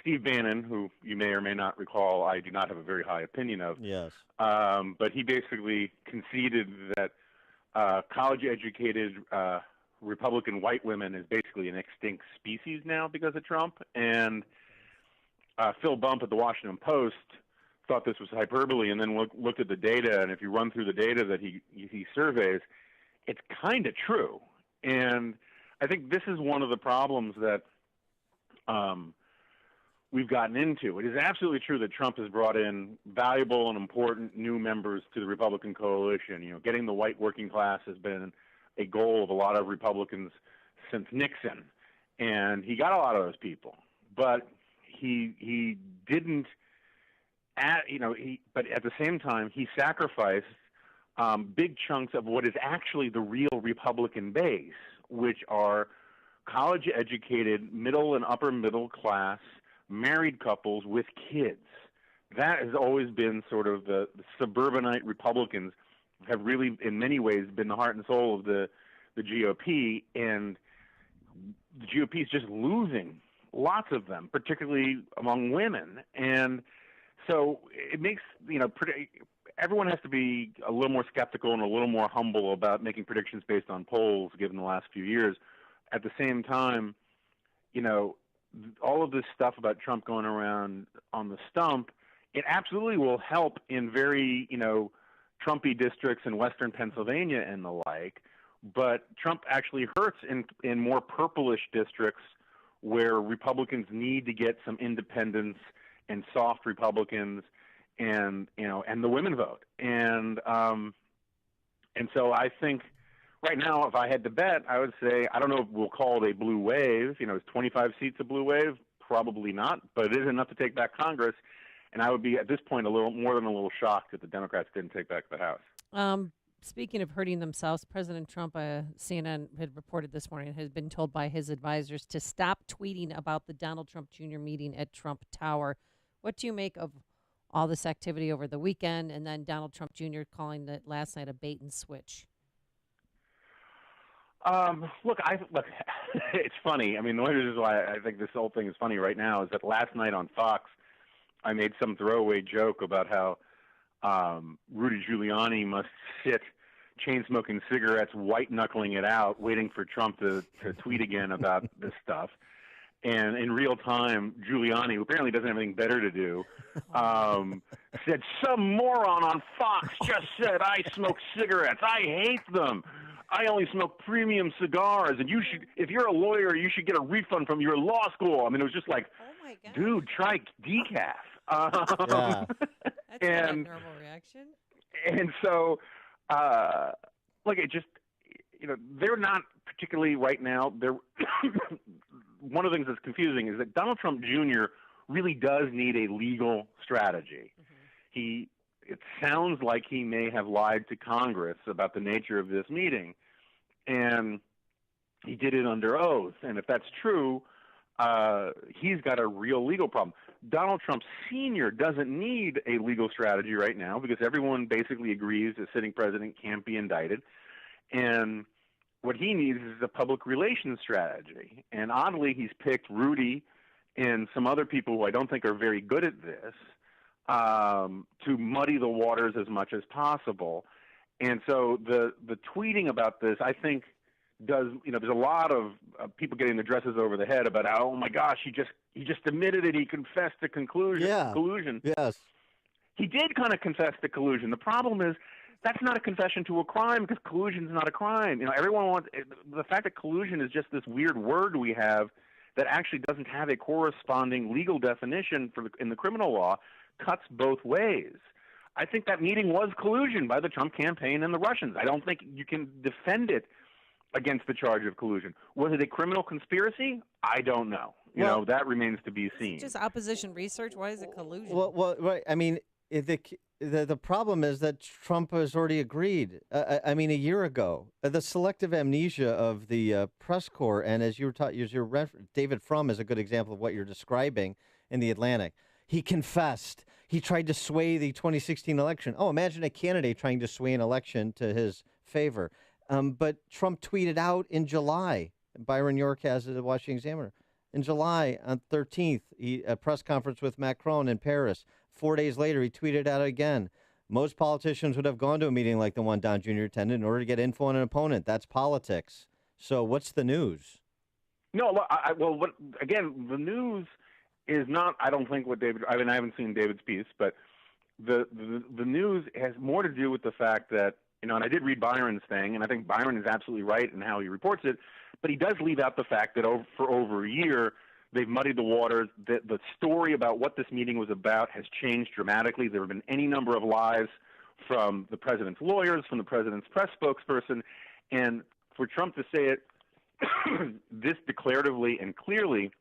Steve Bannon, who you may or may not recall, I do not have a very high opinion of. Yes. But he basically conceded that college-educated Republican white women is basically an extinct species now because of Trump. And Phil Bump at the Washington Post thought this was hyperbole, and then looked at the data. And if you run through the data that he surveys, it's kind of true. And I think this is one of the problems that we've gotten into. It is absolutely true that Trump has brought in valuable and important new members to the Republican coalition. Getting the white working class has been a goal of a lot of Republicans since Nixon. And he got a lot of those people. But he didn't, but at the same time, he sacrificed big chunks of what is actually the real Republican base, which are college-educated, middle and upper middle class, married couples with kids. That has always been sort of the suburbanite Republicans have really, in many ways, been the heart and soul of the GOP, and the GOP is just losing lots of them, particularly among women. And so it makes, everyone has to be a little more skeptical and a little more humble about making predictions based on polls given the last few years. At the same time, all of this stuff about Trump going around on the stump, it absolutely will help in very, Trumpy districts in western Pennsylvania and the like, but Trump actually hurts in more purplish districts where Republicans need to get some independents and soft Republicans and the women vote. And so I think right now, if I had to bet, I would say, I don't know if we'll call it a blue wave. Is 25 seats a blue wave? Probably not, but it is enough to take back Congress. And I would be, at this point, a little more than a little shocked that the Democrats didn't take back the House. Speaking of hurting themselves, President Trump, CNN had reported this morning, has been told by his advisors to stop tweeting about the Donald Trump Jr. meeting at Trump Tower. What do you make of all this activity over the weekend, and then Donald Trump Jr. calling it last night a bait and switch? Look, it's funny. I mean, the only reason why I think this whole thing is funny right now is that last night on Fox, I made some throwaway joke about how Rudy Giuliani must sit chain-smoking cigarettes, white-knuckling it out, waiting for Trump to tweet again about this stuff. And in real time, Giuliani, who apparently doesn't have anything better to do, said, some moron on Fox just said I smoke cigarettes. I hate them. I only smoke premium cigars, and you should, if you're a lawyer, you should get a refund from your law school. I mean, it was just like, dude, try decaf. Yeah. That's not a normal reaction. And so, look, it just, they're not particularly right now. They're one of the things that's confusing is that Donald Trump Jr. really does need a legal strategy. Mm-hmm. It sounds like he may have lied to Congress about the nature of this meeting, and he did it under oath. And if that's true, he's got a real legal problem. Donald Trump Sr. doesn't need a legal strategy right now because everyone basically agrees the sitting president can't be indicted. And what he needs is a public relations strategy. And oddly, he's picked Rudy and some other people who I don't think are very good at this to muddy the waters as much as possible. And so the tweeting about this, I think, there's a lot of people getting their dresses over the head about how, oh my gosh, he just admitted it, he confessed to collusion. Yes. He did kind of confess to collusion. The problem is that's not a confession to a crime because collusion is not a crime. Everyone wants the fact that collusion is just this weird word we have that actually doesn't have a corresponding legal definition in the criminal law cuts both ways. I think that meeting was collusion by the Trump campaign and the Russians. I don't think you can defend it against the charge of collusion. Was it a criminal conspiracy? I don't know. That remains to be seen. Just opposition research? Why is it collusion? Well, right. I mean, the problem is that Trump has already agreed. I mean, a year ago, the selective amnesia of the press corps, and as you were taught, David Frum is a good example of what you're describing in the Atlantic. He confessed. He tried to sway the 2016 election. Oh, imagine a candidate trying to sway an election to his favor. But Trump tweeted out in July. Byron York has it at the Washington Examiner. In July, on 13th, a press conference with Macron in Paris. 4 days later, he tweeted out again. Most politicians would have gone to a meeting like the one Don Jr. attended in order to get info on an opponent. That's politics. So what's the news? No, again, the news is not, I don't think, what David, I haven't seen David's piece, but the news has more to do with the fact that, and I did read Byron's thing, and I think Byron is absolutely right in how he reports it, but he does leave out the fact that for over a year, they've muddied the waters. The story about what this meeting was about has changed dramatically. There have been any number of lies from the president's lawyers, from the president's press spokesperson, and for Trump to say it this declaratively and clearly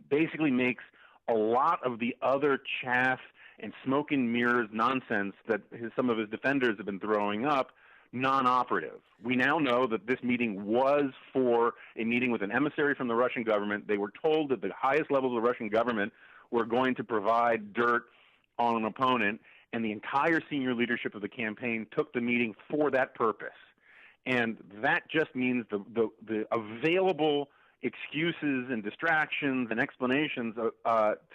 basically makes a lot of the other chaff and smoke and mirrors nonsense that some of his defenders have been throwing up non-operative. We now know that this meeting was for a meeting with an emissary from the Russian government. They were told that the highest levels of the Russian government were going to provide dirt on an opponent, and the entire senior leadership of the campaign took the meeting for that purpose. And that just means the available excuses and distractions and explanations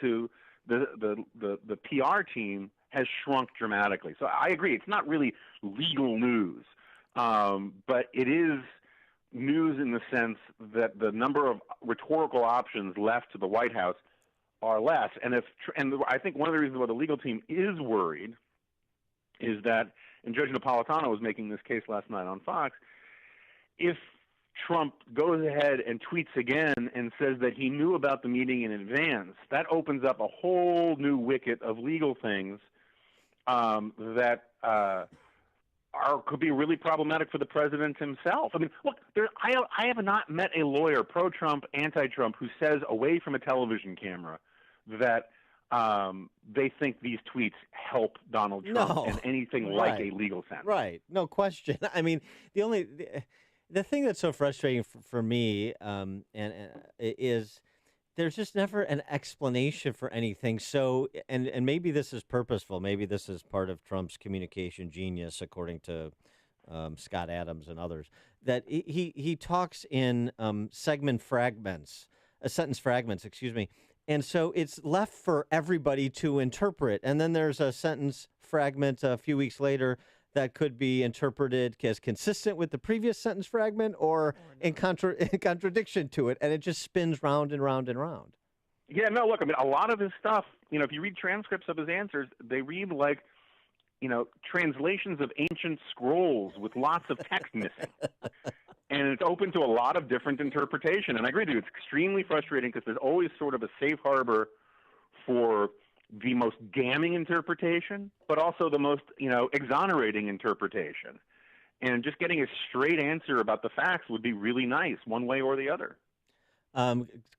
to the PR team has shrunk dramatically. So I agree. It's not really legal news, but it is news in the sense that the number of rhetorical options left to the White House are less. And I think one of the reasons why the legal team is worried is that, and Judge Napolitano was making this case last night on Fox, if Trump goes ahead and tweets again and says that he knew about the meeting in advance, that opens up a whole new wicket of legal things that could be really problematic for the president himself. I mean, look, I have not met a lawyer, pro-Trump, anti-Trump, who says away from a television camera that they think these tweets help Donald Trump in anything like a legal sense. Right. No question. I mean, the thing that's so frustrating for me is there's just never an explanation for anything. So, and maybe this is purposeful. Maybe this is part of Trump's communication genius, according to Scott Adams and others, that he talks in sentence fragments, excuse me. And so it's left for everybody to interpret. And then there's a sentence fragment a few weeks later that could be interpreted as consistent with the previous sentence fragment or in contradiction to it, and it just spins round and round and round. Yeah, no, look, I mean, a lot of his stuff, if you read transcripts of his answers, they read like, translations of ancient scrolls with lots of text missing. And it's open to a lot of different interpretation. And I agree with you, it's extremely frustrating because there's always sort of a safe harbor for the most damning interpretation, but also the most, exonerating interpretation. And just getting a straight answer about the facts would be really nice, one way or the other.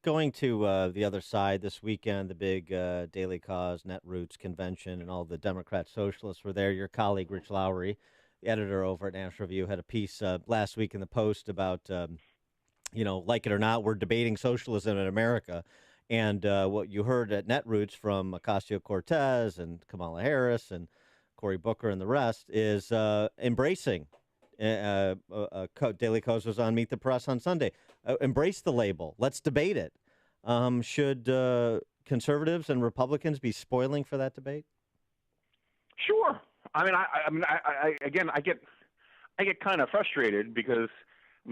Going to the other side this weekend, the big Daily Cause Netroots convention, and all the Democrat socialists were there. Your colleague, Rich Lowry, the editor over at National Review, had a piece last week in the Post about, like it or not, we're debating socialism in America. And what you heard at Netroots from Ocasio-Cortez and Kamala Harris and Cory Booker and the rest is embracing. Daily Kos was on Meet the Press on Sunday. Embrace the label. Let's debate it. Should conservatives and Republicans be spoiling for that debate? Sure. I get kind of frustrated because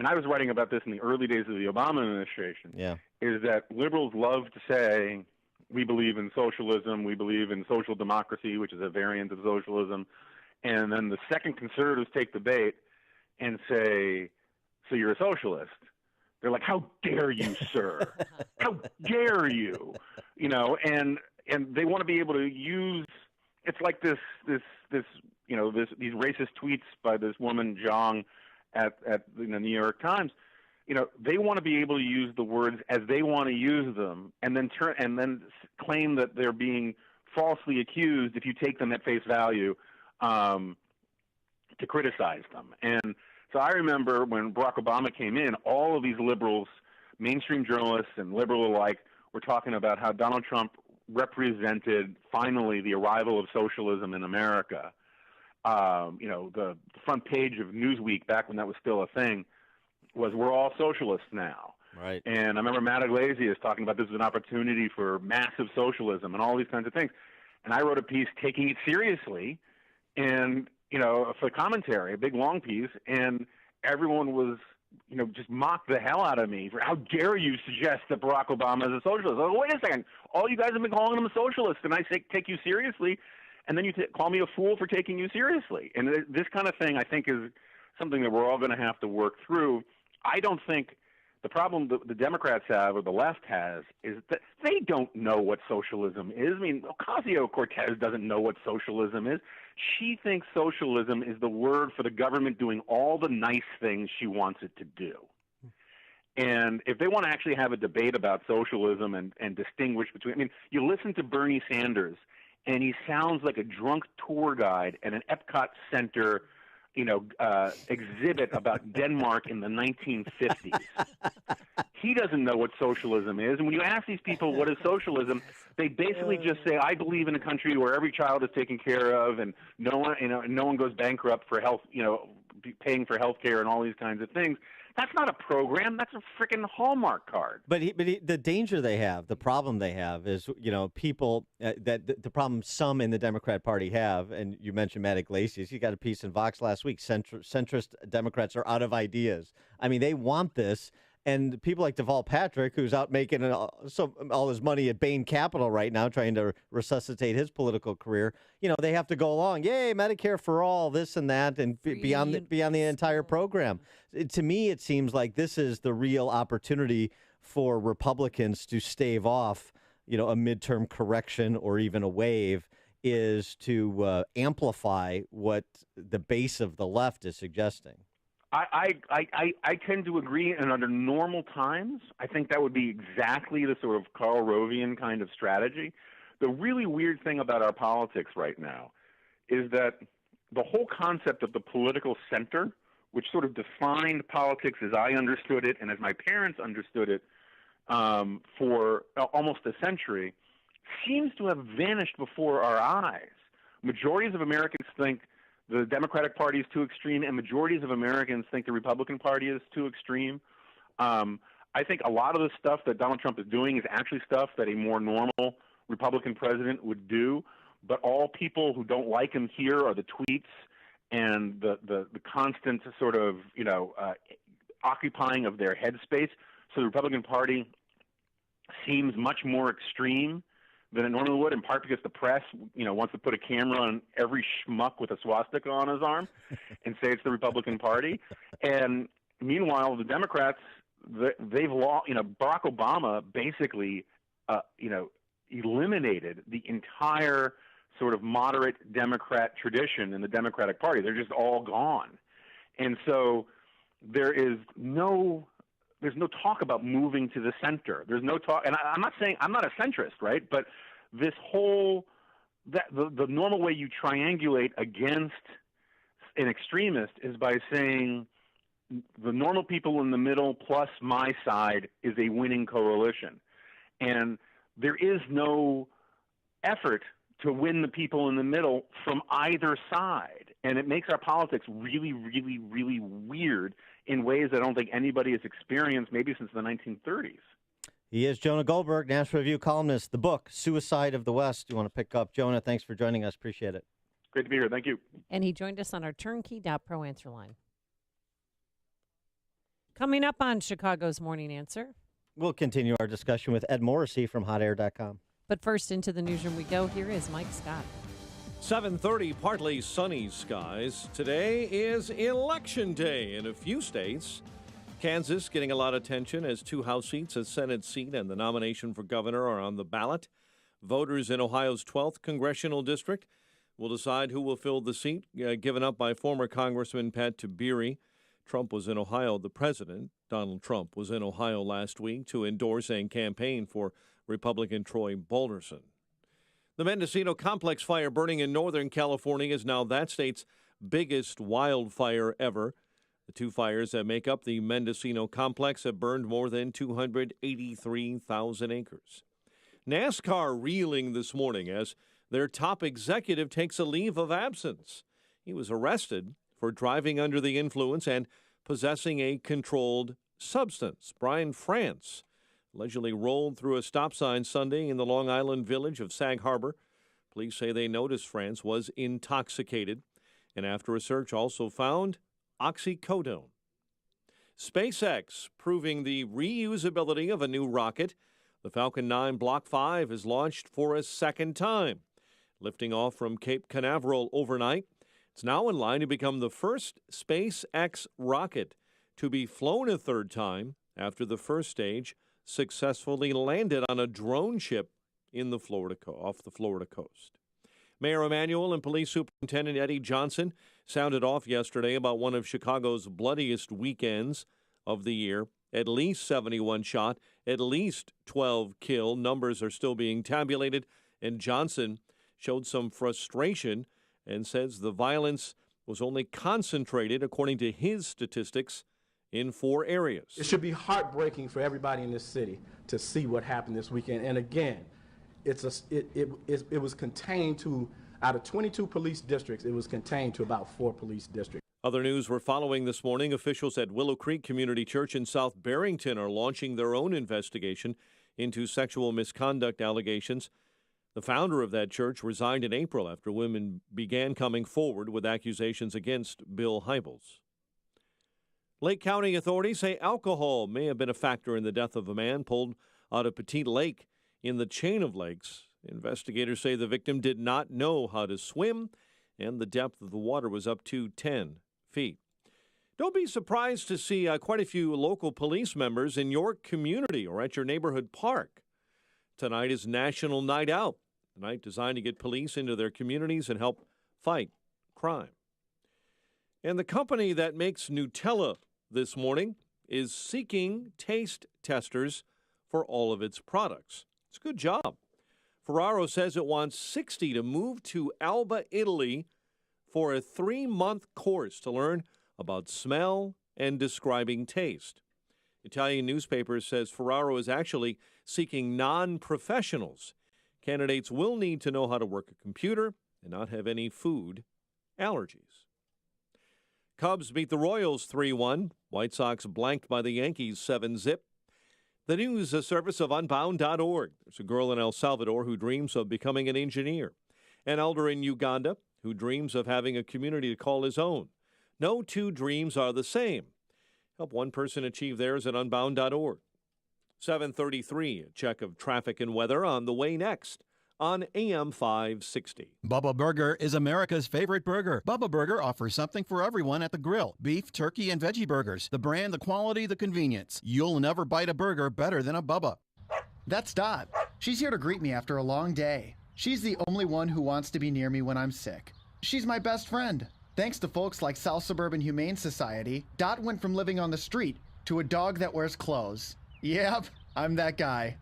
I was writing about this in the early days of the Obama administration. Yeah. Is that liberals love to say, we believe in socialism, we believe in social democracy, which is a variant of socialism. And then the second conservatives take the bait and say, so you're a socialist. They're like, how dare you, sir? How dare you? And they want to be able to use, it's like these racist tweets by this woman, Zhang, at the New York Times. They want to be able to use the words as they want to use them, and then claim that they're being falsely accused if you take them at face value to criticize them. And so I remember when Barack Obama came in, all of these liberals, mainstream journalists and liberal alike, were talking about how Donald Trump represented finally the arrival of socialism in America. The front page of Newsweek back when that was still a thing was we're all socialists now. Right. And I remember Matt Iglesias talking about this as an opportunity for massive socialism and all these kinds of things. And I wrote a piece taking it seriously and, for commentary, a big long piece, and everyone was, just mocked the hell out of me for how dare you suggest that Barack Obama is a socialist. I was like, wait a second, all you guys have been calling him a socialist, and I say take you seriously, and then you call me a fool for taking you seriously. And this kind of thing, I think, is something that we're all going to have to work through. I don't think the problem that the Democrats have or the left has is that they don't know what socialism is. I mean, Ocasio-Cortez doesn't know what socialism is. She thinks socialism is the word for the government doing all the nice things she wants it to do. And if they want to actually have a debate about socialism and distinguish between, you listen to Bernie Sanders, and he sounds like a drunk tour guide at an Epcot Center exhibit about Denmark in the 1950s. He doesn't know what socialism is. And when you ask these people what is socialism, they basically just say, I believe in a country where every child is taken care of and no one goes bankrupt for health, paying for health care and all these kinds of things. That's not a program. That's a freaking Hallmark card. But the danger they have, the problem they have is, people the problem some in the Democrat Party have, and you mentioned Matt Iglesias. You got a piece in Vox last week. Centrist Democrats are out of ideas. I mean, they want this And people like Deval Patrick, who's out making all his money at Bain Capital right now, trying to resuscitate his political career, they have to go along. Yay, Medicare for all, this and that, and beyond the entire program. To me, it seems like this is the real opportunity for Republicans to stave off, a midterm correction or even a wave, is to amplify what the base of the left is suggesting. I tend to agree, and under normal times, I think that would be exactly the sort of Karl Rovian kind of strategy. The really weird thing about our politics right now is that the whole concept of the political center, which sort of defined politics as I understood it and as my parents understood it for almost a century, seems to have vanished before our eyes. Majorities of Americans think the Democratic Party is too extreme, and majorities of Americans think the Republican Party is too extreme. I think a lot of the stuff that Donald Trump is doing is actually stuff that a more normal Republican president would do, but all people who don't like him here are the tweets and the constant sort of, occupying of their headspace. So the Republican Party seems much more extreme than it normally would, in part because the press, wants to put a camera on every schmuck with a swastika on his arm and say it's the Republican Party. And meanwhile, the Democrats, they've lost, Barack Obama basically, eliminated the entire sort of moderate Democrat tradition in the Democratic Party. They're just all gone. And so there's no talk about moving to the center. There's no talk, and I'm not saying I'm not a centrist, right? But this whole the normal way you triangulate against an extremist is by saying the normal people in the middle plus my side is a winning coalition, and there is no effort to win the people in the middle from either side, and it makes our politics really, really, really weird in ways I don't think anybody has experienced maybe since the 1930s. He is Jonah Goldberg, National Review columnist. The book, Suicide of the West, you want to pick up. Jonah, thanks for joining us. Appreciate it. Great to be here. Thank you. And he joined us on our turnkey.pro answer line. Coming up on Chicago's Morning Answer. We'll continue our discussion with Ed Morrissey from hotair.com. But first, into the newsroom we go. Here is Mike Scott. 7:30, partly sunny skies. Today is Election Day in a few states. Kansas getting a lot of attention as 2 House seats, a Senate seat, and the nomination for governor are on the ballot. Voters in Ohio's 12th congressional district will decide who will fill the seat given up by former Congressman Pat Tiberi. Trump was in Ohio. The president, Donald Trump, was in Ohio last week to endorse and campaign for Republican Troy Balderson. The Mendocino Complex fire burning in Northern California is now that state's biggest wildfire ever. The 2 fires that make up the Mendocino Complex have burned more than 283,000 acres. NASCAR reeling this morning as their top executive takes a leave of absence. He was arrested for driving under the influence and possessing a controlled substance. Brian France allegedly rolled through a stop sign Sunday in the Long Island village of Sag Harbor. Police say they noticed France was intoxicated, and after a search also found oxycodone. SpaceX proving the reusability of a new rocket. The Falcon 9 Block 5 is launched for a second time, lifting off from Cape Canaveral overnight. It's now in line to become the first SpaceX rocket to be flown a third time after the first stage successfully landed on a drone ship in the off the Florida coast. Mayor Emanuel and Police Superintendent Eddie Johnson sounded off yesterday about one of Chicago's bloodiest weekends of the year. At least 71 shot, at least 12 killed. Numbers are still being tabulated, and Johnson showed some frustration and says the violence was only concentrated, according to his statistics, in 4 areas. It should be heartbreaking for everybody in this city to see what happened this weekend. And again, it was contained to, out of 22 police districts, it was contained to about 4 police districts. Other news we're following this morning, officials at Willow Creek Community Church in South Barrington are launching their own investigation into sexual misconduct allegations. The founder of that church resigned in April after women began coming forward with accusations against Bill Hybels. Lake County authorities say alcohol may have been a factor in the death of a man pulled out of Petite Lake in the chain of lakes. Investigators say the victim did not know how to swim, and the depth of the water was up to 10 feet. Don't be surprised to see quite a few local police members in your community or at your neighborhood park. Tonight is National Night Out, a night designed to get police into their communities and help fight crime. And the company that makes Nutella this morning is seeking taste testers for all of its products. It's a good job. Ferrari says it wants 60 to move to Alba, Italy for a 3-month course to learn about smell and describing taste. Italian newspaper says Ferrari is actually seeking non-professionals. Candidates will need to know how to work a computer and not have any food allergies. Cubs beat the Royals 3-1. White Sox blanked by the Yankees 7-0. The news service of Unbound.org. There's a girl in El Salvador who dreams of becoming an engineer. An elder in Uganda who dreams of having a community to call his own. No two dreams are the same. Help one person achieve theirs at Unbound.org. 7:33, a check of traffic and weather on the way next on AM 560. Bubba Burger is America's favorite burger. Bubba Burger offers something for everyone at the grill. Beef, turkey, and veggie burgers. The brand, the quality, the convenience. You'll never bite a burger better than a Bubba. That's Dot. She's here to greet me after a long day. She's the only one who wants to be near me when I'm sick. She's my best friend. Thanks to folks like South Suburban Humane Society, Dot went from living on the street to a dog that wears clothes. Yep, I'm that guy.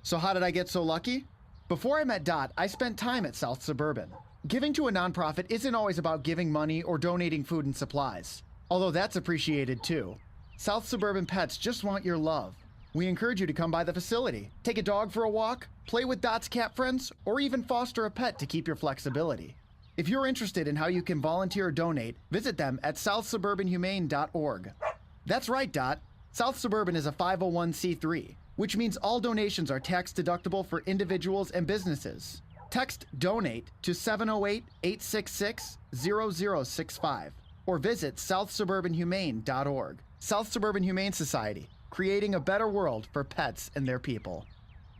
So how did I get so lucky? Before I met Dot, I spent time at South Suburban. Giving to a nonprofit isn't always about giving money or donating food and supplies, although that's appreciated too. South Suburban Pets just want your love. We encourage you to come by the facility, take a dog for a walk, play with Dot's cat friends, or even foster a pet to keep your flexibility. If you're interested in how you can volunteer or donate, visit them at southsuburbanhumane.org. That's right, Dot. South Suburban is a 501c3, which means all donations are tax deductible for individuals and businesses. Text DONATE to 708-866-0065 or visit southsuburbanhumane.org. South Suburban Humane Society, creating a better world for pets and their people.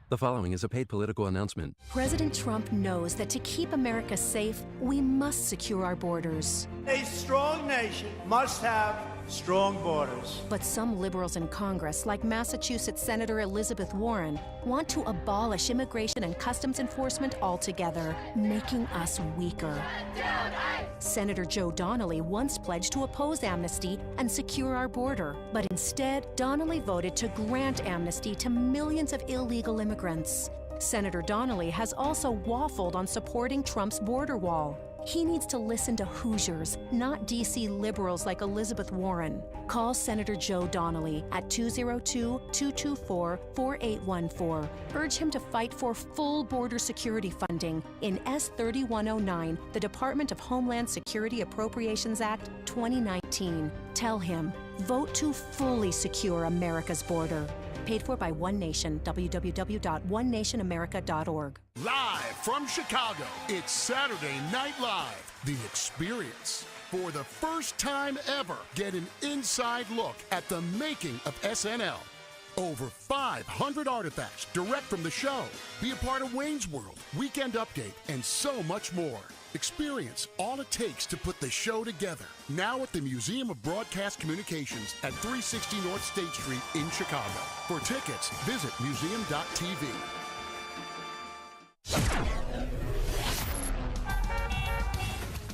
The following is a paid political announcement. President Trump knows that to keep America safe, we must secure our borders. A strong nation must have strong borders. But some liberals in Congress, like Massachusetts Senator Elizabeth Warren, want to abolish immigration and customs enforcement altogether, making us weaker. Senator Joe Donnelly once pledged to oppose amnesty and secure our border, but instead, Donnelly voted to grant amnesty to millions of illegal immigrants. Senator Donnelly has also waffled on supporting Trump's border wall. He needs to listen to Hoosiers, not D.C. liberals like Elizabeth Warren. Call Senator Joe Donnelly at 202-224-4814. Urge him to fight for full border security funding in S3109, the Department of Homeland Security Appropriations Act 2019. Tell him, vote to fully secure America's border. Paid for by One Nation, www.onenationamerica.org. Live from Chicago, it's Saturday Night Live, The Experience. For the first time ever, get an inside look at the making of SNL. Over 500 artifacts direct from the show. Be a part of Wayne's World, Weekend Update, and so much more. Experience all it takes to put the show together. Now at the Museum of Broadcast Communications at 360 North State Street in Chicago. For tickets, visit museum.tv.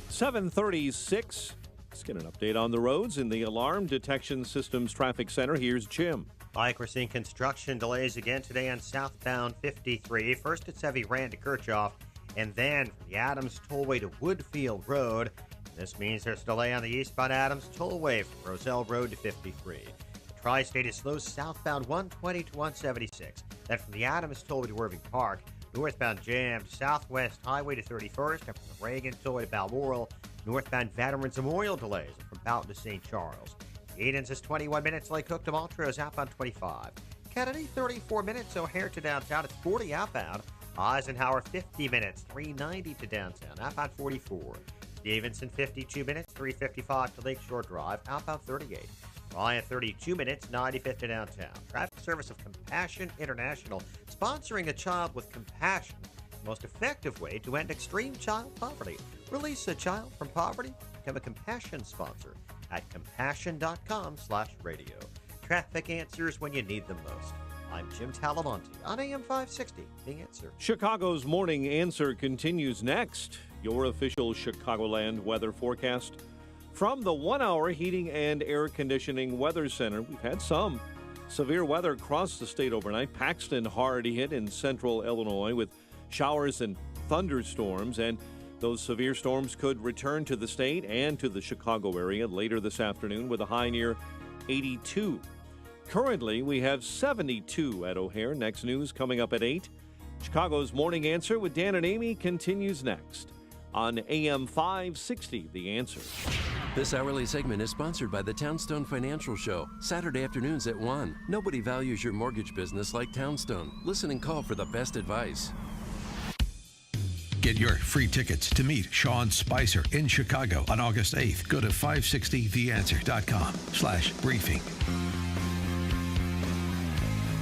(7:36). Let's get an update on the roads in the Alarm Detection Systems Traffic Center. Here's Jim. Mike, we're seeing construction delays again today on southbound 53. First it's heavy Rand to Kirchhoff, and then from the Adams Tollway to Woodfield Road. This means there's a delay on the eastbound Adams Tollway from Roselle Road to 53. The Tri-State is slow southbound 120 to 176. Then from the Adams Tollway to Irving Park, northbound jammed Southwest Highway to 31st, and from the Reagan Tollway to Balmoral, northbound Veterans Memorial delays from Boughton to St. Charles. Edens is 21 minutes, Lake Hook to Montrose outbound 25. Kennedy 34 minutes, O'Hare to downtown, it's 40 outbound. Eisenhower 50 minutes, 390 to downtown, outbound 44. Stevenson 52 minutes, 355 to Lakeshore Drive, outbound 38. Raleigh at 32 minutes, 95th to downtown. Traffic service of Compassion International, sponsoring a child with compassion. The most effective way to end extreme child poverty. Release a child from poverty. Become a compassion sponsor at compassion.com/radio. Traffic answers when you need them most. I'm Jim Talamonte on AM 560, The Answer. Chicago's Morning Answer continues next. Your official Chicagoland weather forecast from the 1-hour heating and air conditioning weather center. We've had some severe weather across the state overnight. Paxton hard hit in central Illinois with showers and thunderstorms, and those severe storms could return to the state and to the Chicago area later this afternoon with a high near 82. Currently, we have 72 at O'Hare. Next news coming up at 8. Chicago's Morning Answer with Dan and Amy continues next on AM 560, The Answer. This hourly segment is sponsored by the Townstone Financial Show, Saturday afternoons at 1. Nobody values your mortgage business like Townstone. Listen and call for the best advice. Get your free tickets to meet Sean Spicer in Chicago on August 8th. Go to 560theanswer.com/briefing.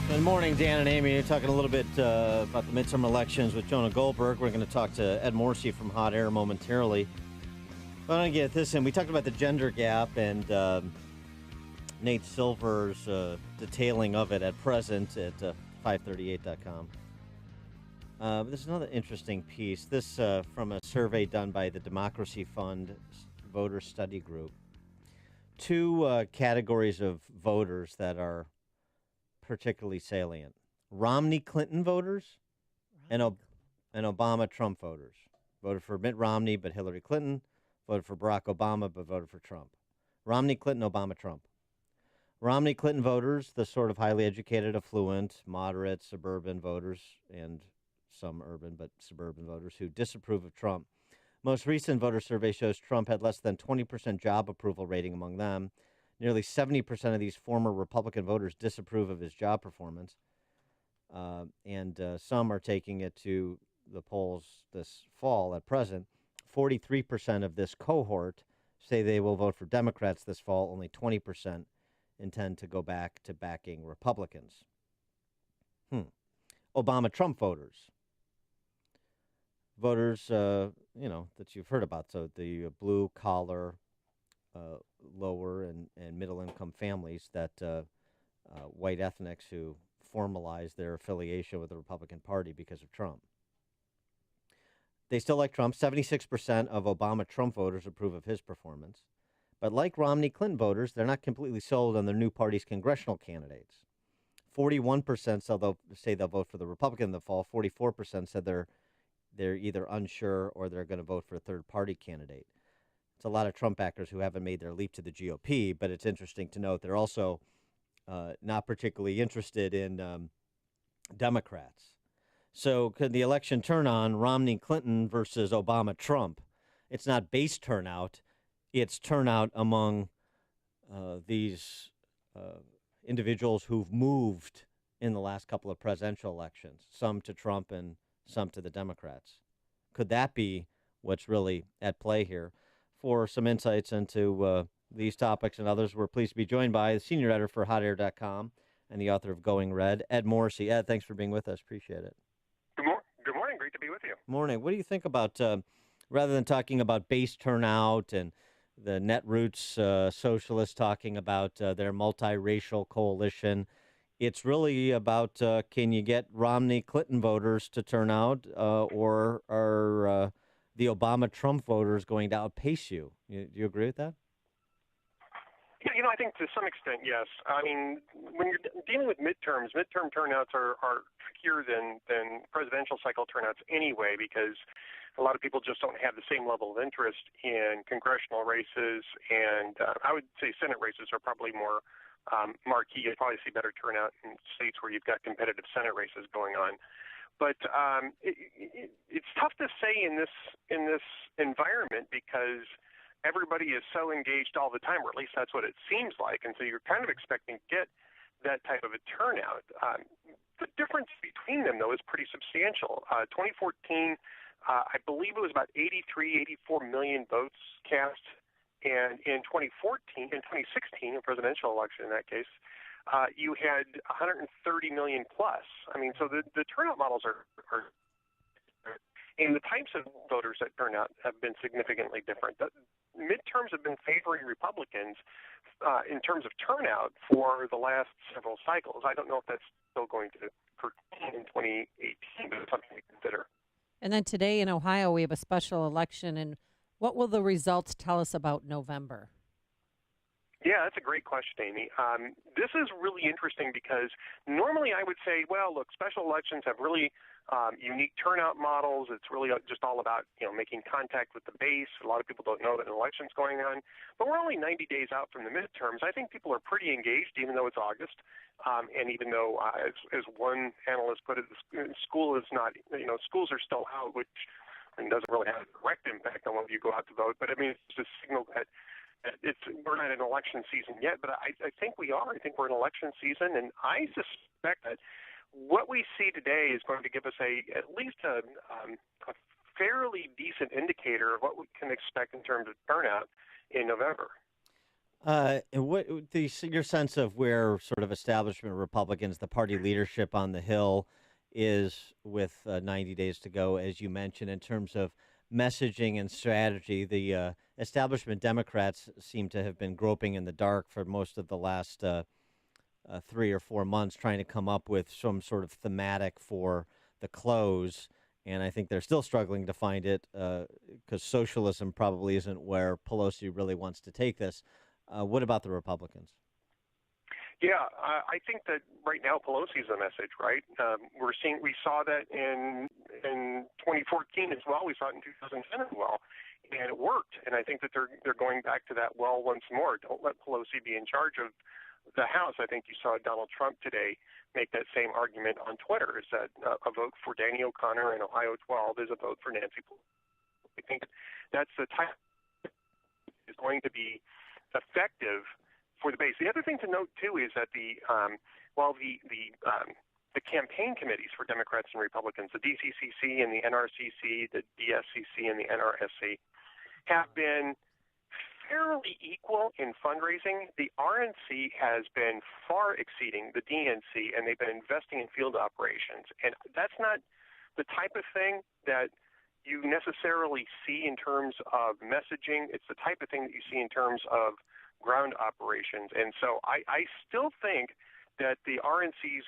Good morning, Dan and Amy. We're talking a little bit about the midterm elections with Jonah Goldberg. We're going to talk to Ed Morsey from Hot Air momentarily. But I want to get this in. We talked about the gender gap and Nate Silver's detailing of it at present at 538.com. There's another interesting piece. This from a survey done by the Democracy Fund Voter Study Group. Two categories of voters that are particularly salient: Romney-Clinton voters and Obama-Trump voters. Voted for Mitt Romney but Hillary Clinton. Voted for Barack Obama but voted for Trump. Romney-Clinton, Obama-Trump. Romney-Clinton voters, the sort of highly educated, affluent, moderate, suburban voters, and some urban but suburban voters who disapprove of Trump. Most recent voter survey shows Trump had less than 20% job approval rating among them. Nearly 70% of these former Republican voters disapprove of his job performance. And some are taking it to the polls this fall at present. 43% of this cohort say they will vote for Democrats this fall. Only 20% intend to go back to backing Republicans. Obama-Trump voters. Voters, that you've heard about. So the blue-collar, lower and middle-income families, that white ethnics who formalize their affiliation with the Republican Party because of Trump. They still like Trump. 76% of Obama-Trump voters approve of his performance. But like Romney-Clinton voters, they're not completely sold on their new party's congressional candidates. 41% say they'll vote for the Republican in the fall. 44% said they're either unsure or they're going to vote for a third-party candidate. It's a lot of Trump backers who haven't made their leap to the GOP, but it's interesting to note they're also not particularly interested in Democrats. So could the election turn on Romney-Clinton versus Obama-Trump? It's not base turnout. It's turnout among these individuals who've moved in the last couple of presidential elections, some to Trump and some to the Democrats. Could that be what's really at play here? For some insights into these topics and others, we're pleased to be joined by the senior editor for hotair.com and the author of Going Red, Ed Morsey. Ed, thanks for being with us. Appreciate it. Good morning. Great to be with you. Morning. What do you think about, rather than talking about base turnout and the Netroots socialists talking about their multiracial coalition, it's really about can you get Romney-Clinton voters to turn out or are the Obama-Trump voters going to outpace you? Do you agree with that? Yeah, I think to some extent, yes. I mean, when you're dealing with midterm turnouts are trickier than presidential cycle turnouts anyway, because a lot of people just don't have the same level of interest in congressional races, and I would say Senate races are probably more marquee. You'll probably see better turnout in states where you've got competitive Senate races going on. But it's tough to say in this environment because everybody is so engaged all the time, or at least that's what it seems like. And so you're kind of expecting to get that type of a turnout. The difference between them, though, is pretty substantial. 2014, I believe it was about 84 million votes cast And in 2016, a presidential election in that case, you had 130 million plus. I mean, so the turnout models are and the types of voters that turn out have been significantly different. The midterms have been favoring Republicans in terms of turnout for the last several cycles. I don't know if that's still going to pertain in 2018, but it's something to consider. And then today in Ohio, we have a special election. And what will the results tell us about November? Yeah, that's a great question, Amy. This is really interesting because normally I would say, well, look, special elections have really unique turnout models. It's really just all about, making contact with the base. A lot of people don't know that an election's going on. But we're only 90 days out from the midterms. I think people are pretty engaged, even though it's August. And even though, as one analyst put it, school is not, schools are still out, which doesn't really have a direct impact on whether you go out to vote. But I mean, it's a signal that we're not in election season yet, but I think we are. I think we're in election season, and I suspect that what we see today is going to give us at least a fairly decent indicator of what we can expect in terms of turnout in November. And what your sense of where sort of establishment Republicans, the party leadership on the Hill, is with 90 days to go, as you mentioned, in terms of messaging and strategy? The establishment Democrats seem to have been groping in the dark for most of the last 3 or 4 months, trying to come up with some sort of thematic for the close. And I think they're still struggling to find it because socialism probably isn't where Pelosi really wants to take this. What about the Republicans? Yeah, I think that right now Pelosi's the message, right? We saw that in 2014 as well. We saw it in 2010 as well, and it worked. And I think that they're going back to that well once more. Don't let Pelosi be in charge of the House. I think you saw Donald Trump today make that same argument on Twitter: is that a vote for Danny O'Connor in Ohio 12 is a vote for Nancy Pelosi. I think that's the type that is going to be effective for the base. The other thing to note too is that the campaign committees for Democrats and Republicans, the DCCC and the NRCC, the DSCC and the NRSC, have been fairly equal in fundraising. The RNC has been far exceeding the DNC, and they've been investing in field operations. And that's not the type of thing that you necessarily see in terms of messaging. It's the type of thing that you see in terms of ground operations. And so I still think that the RNC's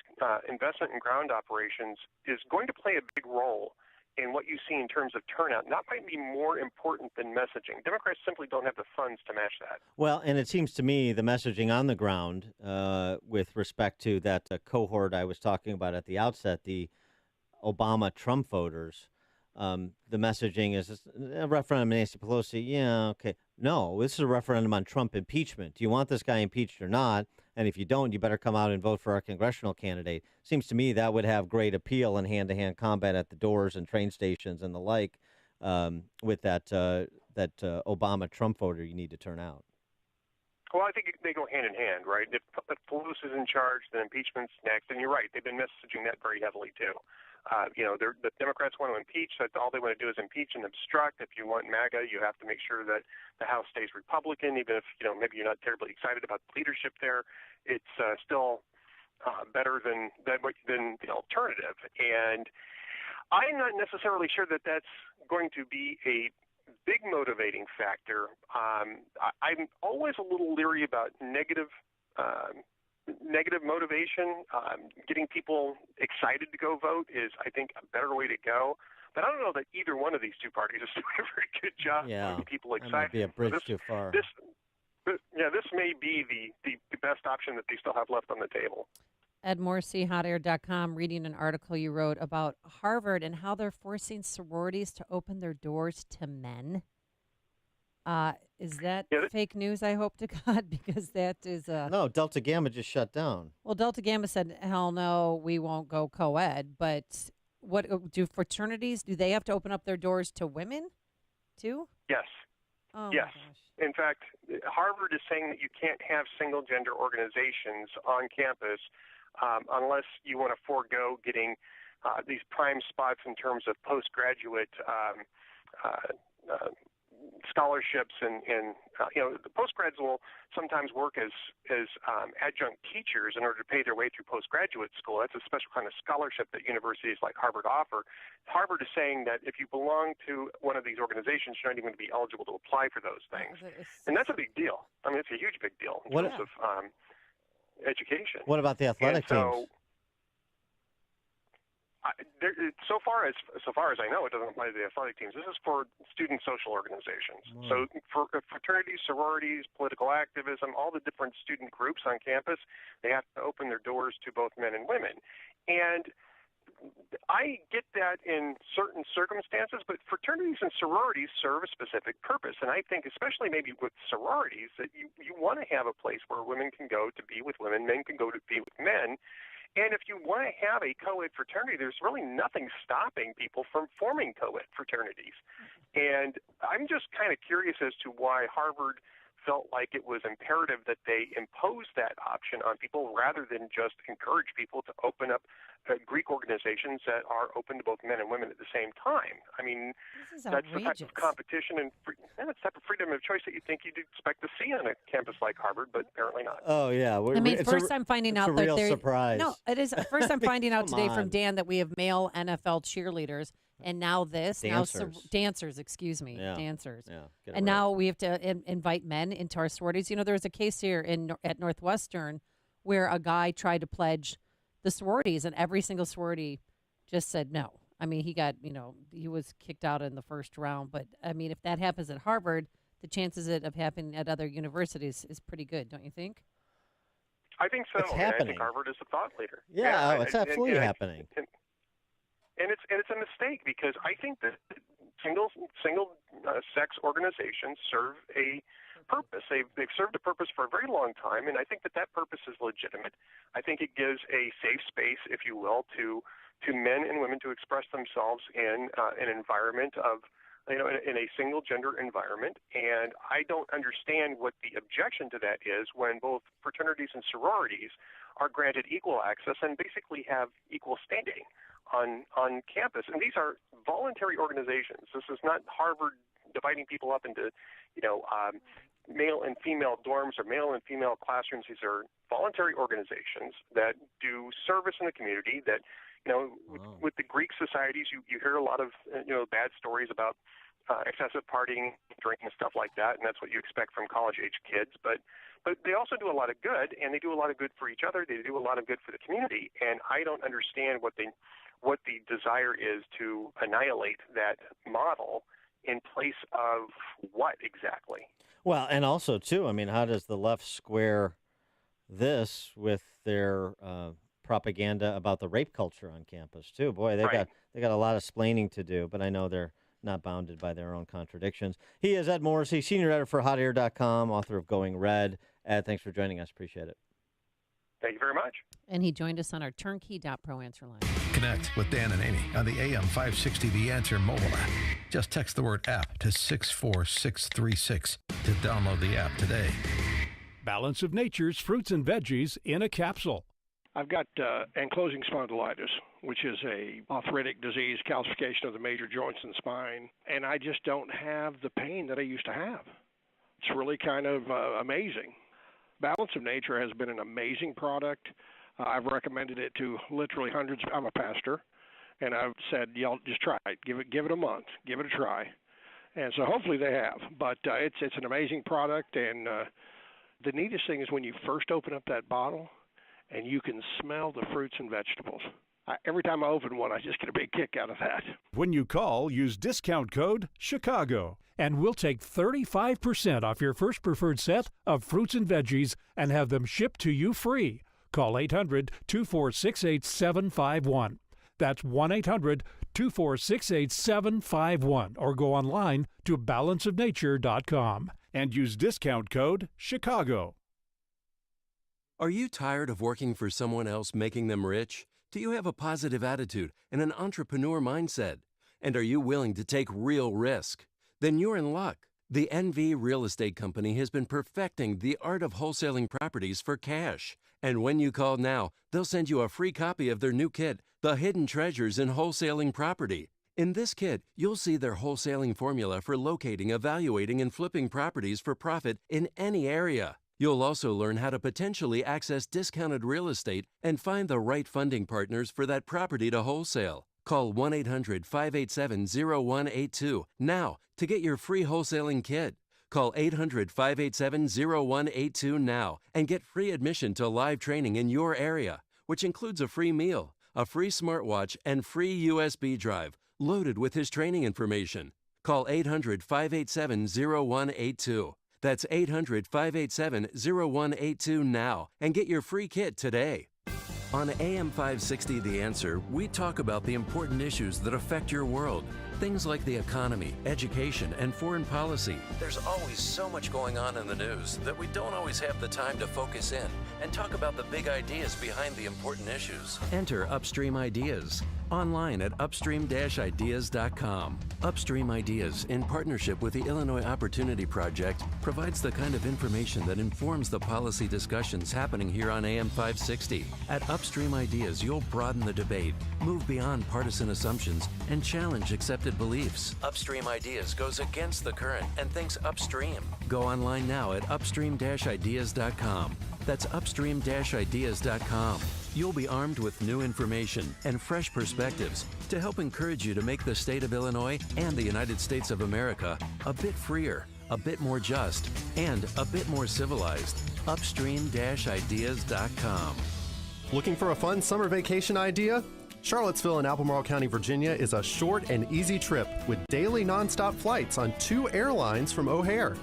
investment in ground operations is going to play a big role in what you see in terms of turnout. And that might be more important than messaging. Democrats simply don't have the funds to match that. Well, and it seems to me the messaging on the ground with respect to that cohort I was talking about at the outset, the Obama-Trump voters, the messaging is a referendum on Nancy Pelosi. Yeah, okay. No, this is a referendum on Trump impeachment. Do you want this guy impeached or not? And if you don't, you better come out and vote for our congressional candidate. Seems to me that would have great appeal in hand-to-hand combat at the doors and train stations and the like with that Obama-Trump voter you need to turn out. Well, I think they go hand in hand, right? If Pelosi is in charge, then impeachment's next. And you're right, they've been messaging that very heavily, too. The Democrats want to impeach, so all they want to do is impeach and obstruct. If you want MAGA, you have to make sure that the House stays Republican, even if, maybe you're not terribly excited about the leadership there. It's still better than the alternative. And I'm not necessarily sure that that's going to be a big motivating factor. I'm always a little leery about negative motivation. Getting people excited to go vote is, I think, a better way to go. But I don't know that either one of these two parties is doing a very good job getting people excited. That might be a bridge too far. This may be the best option that they still have left on the table. Ed Morrissey, hotair.com, reading an article you wrote about Harvard and how they're forcing sororities to open their doors to men. Is that fake news, I hope to God? Because that is No, Delta Gamma just shut down. Well, Delta Gamma said, hell no, we won't go co-ed. But what do fraternities, do they have to open up their doors to women, too? Yes. Oh, yes. In fact, Harvard is saying that you can't have single-gender organizations on campus unless you want to forego getting these prime spots in terms of postgraduate scholarships and the postgrads will sometimes work as adjunct teachers in order to pay their way through postgraduate school. That's a special kind of scholarship that universities like Harvard offer. Harvard is saying that if you belong to one of these organizations, you're not even going to be eligible to apply for those things. And that's a big deal. I mean, it's a huge big deal in terms of education. What about the athletic teams? So far as I know, it doesn't apply to the athletic teams. This is for student social organizations. So for fraternities, sororities, political activism, all the different student groups on campus, they have to open their doors to both men and women. And I get that in certain circumstances, but fraternities and sororities serve a specific purpose. And I think, especially maybe with sororities, that you want to have a place where women can go to be with women, men can go to be with men. And if you want to have a co-ed fraternity, there's really nothing stopping people from forming co-ed fraternities. And I'm just kind of curious as to why Harvard felt like it was imperative that they impose that option on people rather than just encourage people to open up Greek organizations that are open to both men and women at the same time. I mean, that's the type of competition and that's the type of freedom of choice that you think you'd expect to see on a campus like Harvard, but apparently not. Oh, yeah. I mean, first I'm finding out that real surprise. No, it is. First I'm finding out today from Dan that we have male NFL cheerleaders, and now this. Dancers, excuse me. Yeah. Dancers. Yeah, and now we have to invite men into our sororities. You know, there was a case here at Northwestern where a guy tried to pledge the sororities, and every single sorority just said no. I mean, he was kicked out in the first round. But, I mean, if that happens at Harvard, the chances of happening at other universities is pretty good, don't you think? I think so. It's happening. I think Harvard is a thought leader. Yeah, it's absolutely happening. And it's a mistake because I think that single sex organizations serve a purpose. They've served a purpose for a very long time, and I think that purpose is legitimate. I think it gives a safe space, if you will, to men and women to express themselves in an environment of, in a single gender environment. And I don't understand what the objection to that is when both fraternities and sororities are granted equal access and basically have equal standing on campus. And these are voluntary organizations. This is not Harvard dividing people up into, male and female dorms or male and female classrooms. These are voluntary organizations that do service in the community that, with the Greek societies, you hear a lot of, bad stories about excessive partying, drinking, and stuff like that, and that's what you expect from college-age kids. But they also do a lot of good, and they do a lot of good for each other. They do a lot of good for the community, and I don't understand what the desire is to annihilate that model in place of what exactly? Well, and also, too, I mean, how does the left square this with their propaganda about the rape culture on campus, too? Boy, they got a lot of splaining to do, but I know they're not bounded by their own contradictions. He is Ed Morrissey, senior editor for HotAir.com, author of Going Red. Ed, thanks for joining us. Appreciate it. Thank you very much. And he joined us on our turnkey.pro answer line. Connect with Dan and Amy on the AM 560 The Answer mobile app. Just text the word app to 64636 to download the app today. Balance of Nature's fruits and veggies in a capsule. I've got ankylosing spondylitis, which is a arthritic disease, calcification of the major joints in the spine, and I just don't have the pain that I used to have. It's really kind of amazing. Balance of Nature has been an amazing product. I've recommended it to literally hundreds. I'm a pastor, and I've said, y'all just try it. Give it a month. Give it a try. And so hopefully they have. But it's an amazing product, and the neatest thing is when you first open up that bottle and you can smell the fruits and vegetables. Every time I open one, I just get a big kick out of that. When you call, use discount code CHICAGO, and we'll take 35% off your first preferred set of fruits and veggies and have them shipped to you free. Call 800-246-8751. That's 1-800-246-8751, or go online to balanceofnature.com and use discount code CHICAGO. Are you tired of working for someone else making them rich? Do you have a positive attitude and an entrepreneur mindset? And are you willing to take real risk? Then you're in luck. The NV Real Estate Company has been perfecting the art of wholesaling properties for cash. And when you call now, they'll send you a free copy of their new kit, The Hidden Treasures in Wholesaling Property. In this kit, you'll see their wholesaling formula for locating, evaluating, and flipping properties for profit in any area. You'll also learn how to potentially access discounted real estate and find the right funding partners for that property to wholesale. Call 1-800-587-0182 now to get your free wholesaling kit. Call 800-587-0182 now and get free admission to live training in your area, which includes a free meal, a free smartwatch, and free USB drive loaded with his training information. Call 800-587-0182. That's 800-587-0182 now and get your free kit today. On AM 560 The Answer, we talk about the important issues that affect your world. Things like the economy, education, and foreign policy. There's always so much going on in the news that we don't always have the time to focus in and talk about the big ideas behind the important issues. Enter Upstream Ideas online at upstream-ideas.com. Upstream Ideas, in partnership with the Illinois Opportunity Project, provides the kind of information that informs the policy discussions happening here on AM 560. At Upstream Ideas, you'll broaden the debate, move beyond partisan assumptions, and challenge accepted beliefs. Upstream Ideas goes against the current and thinks upstream. Go online now at upstream-ideas.com. That's upstream-ideas.com. You'll be armed with new information and fresh perspectives to help encourage you to make the state of Illinois and the United States of America a bit freer, a bit more just, and a bit more civilized. Upstream-ideas.com. Looking for a fun summer vacation idea? Charlottesville in Albemarle County, Virginia is a short and easy trip with daily nonstop flights on 2 airlines from O'Hare.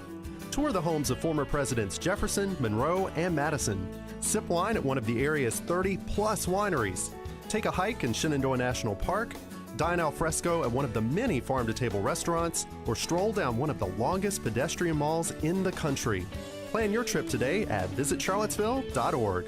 Tour the homes of former Presidents Jefferson, Monroe, and Madison. Sip wine at one of the area's 30-plus wineries. Take a hike in Shenandoah National Park. Dine al fresco at one of the many farm-to-table restaurants. Or stroll down one of the longest pedestrian malls in the country. Plan your trip today at visitcharlottesville.org.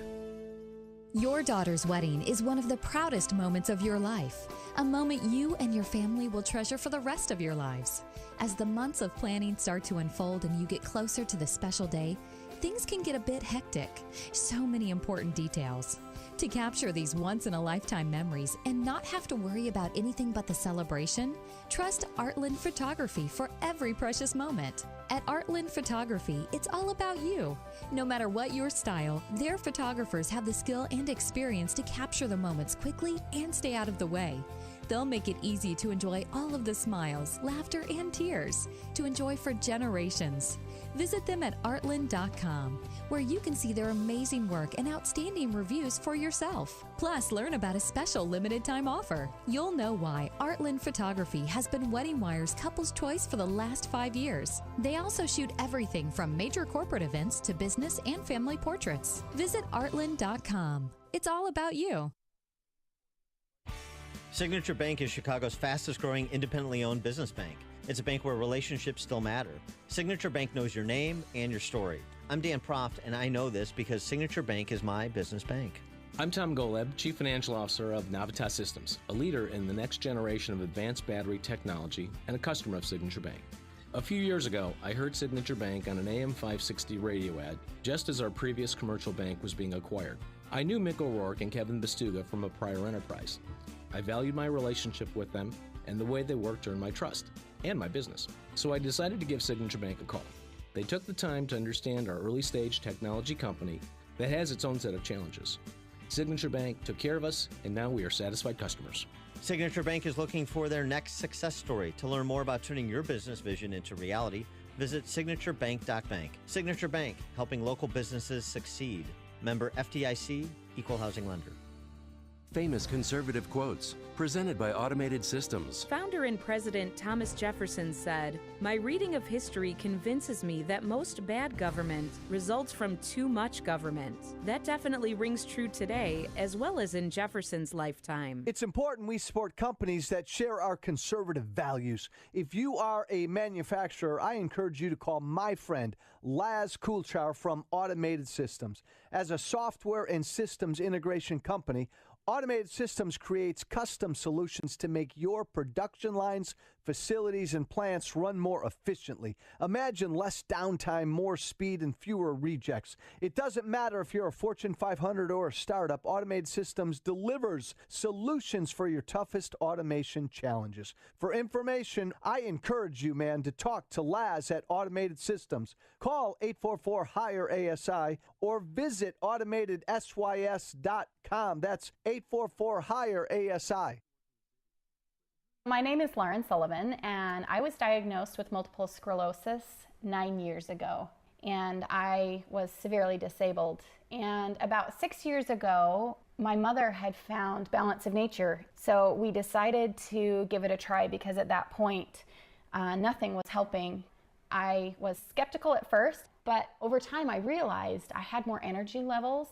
Your daughter's wedding is one of the proudest moments of your life, a moment you and your family will treasure for the rest of your lives. As the months of planning start to unfold and you get closer to the special day, things can get a bit hectic. So many important details. To capture these once-in-a-lifetime memories and not have to worry about anything but the celebration, trust Artland Photography for every precious moment. At Artland Photography, it's all about you. No matter what your style, their photographers have the skill and experience to capture the moments quickly and stay out of the way. They'll make it easy to enjoy all of the smiles, laughter, and tears to enjoy for generations. Visit them at artland.com, where you can see their amazing work and outstanding reviews for yourself. Plus, learn about a special limited-time offer. You'll know why Artland Photography has been Wedding Wire's couple's choice for the last 5 years. They also shoot everything from major corporate events to business and family portraits. Visit artland.com. It's all about you. Signature Bank is Chicago's fastest-growing independently owned business bank. It's a bank where relationships still matter. Signature Bank knows your name and your story. I'm Dan Proft, and I know this because Signature Bank is my business bank. I'm Tom Goleb, Chief Financial Officer of Navitas Systems, a leader in the next generation of advanced battery technology and a customer of Signature Bank. A few years ago, I heard Signature Bank on an AM 560 radio ad just as our previous commercial bank was being acquired. I knew Mick O'Rourke and Kevin Bastuga from a prior enterprise. I valued my relationship with them and the way they worked earned my trust and my business. So I decided to give Signature Bank a call. They took the time to understand our early-stage technology company that has its own set of challenges. Signature Bank took care of us, and now we are satisfied customers. Signature Bank is looking for their next success story. To learn more about turning your business vision into reality, visit signaturebank.bank. Signature Bank, helping local businesses succeed. Member FDIC, Equal Housing Lender. Famous conservative quotes, presented by Automated Systems. Founder and President Thomas Jefferson said, "My reading of history convinces me that most bad government results from too much government." That definitely rings true today, as well as in Jefferson's lifetime. It's important we support companies that share our conservative values. If you are a manufacturer, I encourage you to call my friend Laz Kulchar from Automated Systems. As a software and systems integration company, Automated Systems creates custom solutions to make your production lines facilities and plants run more efficiently. Imagine less downtime, more speed, and fewer rejects. It doesn't matter if you're a Fortune 500 or a startup, Automated Systems delivers solutions for your toughest automation challenges. For information, I encourage you, man, to talk to Laz at Automated Systems. Call 844-HIRE-ASI or visit automatedsys.com. That's 844-HIRE-ASI. My name is Lauren Sullivan, and I was diagnosed with multiple sclerosis 9 years ago, and I was severely disabled. And about 6 years ago, my mother had found Balance of Nature, so we decided to give it a try because at that point, nothing was helping. I was skeptical at first, but over time I realized I had more energy levels.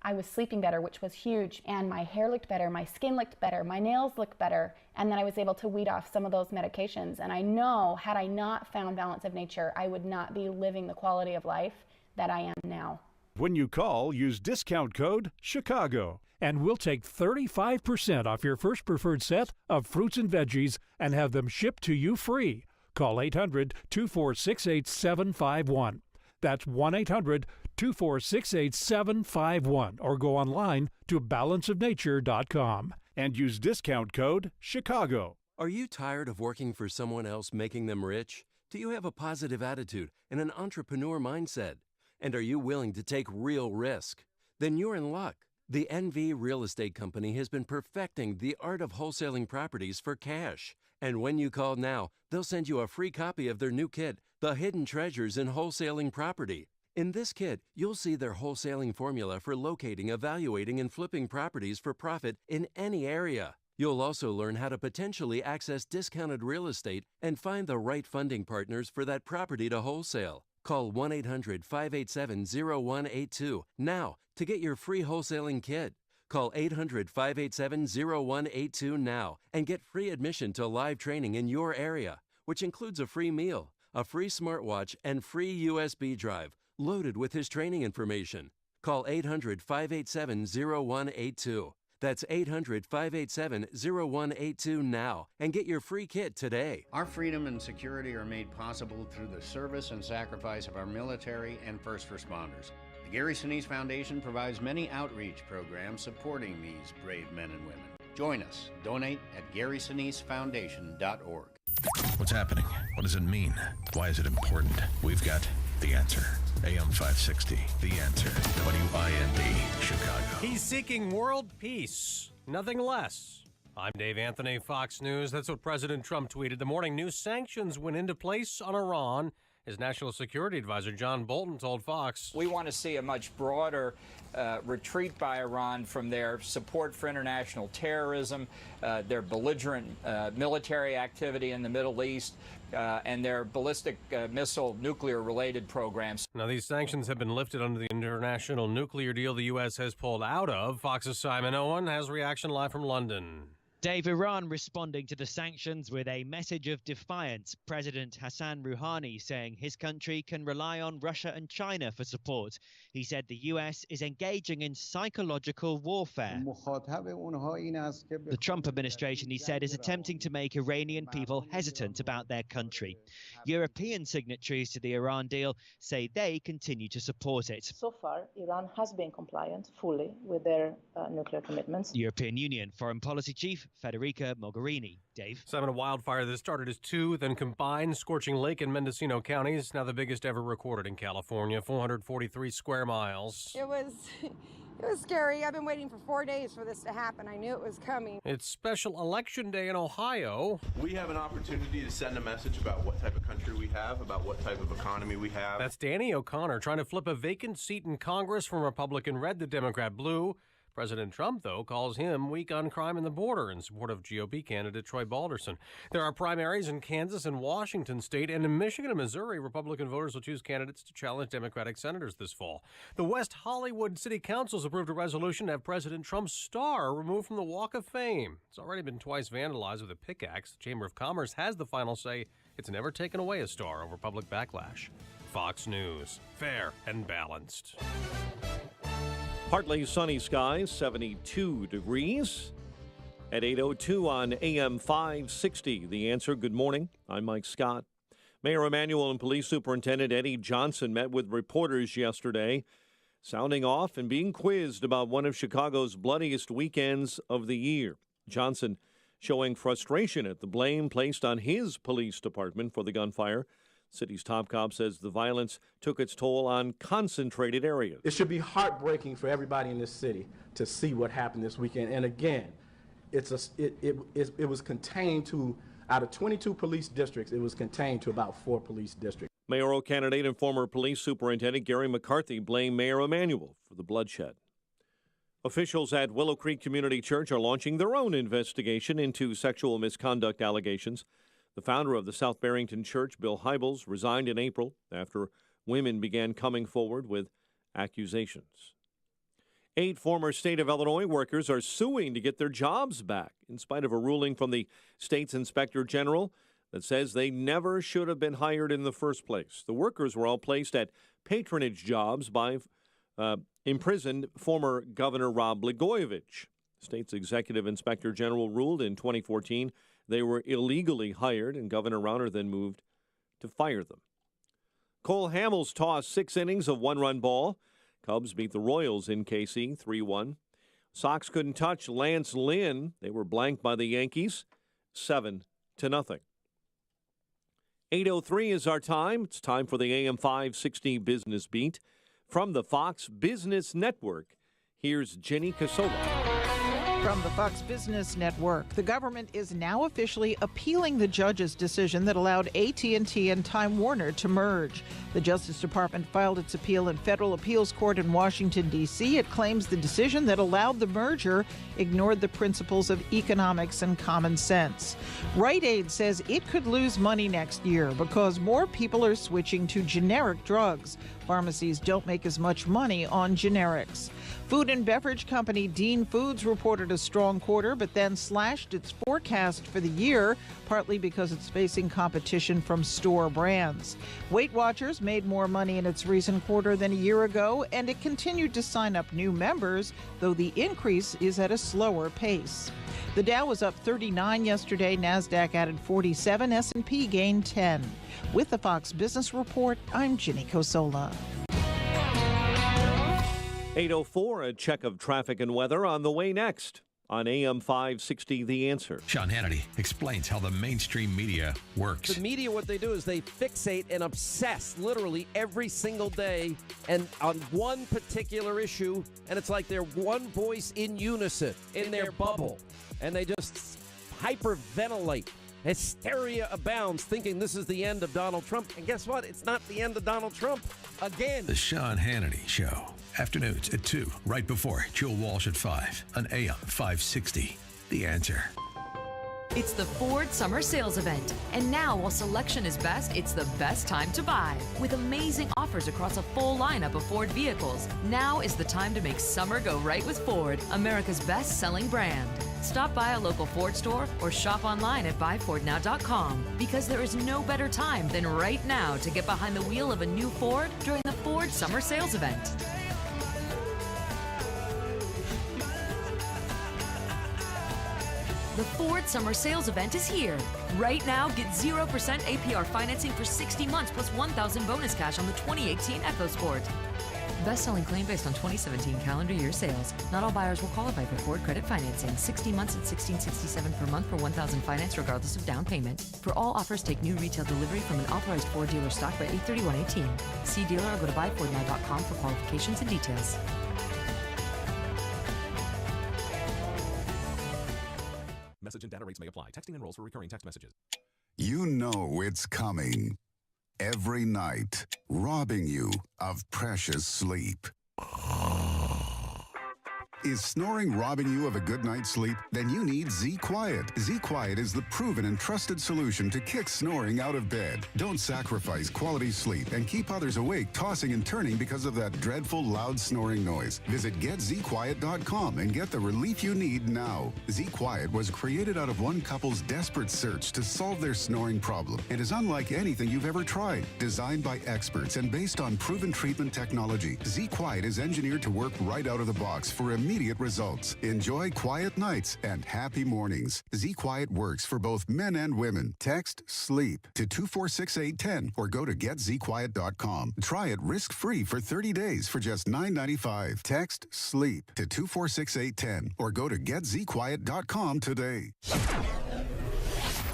I was sleeping better, which was huge, and my hair looked better, my skin looked better, my nails looked better, and then I was able to weed off some of those medications. And I know, had I not found Balance of Nature, I would not be living the quality of life that I am now. When you call, use discount code CHICAGO, and we'll take 35% off your first preferred set of fruits and veggies and have them shipped to you free. Call 800-246-8751. That's 1-800-246-8751, or go online to balanceofnature.com and use discount code CHICAGO. Are you tired of working for someone else making them rich? Do you have a positive attitude and an entrepreneur mindset? And are you willing to take real risk? Then you're in luck. The NV Real Estate Company has been perfecting the art of wholesaling properties for cash. And when you call now, they'll send you a free copy of their new kit, The Hidden Treasures in Wholesaling Property. In this kit, you'll see their wholesaling formula for locating, evaluating, and flipping properties for profit in any area. You'll also learn how to potentially access discounted real estate and find the right funding partners for that property to wholesale. Call 1-800-587-0182 now to get your free wholesaling kit. Call 800-587-0182 now and get free admission to live training in your area, which includes a free meal, a free smartwatch, and free USB drive loaded with his training information. Call 800-587-0182. That's 800-587-0182 now and get your free kit today. Our freedom and security are made possible through the service and sacrifice of our military and first responders. The Gary Sinise Foundation provides many outreach programs supporting these brave men and women. Join us. Donate at GarySiniseFoundation.org. What's happening? What does it mean? Why is it important? We've got the answer. AM 560, The Answer. WIND, Chicago. He's seeking world peace, nothing less. I'm Dave Anthony, Fox News. That's what President Trump tweeted. The morning new sanctions went into place on Iran. His national security advisor, John Bolton, told Fox, "We want to see a much broader retreat by Iran from their support for international terrorism, their belligerent military activity in the Middle East, and their ballistic missile nuclear-related programs." Now, these sanctions have been lifted under the international nuclear deal the U.S. has pulled out of. Fox's Simon Owen has reaction live from London. Dave, Iran responding to the sanctions with a message of defiance. President Hassan Rouhani saying his country can rely on Russia and China for support. He said the U.S. is engaging in psychological warfare. The Trump administration, he said, is attempting to make Iranian people hesitant about their country. European signatories to the Iran deal say they continue to support it. So far, Iran has been compliant fully with their nuclear commitments. The European Union Foreign Policy Chief Federica Mogherini. Dave. A wildfire that started as two, then combined, scorching Lake and Mendocino counties, now the biggest ever recorded in California, 443 square miles. It was scary. I've been waiting for 4 days for this to happen. I knew it was coming. It's special election day in Ohio. We have an opportunity to send a message about what type of country we have, about what type of economy we have. That's Danny O'Connor trying to flip a vacant seat in Congress from Republican red to Democrat blue. President Trump, though, calls him weak on crime and the border in support of GOP candidate Troy Balderson. There are primaries in Kansas and Washington state, and in Michigan and Missouri, Republican voters will choose candidates to challenge Democratic senators this fall. The West Hollywood City Council's approved a resolution to have President Trump's star removed from the Walk of Fame. It's already been twice vandalized with a pickaxe. The Chamber of Commerce has the final say. It's never taken away a star over public backlash. Fox News. Fair and balanced. Partly sunny skies, 72 degrees. At 8:02 on AM 560, The Answer. Good morning. I'm Mike Scott. Mayor Emanuel and Police Superintendent Eddie Johnson met with reporters yesterday, sounding off and being quizzed about one of Chicago's bloodiest weekends of the year. Johnson showing frustration at the blame placed on his police department for the gunfire. City's top cop says the violence took its toll on concentrated areas. It should be heartbreaking for everybody in this city to see what happened this weekend. And again, it was contained to, out of 22 police districts, it was contained to about 4 police districts. Mayoral candidate and former police superintendent Gary McCarthy blamed Mayor Emanuel for the bloodshed. Officials at Willow Creek Community Church are launching their own investigation into sexual misconduct allegations. The founder of the South Barrington Church, Bill Hybels, resigned in April after women began coming forward with accusations. 8 former state of Illinois workers are suing to get their jobs back in spite of a ruling from the state's inspector general that says they never should have been hired in the first place. The workers were all placed at patronage jobs by imprisoned former Governor Rod Blagojevich. The state's executive inspector general ruled in 2014 they were illegally hired, and Governor Rauner then moved to fire them. Cole Hamels tossed 6 innings of 1-run ball. Cubs beat the Royals in KC 3-1. Sox couldn't touch Lance Lynn. They were blanked by the Yankees 7-0. 8:03 is our time. It's time for the AM 560 Business Beat. From the Fox Business Network, here's Jenny Casola. From the Fox Business Network, the government is now officially appealing the judge's decision that allowed AT&T and Time Warner to merge. The Justice Department filed its appeal in federal appeals court in Washington, D.C. It claims the decision that allowed the merger ignored the principles of economics and common sense. Rite Aid says it could lose money next year because more people are switching to generic drugs. Pharmacies don't make as much money on generics. Food and beverage company Dean Foods reported a strong quarter, but then slashed its forecast for the year, partly because it's facing competition from store brands. Weight Watchers made more money in its recent quarter than a year ago, and it continued to sign up new members, though the increase is at a slower pace. The Dow was up 39 yesterday. NASDAQ added 47. S&P gained 10. With the Fox Business Report, I'm Ginny Cosola. 8:04, a check of traffic and weather on the way next on AM 560, The Answer. Sean Hannity explains how the mainstream media works. The media, what they do is they fixate and obsess literally every single day and on one particular issue, and it's like they're one voice in unison in their bubble, and they just hyperventilate. Hysteria abounds, thinking this is the end of Donald Trump. And guess what? It's not the end of Donald Trump again. The Sean Hannity Show. Afternoons at 2, right before Joe Walsh at 5 on AM 560. The Answer. It's the Ford Summer Sales Event. And now, while selection is best, it's the best time to buy. With amazing offers across a full lineup of Ford vehicles, now is the time to make summer go right with Ford, America's best-selling brand. Stop by a local Ford store or shop online at buyfordnow.com, because there is no better time than right now to get behind the wheel of a new Ford during the Ford Summer Sales Event. The Ford Summer Sales Event is here. Right now, get 0% APR financing for 60 months plus $1,000 bonus cash on the 2018 EcoSport. Best-selling claim based on 2017 calendar year sales. Not all buyers will qualify for Ford credit financing. 60 months at $1,667 per month for $1,000 finance regardless of down payment. For all offers, take new retail delivery from an authorized Ford dealer stock by 8/31/18. See dealer or go to buyfordnow.com for qualifications and details. Message and data rates may apply. Texting enrolls for recurring text messages. You know it's coming. Every night, robbing you of precious sleep. Is snoring robbing you of a good night's sleep? Then you need Z-Quiet. Z-Quiet is the proven and trusted solution to kick snoring out of bed. Don't sacrifice quality sleep and keep others awake tossing and turning because of that dreadful loud snoring noise. Visit GetZQuiet.com and get the relief you need now. Z-Quiet was created out of one couple's desperate search to solve their snoring problem and is unlike anything you've ever tried. Designed by experts and based on proven treatment technology, Z-Quiet is engineered to work right out of the box for immediate immediate results. Enjoy quiet nights and happy mornings. Z Quiet works for both men and women. Text SLEEP to 246810 or go to getzquiet.com. Try it risk-free for 30 days for just $9.95. Text SLEEP to 246810 or go to getzquiet.com today.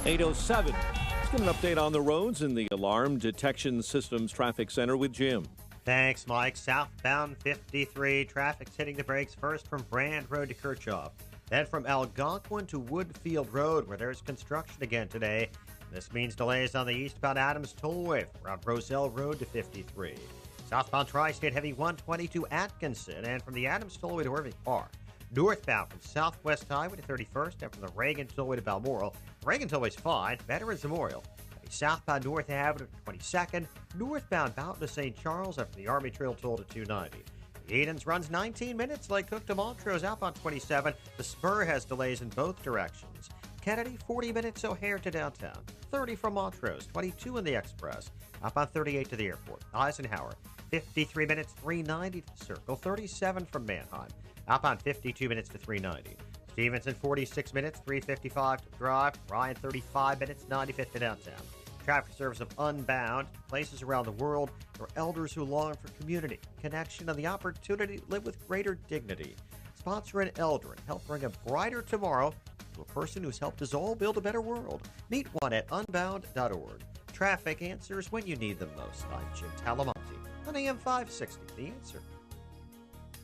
8:07. Let's get an update on the roads in the Alarm Detection Systems Traffic Center with Jim. Thanks, Mike. Southbound 53, traffic's hitting the brakes first from Brand Road to Kirchhoff. Then from Algonquin to Woodfield Road, where there's construction again today. This means delays on the eastbound Adams Tollway from Roselle Road to 53. Southbound Tri-State heavy 120 to Atkinson, and from the Adams Tollway to Irving Park. Northbound from Southwest Highway to 31st, and from the Reagan Tollway to Balmoral. Reagan Tollway's fine. Veterans Memorial. Southbound North Avenue to 22nd, northbound Boughton to St. Charles, and from the Army Trail Toll to 290. The Edens runs 19 minutes, Lake Cook to Montrose outbound 27. The Spur has delays in both directions. Kennedy, 40 minutes O'Hare to downtown, 30 from Montrose, 22 in the Express, outbound 38 to the airport. Eisenhower, 53 minutes, 390 to the Circle, 37 from Manheim, outbound 52 minutes to 390. Stevenson, 46 minutes, 355 to Drive. Ryan, 35 minutes, 95th to downtown. Traffic service of Unbound, places around the world for elders who long for community, connection, and the opportunity to live with greater dignity. Sponsor an elder and help bring a brighter tomorrow to a person who's helped us all build a better world. Meet one at unbound.org. Traffic answers when you need them most. I'm Jim Talamonte on AM 560, The Answer.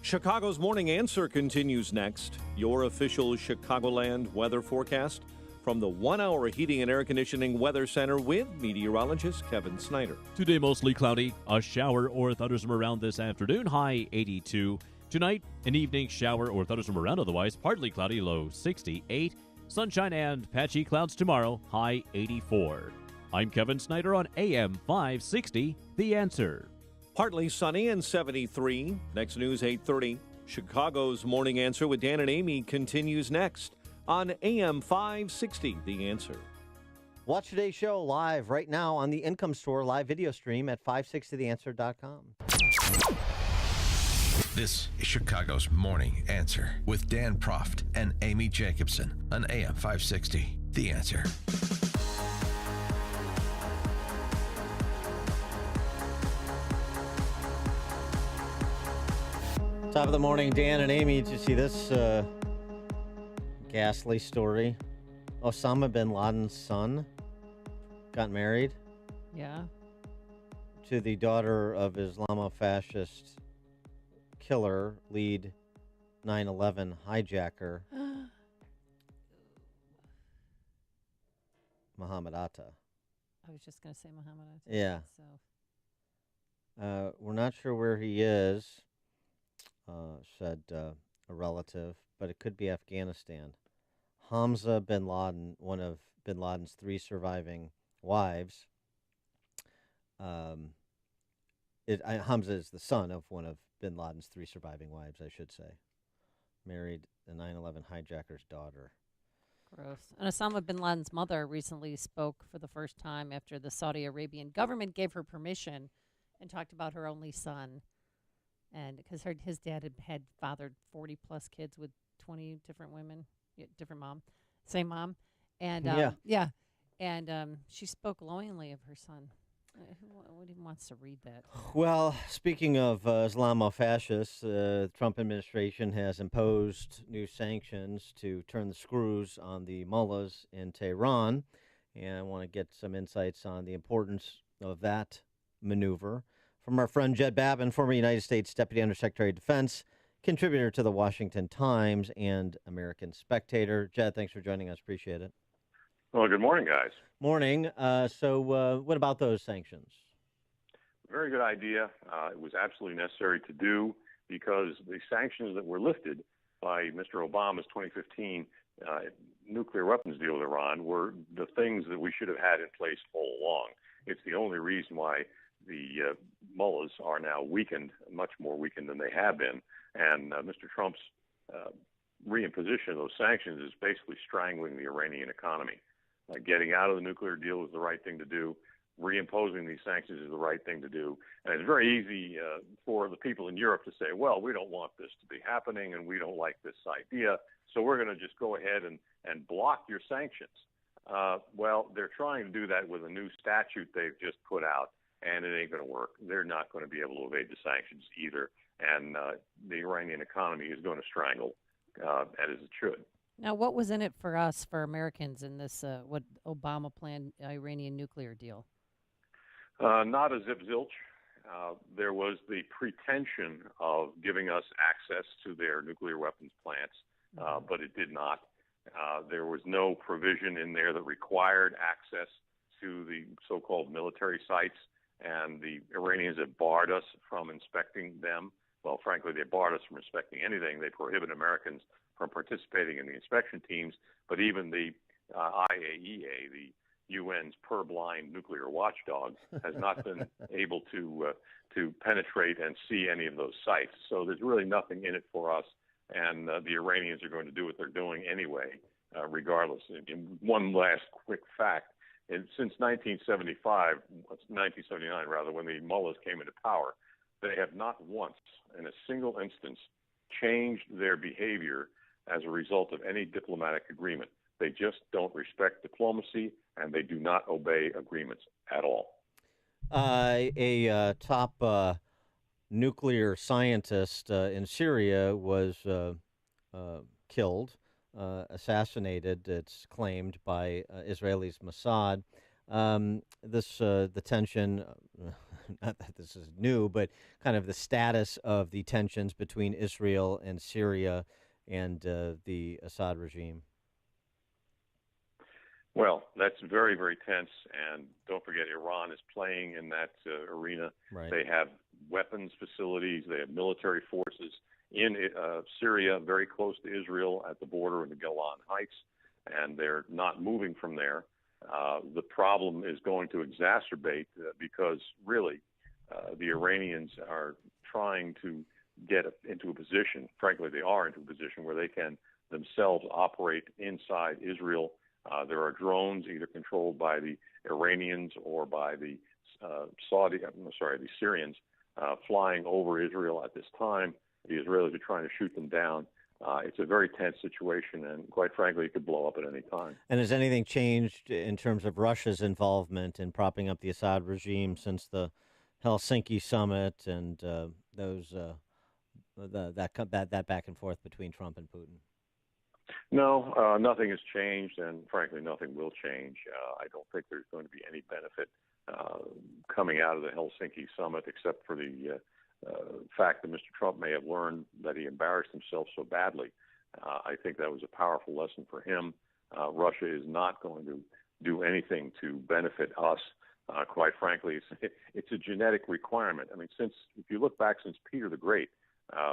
Chicago's Morning Answer continues next. Your official Chicagoland weather forecast from the 1-hour heating and air conditioning weather center with meteorologist Kevin Snyder. Today mostly cloudy, a shower or thunderstorm around this afternoon, high 82. Tonight, an evening shower or thunderstorm around, otherwise partly cloudy, low 68. Sunshine and patchy clouds tomorrow, high 84. I'm Kevin Snyder on AM 560, The Answer. Partly sunny and 73. Next news 8:30. Chicago's Morning Answer with Dan and Amy continues next on AM 560, The Answer. Watch today's show live right now on the Income Store live video stream at 560theanswer.com. This is Chicago's Morning Answer with Dan Proft and Amy Jacobson on AM 560, The Answer. Top of the morning, Dan and Amy. Did you see this ghastly story? Osama bin Laden's son got married. Yeah. To the daughter of Islamo-fascist killer, lead 9/11 hijacker, Mohammed Atta. I was just going to say Mohammed Atta. Yeah. So. We're not sure where he is. Said a relative, but it could be Afghanistan. Hamza bin Laden, one of bin Laden's 3 surviving wives. Hamza is the son of one of bin Laden's 3 surviving wives, I should say. Married the 9/11 hijacker's daughter. Gross. And Osama bin Laden's mother recently spoke for the first time after the Saudi Arabian government gave her permission and talked about her only son. And because his dad had fathered 40-plus kids with 20 different women, different mom, same mom. And yeah. And she spoke glowingly of her son. Who even wants to read that? Well, speaking of Islamo-fascists, the Trump administration has imposed new sanctions to turn the screws on the mullahs in Tehran. And I want to get some insights on the importance of that maneuver from our friend Jed Babin, former United States Deputy Undersecretary of Defense, contributor to the Washington Times and American Spectator. Jed, thanks for joining us. Appreciate it. Well, good morning, guys. Morning. So what about those sanctions? Very good idea. It was absolutely necessary to do because the sanctions that were lifted by Mr. Obama's 2015 nuclear weapons deal with Iran were the things that we should have had in place all along. It's the only reason why the mullahs are now weakened, much more weakened than they have been. And Mr. Trump's reimposition of those sanctions is basically strangling the Iranian economy. Getting out of the nuclear deal was the right thing to do. reimposing these sanctions is the right thing to do. And it's very easy for the people in Europe to say, well, we don't want this to be happening and we don't like this idea, so we're going to just go ahead and block your sanctions. Well, they're trying to do that with a new statute they've just put out, and it ain't going to work. They're not going to be able to evade the sanctions either, and the Iranian economy is going to strangle, as it should. Now, what was in it for us, for Americans, in this, what Obama planned Iranian nuclear deal? Not a zip zilch. There was the pretension of giving us access to their nuclear weapons plants, but it did not. There was no provision in there that required access to the so-called military sites, and the Iranians have barred us from inspecting them. Well, frankly, they barred us from inspecting anything. They prohibit Americans from participating in the inspection teams, but even the IAEA, the UN's purblind nuclear watchdog, has not been able to penetrate and see any of those sites. So there's really nothing in it for us, and the Iranians are going to do what they're doing anyway, regardless. And one last quick fact: since 1979 rather, when the mullahs came into power, they have not once, in a single instance, changed their behavior as a result of any diplomatic agreement. They just don't respect diplomacy, and they do not obey agreements at all. A top nuclear scientist in Syria was killed, assassinated, it's claimed, by Israelis Mossad. The tension, not that this is new, but kind of the status of the tensions between Israel and Syria and the Assad regime. Well, that's very, very tense, and don't forget, Iran is playing in that arena. Right. They have weapons facilities, they have military forces in Syria, very close to Israel at the border in the Golan Heights, and they're not moving from there. The problem is going to exacerbate because, really, the Iranians are trying to get into a position, frankly, they are into a position where they can themselves operate inside Israel. There are drones either controlled by the Iranians or by the Syrians flying over Israel at this time. The Israelis are trying to shoot them down. It's a very tense situation, and quite frankly, it could blow up at any time. And has anything changed in terms of Russia's involvement in propping up the Assad regime since the Helsinki summit and that back and forth between Trump and Putin? No, nothing has changed, and frankly, nothing will change. I don't think there's going to be any benefit coming out of the Helsinki summit, except for the fact that Mr. Trump may have learned that he embarrassed himself so badly. I think that was a powerful lesson for him. Russia is not going to do anything to benefit us. Quite frankly, it's a genetic requirement. I mean, if you look back since Peter the Great,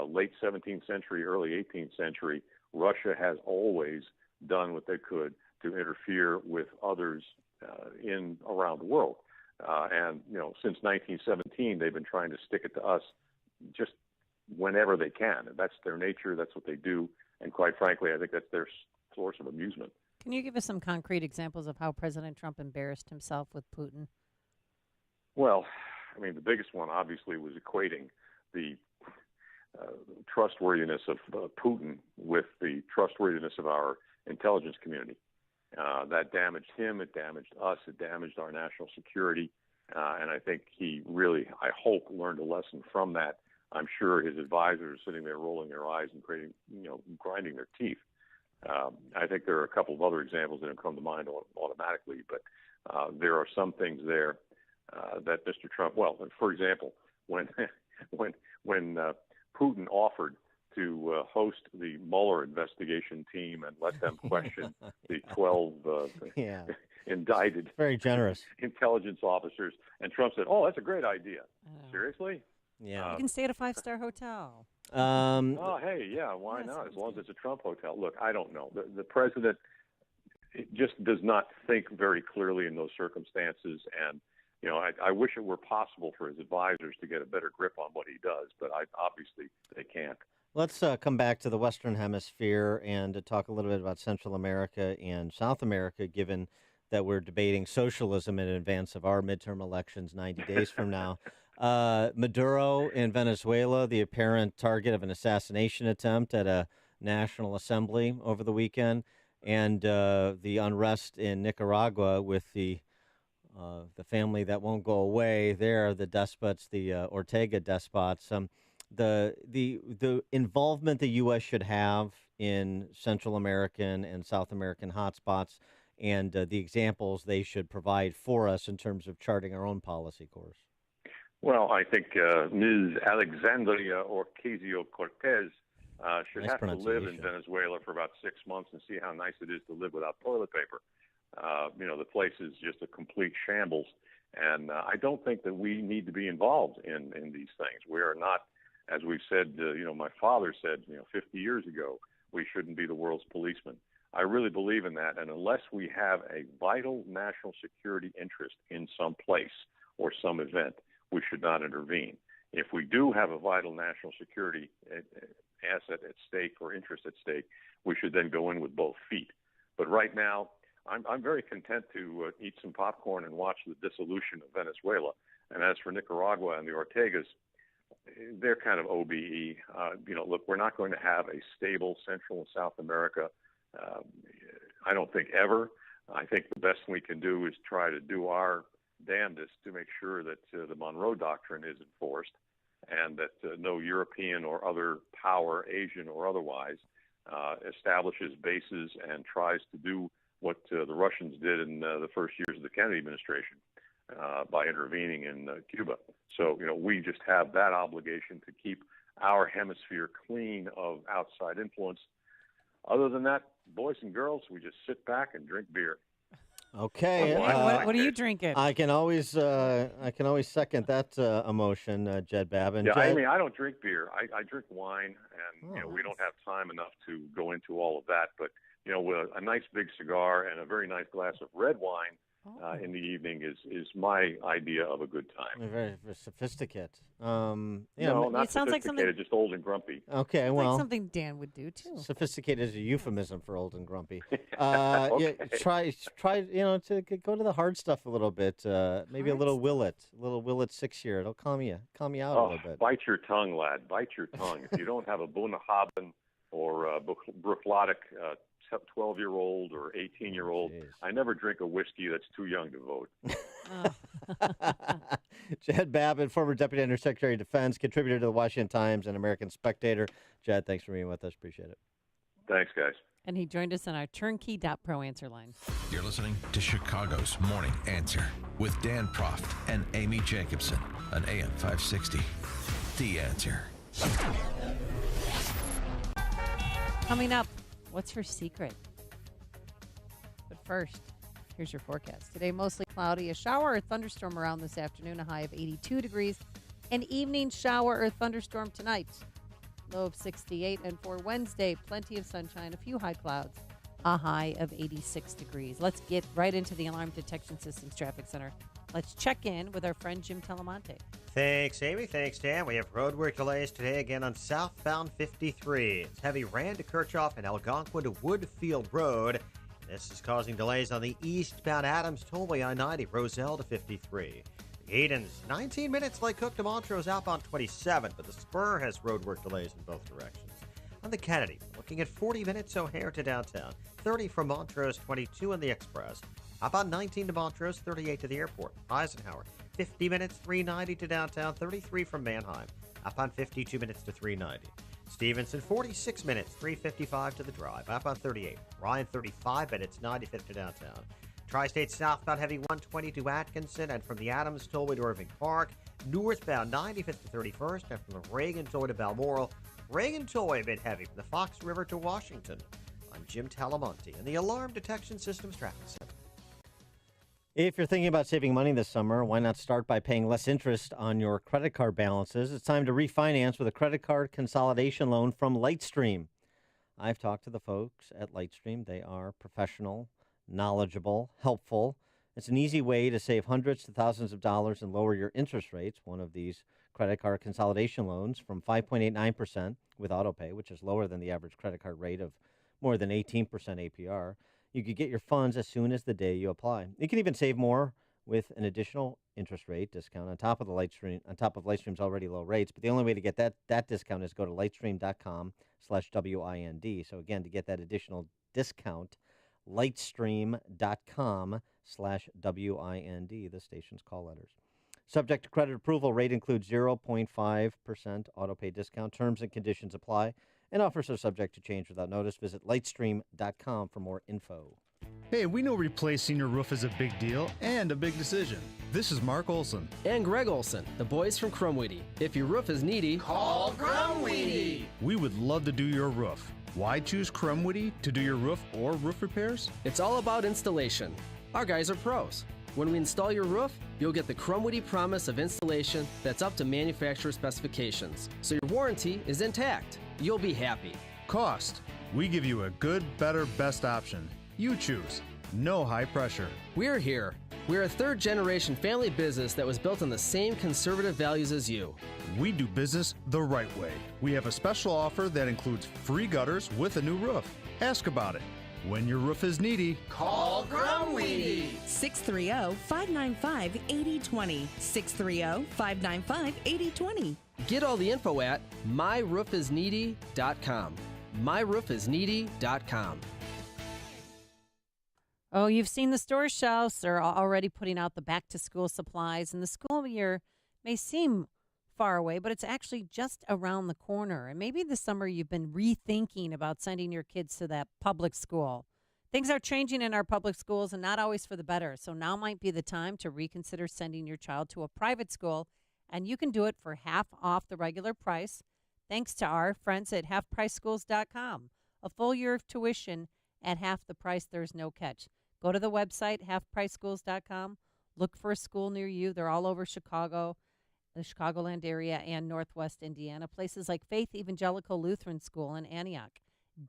late 17th century, early 18th century, Russia has always done what they could to interfere with others around the world. And, since 1917, they've been trying to stick it to us just whenever they can. That's their nature. That's what they do. And quite frankly, I think that's their source of amusement. Can you give us some concrete examples of how President Trump embarrassed himself with Putin? Well, I mean, the biggest one obviously was equating the trustworthiness of Putin with the trustworthiness of our intelligence community. That damaged him, it damaged us, it damaged our national security, and I think he really, I hope, learned a lesson from that. I'm sure his advisors are sitting there rolling their eyes and grinding their teeth. I think there are a couple of other examples that have come to mind automatically, but there are some things there that Mr. Trump, well, for example, when Putin offered to host the Mueller investigation team and let them question the 12 indicted very generous intelligence officers, and Trump said, "Oh, that's a great idea." Seriously? Yeah. You can stay at a 5-star hotel. Hey, yeah, why not? As long as it's a Trump hotel. Look, I don't know. The president just does not think very clearly in those circumstances, and I wish it were possible for his advisors to get a better grip on what he does, but obviously they can't. Let's come back to the Western Hemisphere and talk a little bit about Central America and South America, given that we're debating socialism in advance of our midterm elections 90 days from now. Maduro in Venezuela, the apparent target of an assassination attempt at a national assembly over the weekend, and the unrest in Nicaragua with the family that won't go away there, the despots, the Ortega despots. The involvement the U.S. should have in Central American and South American hotspots, and the examples they should provide for us in terms of charting our own policy course. Well, I think Ms. Alexandria Ocasio-Cortez should Nice have to live in pronunciation. Venezuela for about 6 months and see how nice it is to live without toilet paper. The place is just a complete shambles, and I don't think that we need to be involved in these things. We are not, as we've said, my father said, 50 years ago, we shouldn't be the world's policeman. I really believe in that, and unless we have a vital national security interest in some place or some event, we should not intervene. If we do have a vital national security asset at stake or interest at stake, we should then go in with both feet. But right now, I'm very content to eat some popcorn and watch the dissolution of Venezuela. And as for Nicaragua and the Ortegas, they're kind of OBE. Look, we're not going to have a stable Central and South America, I don't think ever. I think the best we can do is try to do our damnedest to make sure that the Monroe Doctrine is enforced and that no European or other power, Asian or otherwise, establishes bases and tries to do what the Russians did in the first years of the Kennedy administration by intervening in Cuba. So, we just have that obligation to keep our hemisphere clean of outside influence. Other than that, boys and girls, we just sit back and drink beer. Okay. What are you drinking? I can always second that emotion, Jed Babin. Yeah, Jed? I don't drink beer. I drink wine, and we don't have time enough to go into all of that. But with a nice big cigar and a very nice glass of red wine in the evening is my idea of a good time. Very, very sophisticated. No, not It sounds like sophisticated, just old and grumpy. Okay, It's well, like something Dan would do too. sophisticated is a euphemism for old and grumpy. Okay. Try, to go to the hard stuff a little bit. Maybe a little Willet 6 year. It'll calm you out a little bit. Bite your tongue, lad. Bite your tongue. If you don't have a Bunnahabhain or Bruichladdich 12-year-old or 18-year-old, I never drink a whiskey that's too young to vote. Jed Babin, former Deputy Undersecretary of Defense, contributor to the Washington Times and American Spectator. Jed, thanks for being with us. Appreciate it. Thanks, guys. And he joined us on our turnkey.pro answer line. You're listening to Chicago's Morning Answer with Dan Proft and Amy Jacobson on AM 560. The Answer. Coming up, what's her secret? But first, here's your forecast. Today, mostly cloudy, a shower or thunderstorm around this afternoon, a high of 82 degrees. An evening shower or thunderstorm tonight, low of 68. And for Wednesday, plenty of sunshine, a few high clouds, a high of 86 degrees. Let's get right into the Alarm Detection Systems Traffic Center. Let's check in with our friend Jim Telemonte. Thanks, Amy. Thanks, Dan. We have roadwork delays today again on southbound 53. It's heavy Rand to Kirchhoff and Algonquin to Woodfield Road. This is causing delays on the eastbound Adams Tollway I-90, Roselle to 53. Aiden's 19 minutes Lake Cook to Montrose outbound 27, but the spur has roadwork delays in both directions. On the Kennedy, looking at 40 minutes O'Hare to downtown, 30 from Montrose, 22 on the Express. Outbound 19 to Montrose, 38 to the airport. Eisenhower, 50 minutes, 390 to downtown, 33 from Manheim. Outbound 52 minutes to 390. Stevenson, 46 minutes, 355 to the drive. Outbound 38. Ryan, 35 minutes, 95 to downtown. Tri-State southbound heavy 120 to Atkinson, and from the Adams Tollway to Irving Park. Northbound 95th to 31st, and from the Reagan Tollway to Balmoral. Reagan Tollway a bit heavy from the Fox River to Washington. I'm Jim Talamonte in the Alarm Detection Systems Traffic Center. If you're thinking about saving money this summer, why not start by paying less interest on your credit card balances? It's time to refinance with a credit card consolidation loan from Lightstream. I've talked to the folks at Lightstream. They are professional, knowledgeable, helpful. It's an easy way to save hundreds to thousands of dollars and lower your interest rates. One of these credit card consolidation loans from 5.89% with autopay, which is lower than the average credit card rate of more than 18% APR. You could get your funds as soon as the day you apply. You can even save more with an additional interest rate discount on top of Lightstream's already low rates. But the only way to get that discount is go to lightstream.com/WIND. So again, to get that additional discount, lightstream.com/WIND, the station's call letters. Subject to credit approval, rate includes 0.5% auto pay discount. Terms and conditions apply, and offers are subject to change without notice. Visit lightstream.com for more info. Hey, we know replacing your roof is a big deal and a big decision. This is Mark Olson. And Greg Olson, the boys from Crumweedy. If your roof is needy, call Crumweedy. We would love to do your roof. Why choose Crumweedy to do your roof or roof repairs? It's all about installation. Our guys are pros. When we install your roof, you'll get the Crumweedy promise of installation that's up to manufacturer specifications, so your warranty is intact. You'll be happy. Cost. We give you a good, better, best option. You choose. No high pressure. We're here. We're a third-generation family business that was built on the same conservative values as you. We do business the right way. We have a special offer that includes free gutters with a new roof. Ask about it. When your roof is needy, call Crumweedy. 630-595-8020. 630-595-8020. Get all the info at myroofisneedy.com. myroofisneedy.com. Oh, you've seen the store shelves. They're already putting out the back-to-school supplies, and the school year may seem far away, but it's actually just around the corner. And maybe this summer you've been rethinking about sending your kids to that public school. Things are changing in our public schools and not always for the better. So now might be the time to reconsider sending your child to a private school, and you can do it for half off the regular price thanks to our friends at halfpriceschools.com. A full year of tuition at half the price. There's no catch. Go to the website, halfpriceschools.com. Look for a school near you. They're all over Chicago, the Chicagoland area, and Northwest Indiana. Places like Faith Evangelical Lutheran School in Antioch,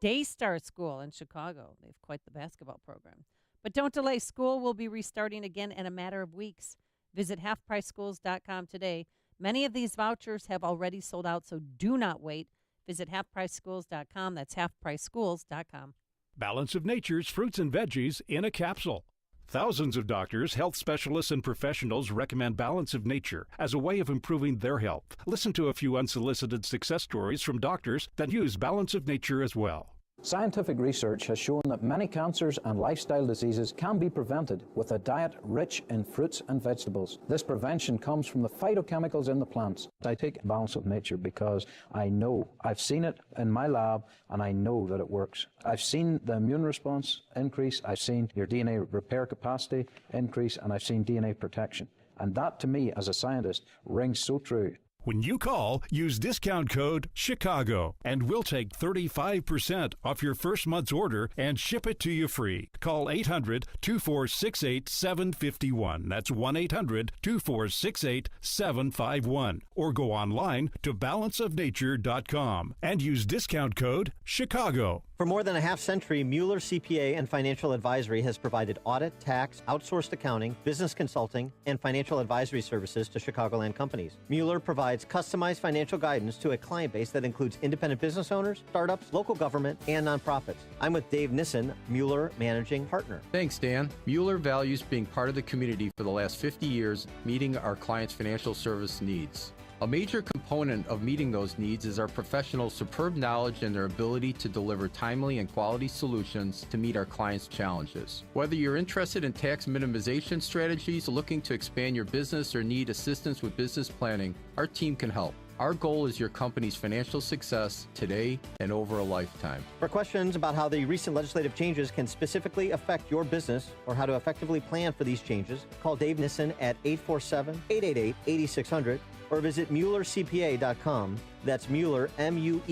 Daystar School in Chicago. They have quite the basketball program. But don't delay. School will be restarting again in a matter of weeks. Visit halfpriceschools.com today. Many of these vouchers have already sold out, so do not wait. Visit halfpriceschools.com. That's halfpriceschools.com. Balance of Nature's fruits and veggies in a capsule. Thousands of doctors, health specialists, and professionals recommend Balance of Nature as a way of improving their health. Listen to a few unsolicited success stories from doctors that use Balance of Nature as well. Scientific research has shown that many cancers and lifestyle diseases can be prevented with a diet rich in fruits and vegetables. This prevention comes from the phytochemicals in the plants. I take Balance of Nature because I know, I've seen it in my lab, and I know that it works. I've seen the immune response increase, I've seen your DNA repair capacity increase, and I've seen DNA protection. And that, to me, as a scientist, rings so true. When you call, use discount code CHICAGO, and we'll take 35% off your first month's order and ship it to you free. Call 800-2468-751. That's 1-800-2468-751. Or go online to balanceofnature.com and use discount code CHICAGO. For more than a half century, Mueller CPA and Financial Advisory has provided audit, tax, outsourced accounting, business consulting, and financial advisory services to Chicagoland companies. Mueller provides customized financial guidance to a client base that includes independent business owners, startups, local government, and nonprofits. I'm with Dave Nissen, Mueller Managing Partner. Thanks, Dan. Mueller values being part of the community for the last 50 years, meeting our clients' financial service needs. A major component of meeting those needs is our professionals' superb knowledge and their ability to deliver timely and quality solutions to meet our clients' challenges. Whether you're interested in tax minimization strategies, looking to expand your business, or need assistance with business planning, our team can help. Our goal is your company's financial success today and over a lifetime. For questions about how the recent legislative changes can specifically affect your business or how to effectively plan for these changes, call Dave Nissen at 847-888-8600 or visit MuellerCPA.com. That's Mueller, M-U-E-L-L-E-R,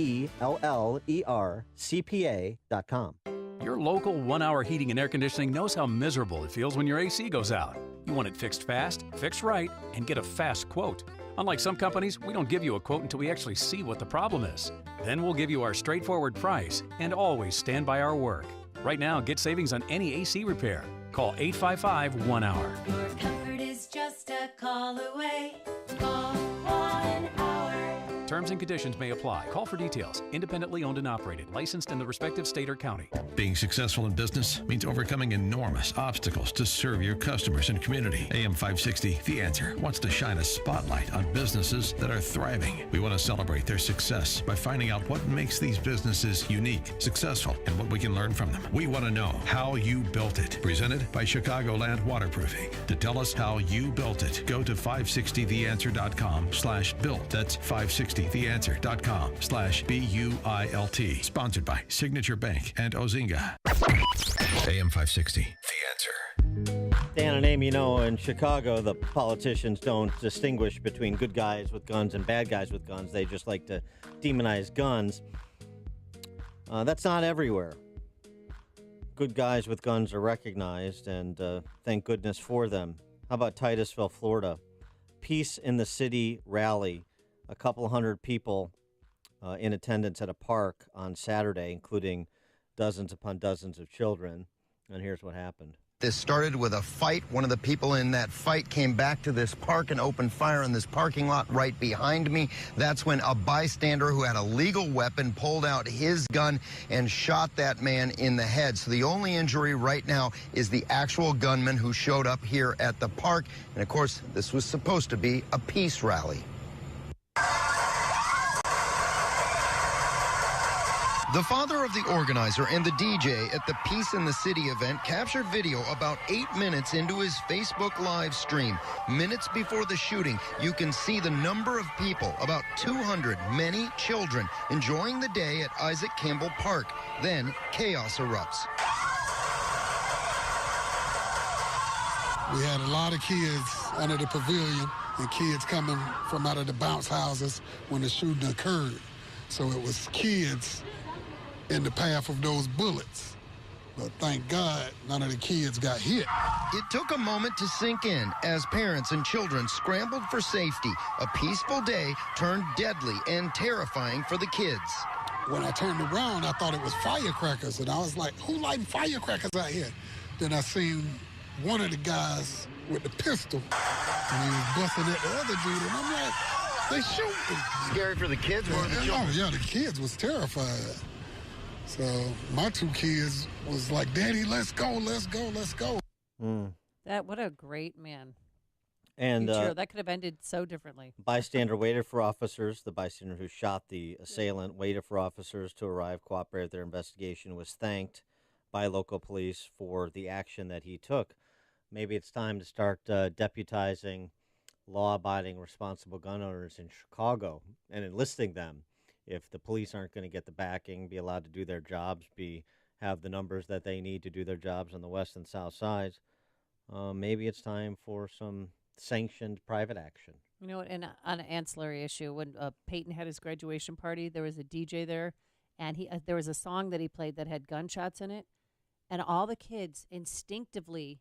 CPA.com. Your local 1-hour heating and air conditioning knows how miserable it feels when your AC goes out. You want it fixed fast, fixed right, and get a fast quote. Unlike some companies, we don't give you a quote until we actually see what the problem is. Then we'll give you our straightforward price and always stand by our work. Right now, get savings on any AC repair. Call 855-1-HOUR. Your comfort is just a call away. Call 1 hour. Terms and conditions may apply. Call for details. Independently owned and operated. Licensed in the respective state or county. Being successful in business means overcoming enormous obstacles to serve your customers and community. AM 560, The Answer, wants to shine a spotlight on businesses that are thriving. We want to celebrate their success by finding out what makes these businesses unique, successful, and what we can learn from them. We want to know how you built it. Presented by Chicagoland Waterproofing. To tell us how you built it, go to 560theanswer.com/built. That's 560theanswer.com/BUILT. Sponsored by Signature Bank and Ozinga. AM 560, The Answer. Dan and Amy, in Chicago, the politicians don't distinguish between good guys with guns and bad guys with guns. They just like to demonize guns. That's not everywhere. Good guys with guns are recognized, and thank goodness for them. How about Titusville, Florida? Peace in the City rally. A couple hundred people in attendance at a park on Saturday, including dozens upon dozens of children. And here's what happened. This started with a fight. One of the people in that fight came back to this park and opened fire in this parking lot right behind me. That's when a bystander who had a legal weapon pulled out his gun and shot that man in the head. So the only injury right now is the actual gunman who showed up here at the park. And of course, this was supposed to be a peace rally. The father of the organizer and the DJ at the Peace in the City event captured video about 8 minutes into his Facebook live stream. Minutes before the shooting, you can see the number of people, about 200, many children, enjoying the day at Isaac Campbell Park. Then chaos erupts. We had a lot of kids under the pavilion and kids coming from out of the bounce houses when the shooting occurred. So it was kids in the path of those bullets. But thank God none of the kids got hit. It took a moment to sink in as parents and children scrambled for safety. A peaceful day turned deadly and terrifying for the kids. When I turned around, I thought it was firecrackers, and I was like, who lighting firecrackers out here? Then I seen one of the guys with the pistol, and he was busting at the other dude, and I'm like, they shooting. Scary for the kids or the children? Oh, yeah, the kids was terrified. So my two kids was like, Daddy, let's go, let's go, let's go. What a great man. And that could have ended so differently. Bystander waited for officers. The bystander who shot the assailant waited for officers to arrive, cooperate with their investigation, was thanked by local police for the action that he took. Maybe it's time to start deputizing law-abiding, responsible gun owners in Chicago and enlisting them. If the police aren't going to get the backing, be allowed to do their jobs, have the numbers that they need to do their jobs on the west and south sides, maybe it's time for some sanctioned private action. And on an ancillary issue, when Peyton had his graduation party, there was a DJ there, and there was a song that he played that had gunshots in it, and all the kids instinctively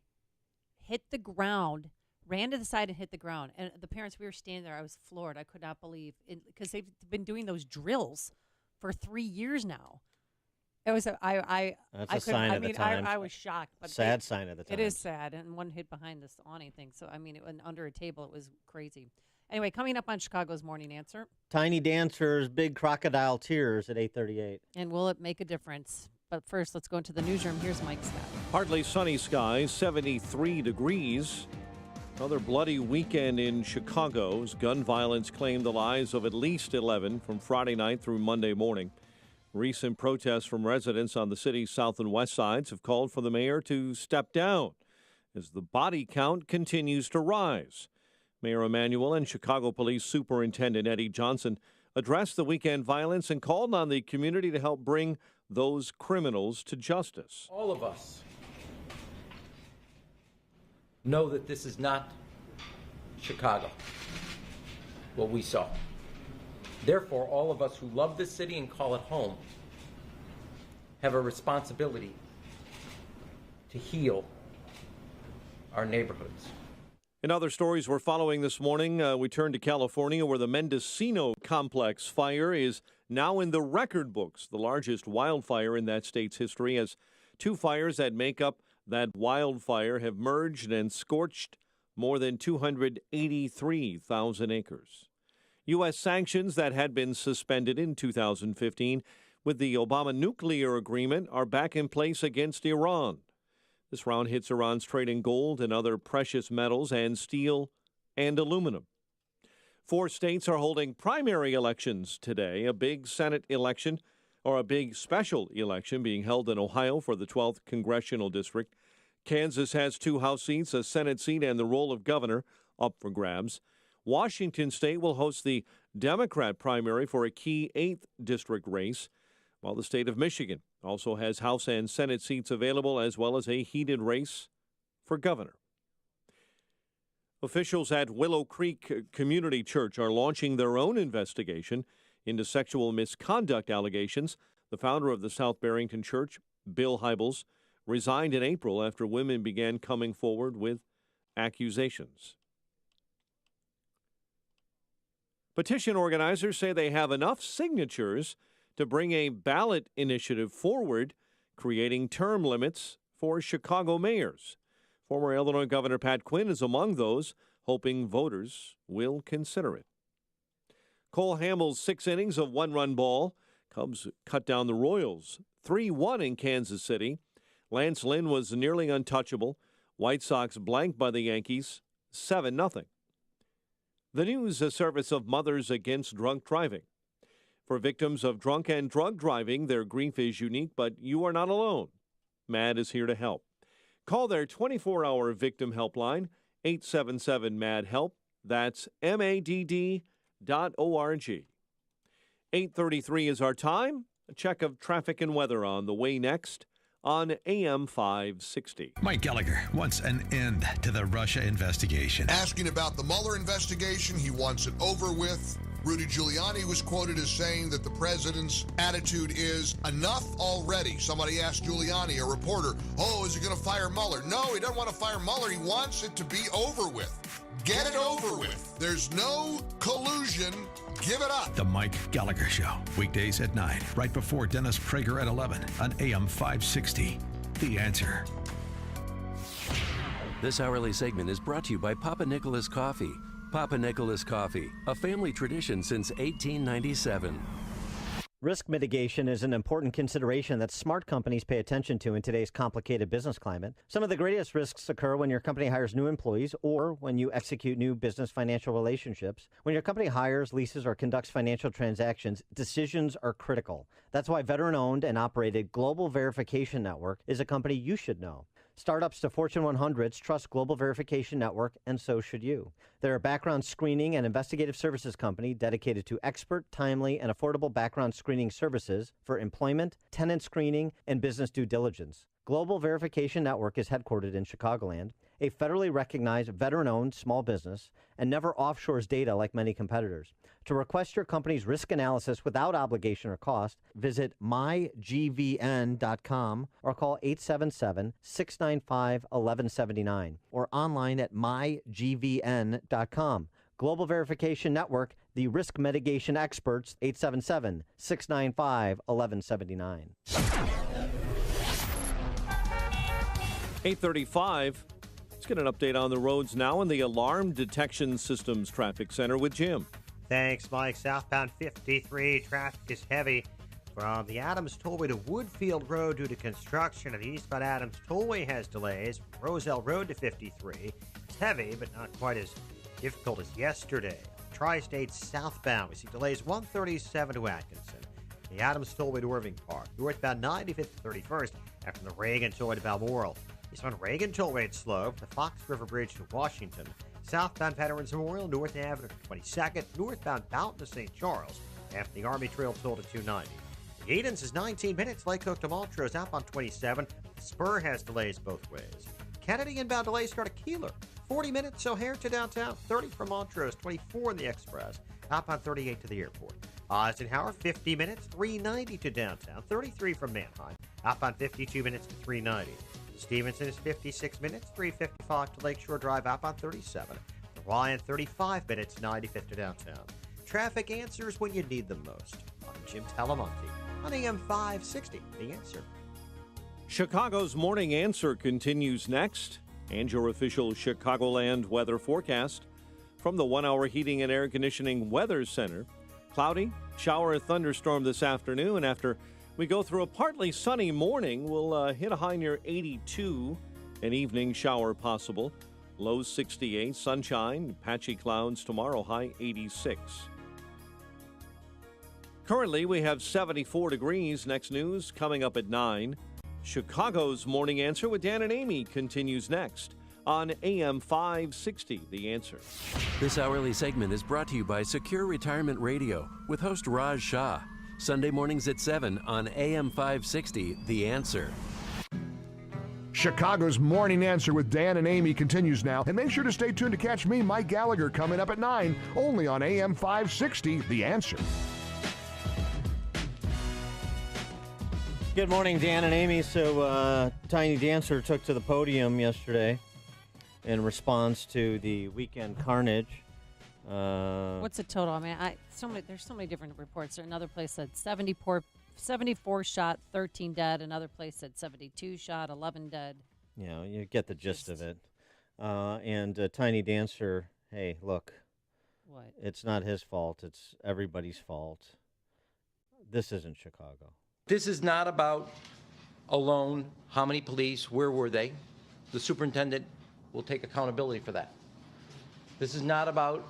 hit the ground, ran to the side and hit the ground. And the parents, we were standing there. I was floored. I could not believe it, because they've been doing those drills for 3 years now. It was I was shocked. But sad sign of the times. It is sad. And one hid behind this awning thing. So, it went under a table. It was crazy. Anyway, coming up on Chicago's Morning Answer. Tiny dancers, big crocodile tears at 8:38. And will it make a difference? But first, let's go into the newsroom. Here's Mike Scott. Partly sunny skies, 73 degrees. Another bloody weekend in Chicago as gun violence claimed the lives of at least 11 from Friday night through Monday morning. Recent protests from residents on the city's south and west sides have called for the mayor to step down as the body count continues to rise. Mayor Emanuel and Chicago Police Superintendent Eddie Johnson addressed the weekend violence and called on the community to help bring those criminals to justice. All of us know that this is not Chicago, what we saw. Therefore, all of us who love this city and call it home have a responsibility to heal our neighborhoods. In other stories we're following this morning, we turn to California, where the Mendocino complex fire is now in the record books, the largest wildfire in that state's history, as two fires that make up that wildfire have merged and scorched more than 283,000 acres. U.S. sanctions that had been suspended in 2015 with the Obama nuclear agreement are back in place against Iran. This round hits Iran's trade in gold and other precious metals and steel and aluminum. 4 states are holding primary elections today, a big Senate election or a big special election being held in Ohio for the 12th congressional district. Kansas has 2 House seats, a Senate seat, and the role of governor up for grabs. Washington State will host the Democrat primary for a key 8th district race, while the state of Michigan also has House and Senate seats available, as well as a heated race for governor. Officials at Willow Creek Community Church are launching their own investigation into sexual misconduct allegations. The founder of the South Barrington Church, Bill Hybels, resigned in April after women began coming forward with accusations. Petition organizers say they have enough signatures to bring a ballot initiative forward, creating term limits for Chicago mayors. Former Illinois Governor Pat Quinn is among those, hoping voters will consider it. Cole Hamels' 6 innings of 1-run ball. Cubs cut down the Royals 3-1 in Kansas City. Lance Lynn was nearly untouchable. White Sox blanked by the Yankees 7-0. The News, a service of Mothers Against Drunk Driving. For victims of drunk and drug driving, their grief is unique, but you are not alone. MADD is here to help. Call their 24-hour victim helpline, 877-MADD-HELP. That's MADD.org. 8:33 is our time. A check of traffic and weather on the way next on AM 560. Mike Gallagher wants an end to the Russia investigation. Asking about the Mueller investigation, he wants it over with. Rudy Giuliani was quoted as saying that the president's attitude is enough already. Somebody asked Giuliani, a reporter, is he going to fire Mueller? No, he doesn't want to fire Mueller. He wants it to be over with. Get it over with. There's no collusion. Give it up. The Mike Gallagher Show, weekdays at 9, right before Dennis Prager at 11 on AM 560. The Answer. This hourly segment is brought to you by Papa Nicholas Coffee. Papa Nicholas Coffee, a family tradition since 1897. Risk mitigation is an important consideration that smart companies pay attention to in today's complicated business climate. Some of the greatest risks occur when your company hires new employees or when you execute new business financial relationships. When your company hires, leases, or conducts financial transactions, decisions are critical. That's why veteran-owned and operated Global Verification Network is a company you should know. Startups to Fortune 100s trust Global Verification Network, and so should you. They're a background screening and investigative services company dedicated to expert, timely, and affordable background screening services for employment, tenant screening, and business due diligence. Global Verification Network is headquartered in Chicagoland, a federally recognized veteran-owned small business, and never offshores data like many competitors. To request your company's risk analysis without obligation or cost, visit mygvn.com or call 877-695-1179 or online at mygvn.com. Global Verification Network, the risk mitigation experts, 877-695-1179. 8:35. Let's get an update on the roads now in the Alarm Detection Systems Traffic Center with Jim. Thanks, Mike. Southbound 53, traffic is heavy from the Adams Tollway to Woodfield Road due to construction. And the eastbound Adams Tollway has delays from Roselle Road to 53. It's heavy, but not quite as difficult as yesterday. Tri-State southbound, we see delays 137 to Atkinson. The Adams Tollway to Irving Park. Northbound 95th to 31st after the Reagan Tollway to Balmoral. Eastbound Reagan Tollway it's slow from the Fox River Bridge to Washington. Southbound Veterans Memorial, North Avenue to 22nd. Northbound Fountain to St. Charles after the Army Trail toll to 290. The Edens is 19 minutes. Lake Hook to Montrose outbound 27. Spur has delays both ways. Kennedy inbound delays start at Keeler. 40 minutes O'Hare to downtown. 30 from Montrose. 24 in the Express. Outbound 38 to the airport. Eisenhower 50 minutes. 390 to downtown. 33 from Manheim. Outbound 52 minutes to 390. Stevenson is 56 minutes, 355 to Lakeshore Drive, outbound 37. Ryan, 35 minutes, 95th to downtown. Traffic answers when you need them most. I'm Jim Talamonte on AM 560, The Answer. Chicago's Morning Answer continues next, and your official Chicagoland weather forecast. From the 1-hour heating and air conditioning weather center, cloudy, shower or thunderstorm this afternoon. And after we go through a partly sunny morning, we'll hit a high near 82. An evening shower possible. Low 68, sunshine, patchy clouds tomorrow, high 86. Currently, we have 74 degrees. Next news coming up at 9. Chicago's Morning Answer with Dan and Amy continues next on AM 560, The Answer. This hourly segment is brought to you by Secure Retirement Radio with host Raj Shah. Sunday mornings at 7 on AM 560, The Answer. Chicago's Morning Answer with Dan and Amy continues now. And make sure to stay tuned to catch me, Mike Gallagher, coming up at 9, only on AM 560, The Answer. Good morning, Dan and Amy. So Tiny Dancer took to the podium yesterday in response to the weekend carnage. What's the total? I mean, there's so many different reports. Another place said 74 shot, 13 dead. Another place said 72 shot, 11 dead. Yeah, you get the gist of it. And Tiny Dancer, hey, look. What? It's not his fault. It's everybody's fault. This isn't Chicago. This is not about alone how many police, where were they. The superintendent will take accountability for that. This is not about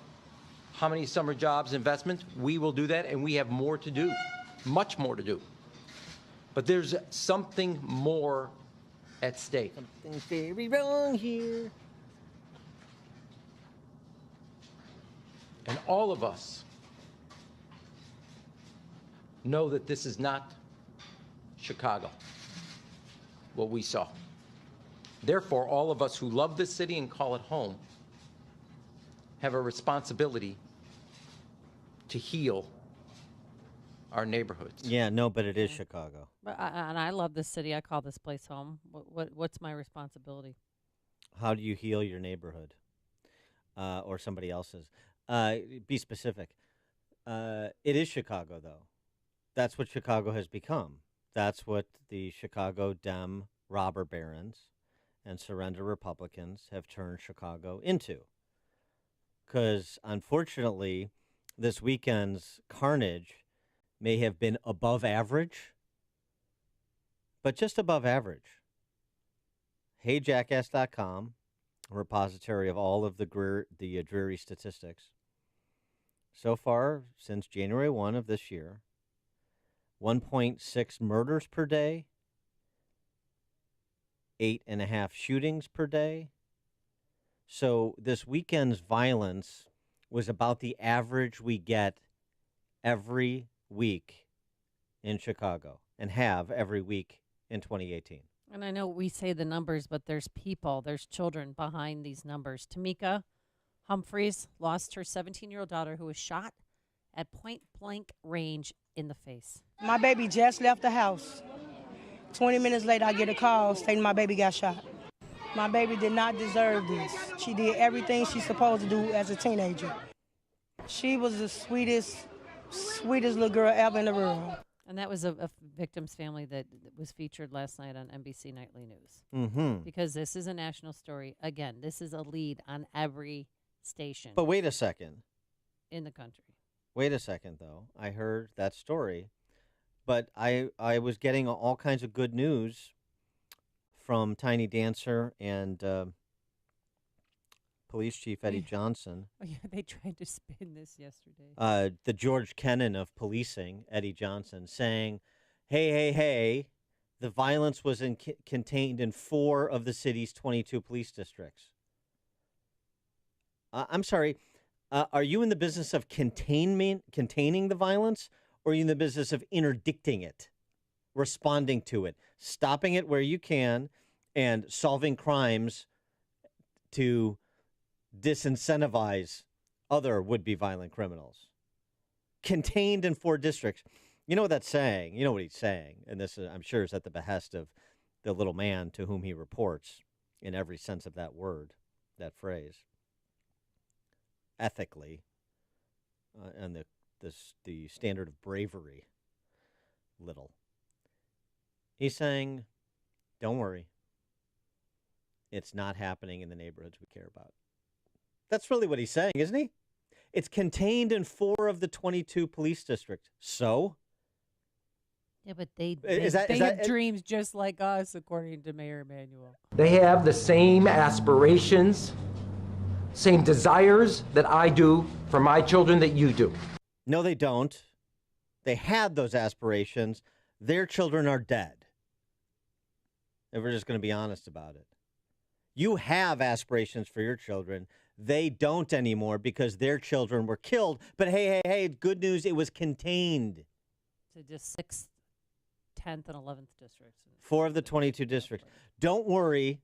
how many summer jobs, investments. We will do that, and we have more to do, much more to do. But there's something more at stake. Something's very wrong here. And all of us know that this is not Chicago, what we saw. Therefore, all of us who love this city and call it home have a responsibility to heal our neighborhoods. Yeah, no, but it is Chicago. And I love this city. I call this place home. What's my responsibility? How do you heal your neighborhood or somebody else's? Be specific. It is Chicago, though. That's what Chicago has become. That's what the Chicago Dem robber barons and surrender Republicans have turned Chicago into. Because, unfortunately, this weekend's carnage may have been above average, but just above average. HeyJackass.com, a repository of all of the dreary statistics. So far, since January 1 of this year, 1.6 murders per day, 8.5 shootings per day. So this weekend's violence was about the average we get every week in Chicago and have every week in 2018. And I know we say the numbers, but there's people, there's children behind these numbers. Tamika Humphreys lost her 17-year-old daughter who was shot at point-blank range in the face. My baby just left the house. 20 minutes later, I get a call saying my baby got shot. My baby did not deserve this. She did everything she's supposed to do as a teenager. She was the sweetest little girl ever in the world. And that was a victim's family that was featured last night on NBC Nightly News. Mm-hmm. Because this is a national story. Again, this is a lead on every station. But wait a second. In the country. Wait a second, though. I heard that story, but I was getting all kinds of good news from Tiny Dancer and Police Chief Eddie Johnson. Oh, yeah, they tried to spin this yesterday. The George Kennan of policing, Eddie Johnson, saying, hey, the violence was contained in 4 of the city's 22 police districts. I'm sorry. Are you in the business of containing the violence, or are you in the business of interdicting it, responding to it, stopping it where you can, and solving crimes to disincentivize other would-be violent criminals? Contained in 4 districts. You know what that's saying? You know what he's saying, and this, I'm sure, is at the behest of the little man to whom he reports in every sense of that word, that phrase. Ethically, and the standard of bravery, little. He's saying, don't worry. It's not happening in the neighborhoods we care about. That's really what he's saying, isn't he? It's contained in 4 of the 22 police districts. So? Yeah, but they Is that- have dreams just like us, according to Mayor Emanuel. They have the same aspirations, same desires that I do for my children that you do. No, they don't. They had those aspirations. Their children are dead. If we're just going to be honest about it. You have aspirations for your children. They don't anymore because their children were killed. But hey, good news, it was contained. So just 6th, 10th, and 11th districts. 4 of the 22 districts. Don't worry,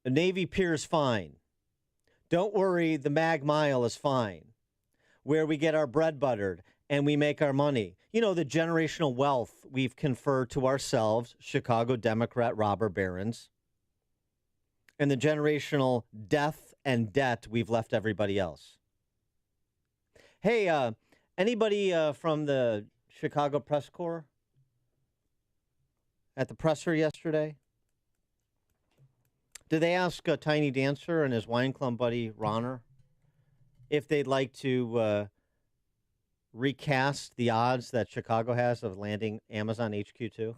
the Navy Pier is fine. Don't worry, the Mag Mile is fine. Where we get our bread buttered and we make our money. You know, the generational wealth we've conferred to ourselves, Chicago Democrat robber barons, and the generational death and debt we've left everybody else. Hey, anybody from the Chicago Press Corps at the presser yesterday? Did they ask Tiny Dancer and his wine club buddy Ronner if they'd like to recast the odds that Chicago has of landing Amazon HQ2?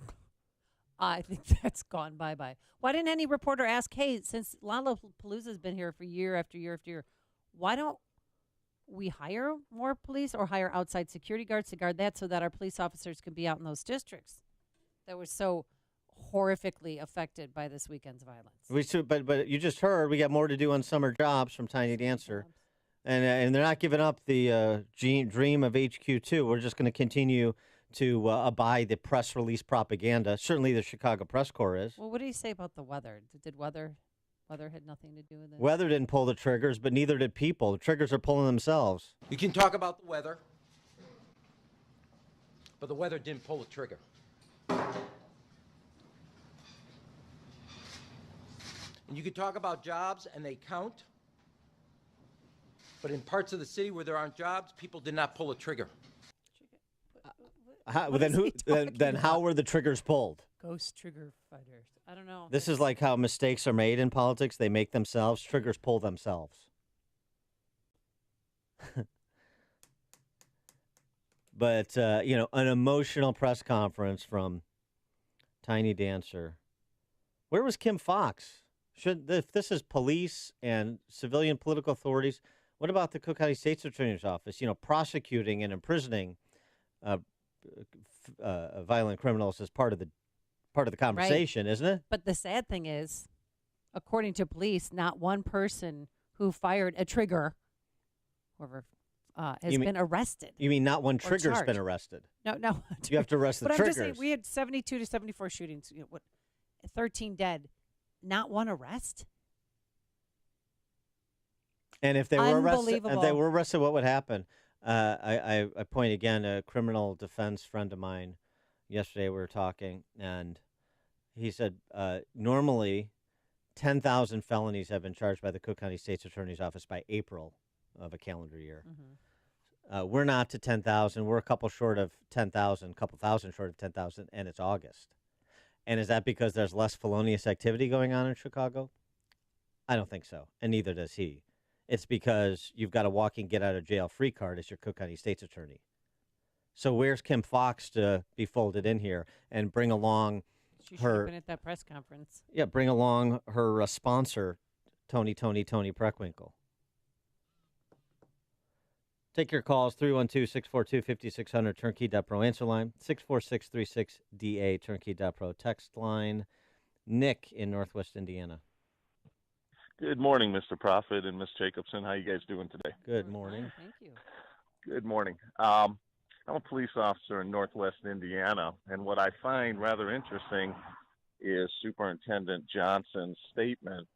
I think that's gone bye-bye. Why didn't any reporter ask, hey, since Lollapalooza's been here for year after year after year, why don't we hire more police or hire outside security guards to guard that so that our police officers can be out in those districts that were so horrifically affected by this weekend's violence? But you just heard we got more to do on summer jobs from Tiny Dancer. And they're not giving up the dream of HQ2. We're just going to continue to abide the press release propaganda. Certainly the Chicago Press Corps is. Well, what do you say about the weather? Did weather had nothing to do with it? Weather didn't pull the triggers, but neither did people. The triggers are pulling themselves. You can talk about the weather, but the weather didn't pull the trigger. And you can talk about jobs, and they count. But in parts of the city where there aren't jobs, people did not pull a trigger. Then how were the triggers pulled? Ghost trigger fighters. I don't know. This is like how mistakes are made in politics. They make themselves. Triggers pull themselves. But, an emotional press conference from Tiny Dancer. Where was Kim Foxx? If this is police and civilian political authorities, what about the Cook County State's Attorney's Office, prosecuting and imprisoning violent criminals as part of the conversation, right. Isn't it? But the sad thing is, according to police, not one person who fired a trigger has been arrested. You mean not one trigger's been arrested? No. You have to arrest the but triggers. I'm just saying, we had 72 to 74 shootings, 13 dead, not one arrest. And if they were arrested, what would happen? I point again, a criminal defense friend of mine, yesterday we were talking, and he said normally 10,000 felonies have been charged by the Cook County State's Attorney's Office by April of a calendar year. Mm-hmm. We're not to 10,000. We're a couple short of 10,000, a couple thousand short of 10,000, and it's August. And is that because there's less felonious activity going on in Chicago? I don't think so, and neither does he. It's because you've got a walking get-out-of-jail-free card as your Cook County State's Attorney. So where's Kim Foxx to be folded in here and bring along she should have been at that press conference. Yeah, bring along her sponsor, Tony Preckwinkle. Take your calls, 312-642-5600, turnkey.pro answer line, 64636-DA, turnkey.pro text line. Nick in Northwest Indiana. Good morning, Mr. Prophet and Ms. Jacobson. How you guys doing today? Good morning. Thank you. Good morning. I'm a police officer in Northwest Indiana, and what I find rather interesting is Superintendent Johnson's statement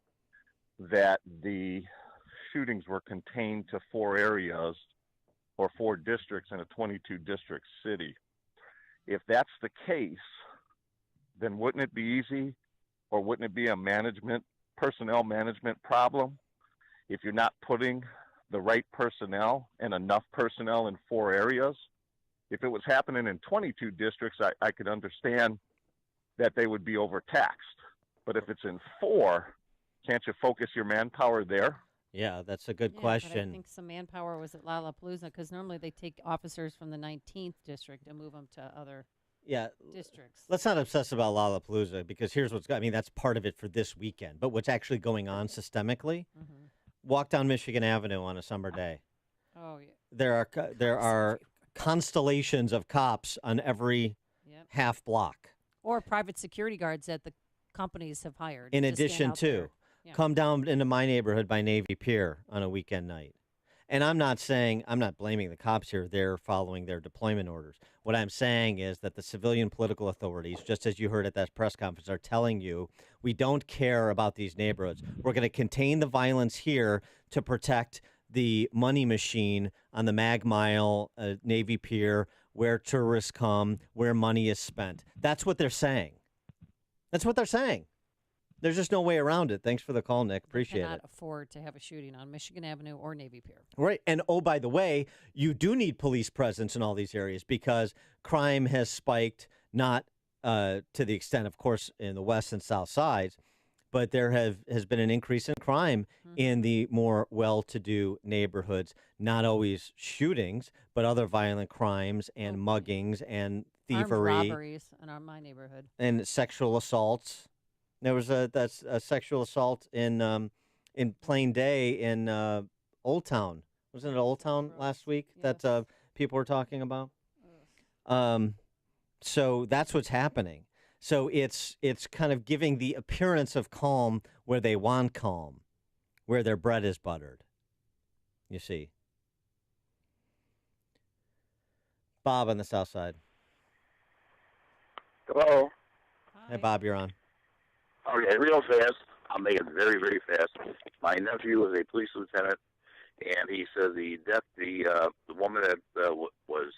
that the shootings were contained to 4 areas or 4 districts in a 22-district city. If that's the case, then wouldn't it be easy, or wouldn't it be a personnel management problem if you're not putting the right personnel and enough personnel in 4 areas? If it was happening in 22 districts, I could understand that they would be overtaxed. But if it's in 4, can't you focus your manpower there? Yeah, that's a good But I question. think some manpower was at Lollapalooza because normally they take officers from the 19th district and move them to other districts. Let's not obsess about Lollapalooza because here's that's part of it for this weekend. But what's actually going on systemically? Mm-hmm. Walk down Michigan Avenue on a summer day. Oh, yeah. There are constellations of cops on every half block. Or private security guards that the companies have hired. In to stand addition out to, there. Yeah. come down into my neighborhood by Navy Pier on a weekend night. And I'm not blaming the cops here. They're following their deployment orders. What I'm saying is that the civilian political authorities, just as you heard at that press conference, are telling you, we don't care about these neighborhoods. We're going to contain the violence here to protect the money machine on the Mag Mile, Navy Pier, where tourists come, where money is spent. That's what they're saying. That's what they're saying. There's just no way around it. Thanks for the call, Nick. Appreciate it. Cannot afford to have a shooting on Michigan Avenue or Navy Pier. Right. And, oh, by the way, you do need police presence in all these areas because crime has spiked, not to the extent, of course, in the west and south sides, but there has been an increase in crime in the more well-to-do neighborhoods. Not always shootings, but other violent crimes and muggings and thievery. Armed robberies in my neighborhood. And sexual assaults. There was a sexual assault in Plain Day in Old Town. Wasn't it Old Town last week that people were talking about? So that's what's happening. So it's kind of giving the appearance of calm where they want calm, where their bread is buttered. You see. Bob on the south side. Hello. Hey, Bob, you're on. Okay, real fast. I'll make it very, very fast. My nephew is a police lieutenant, and he said the woman that was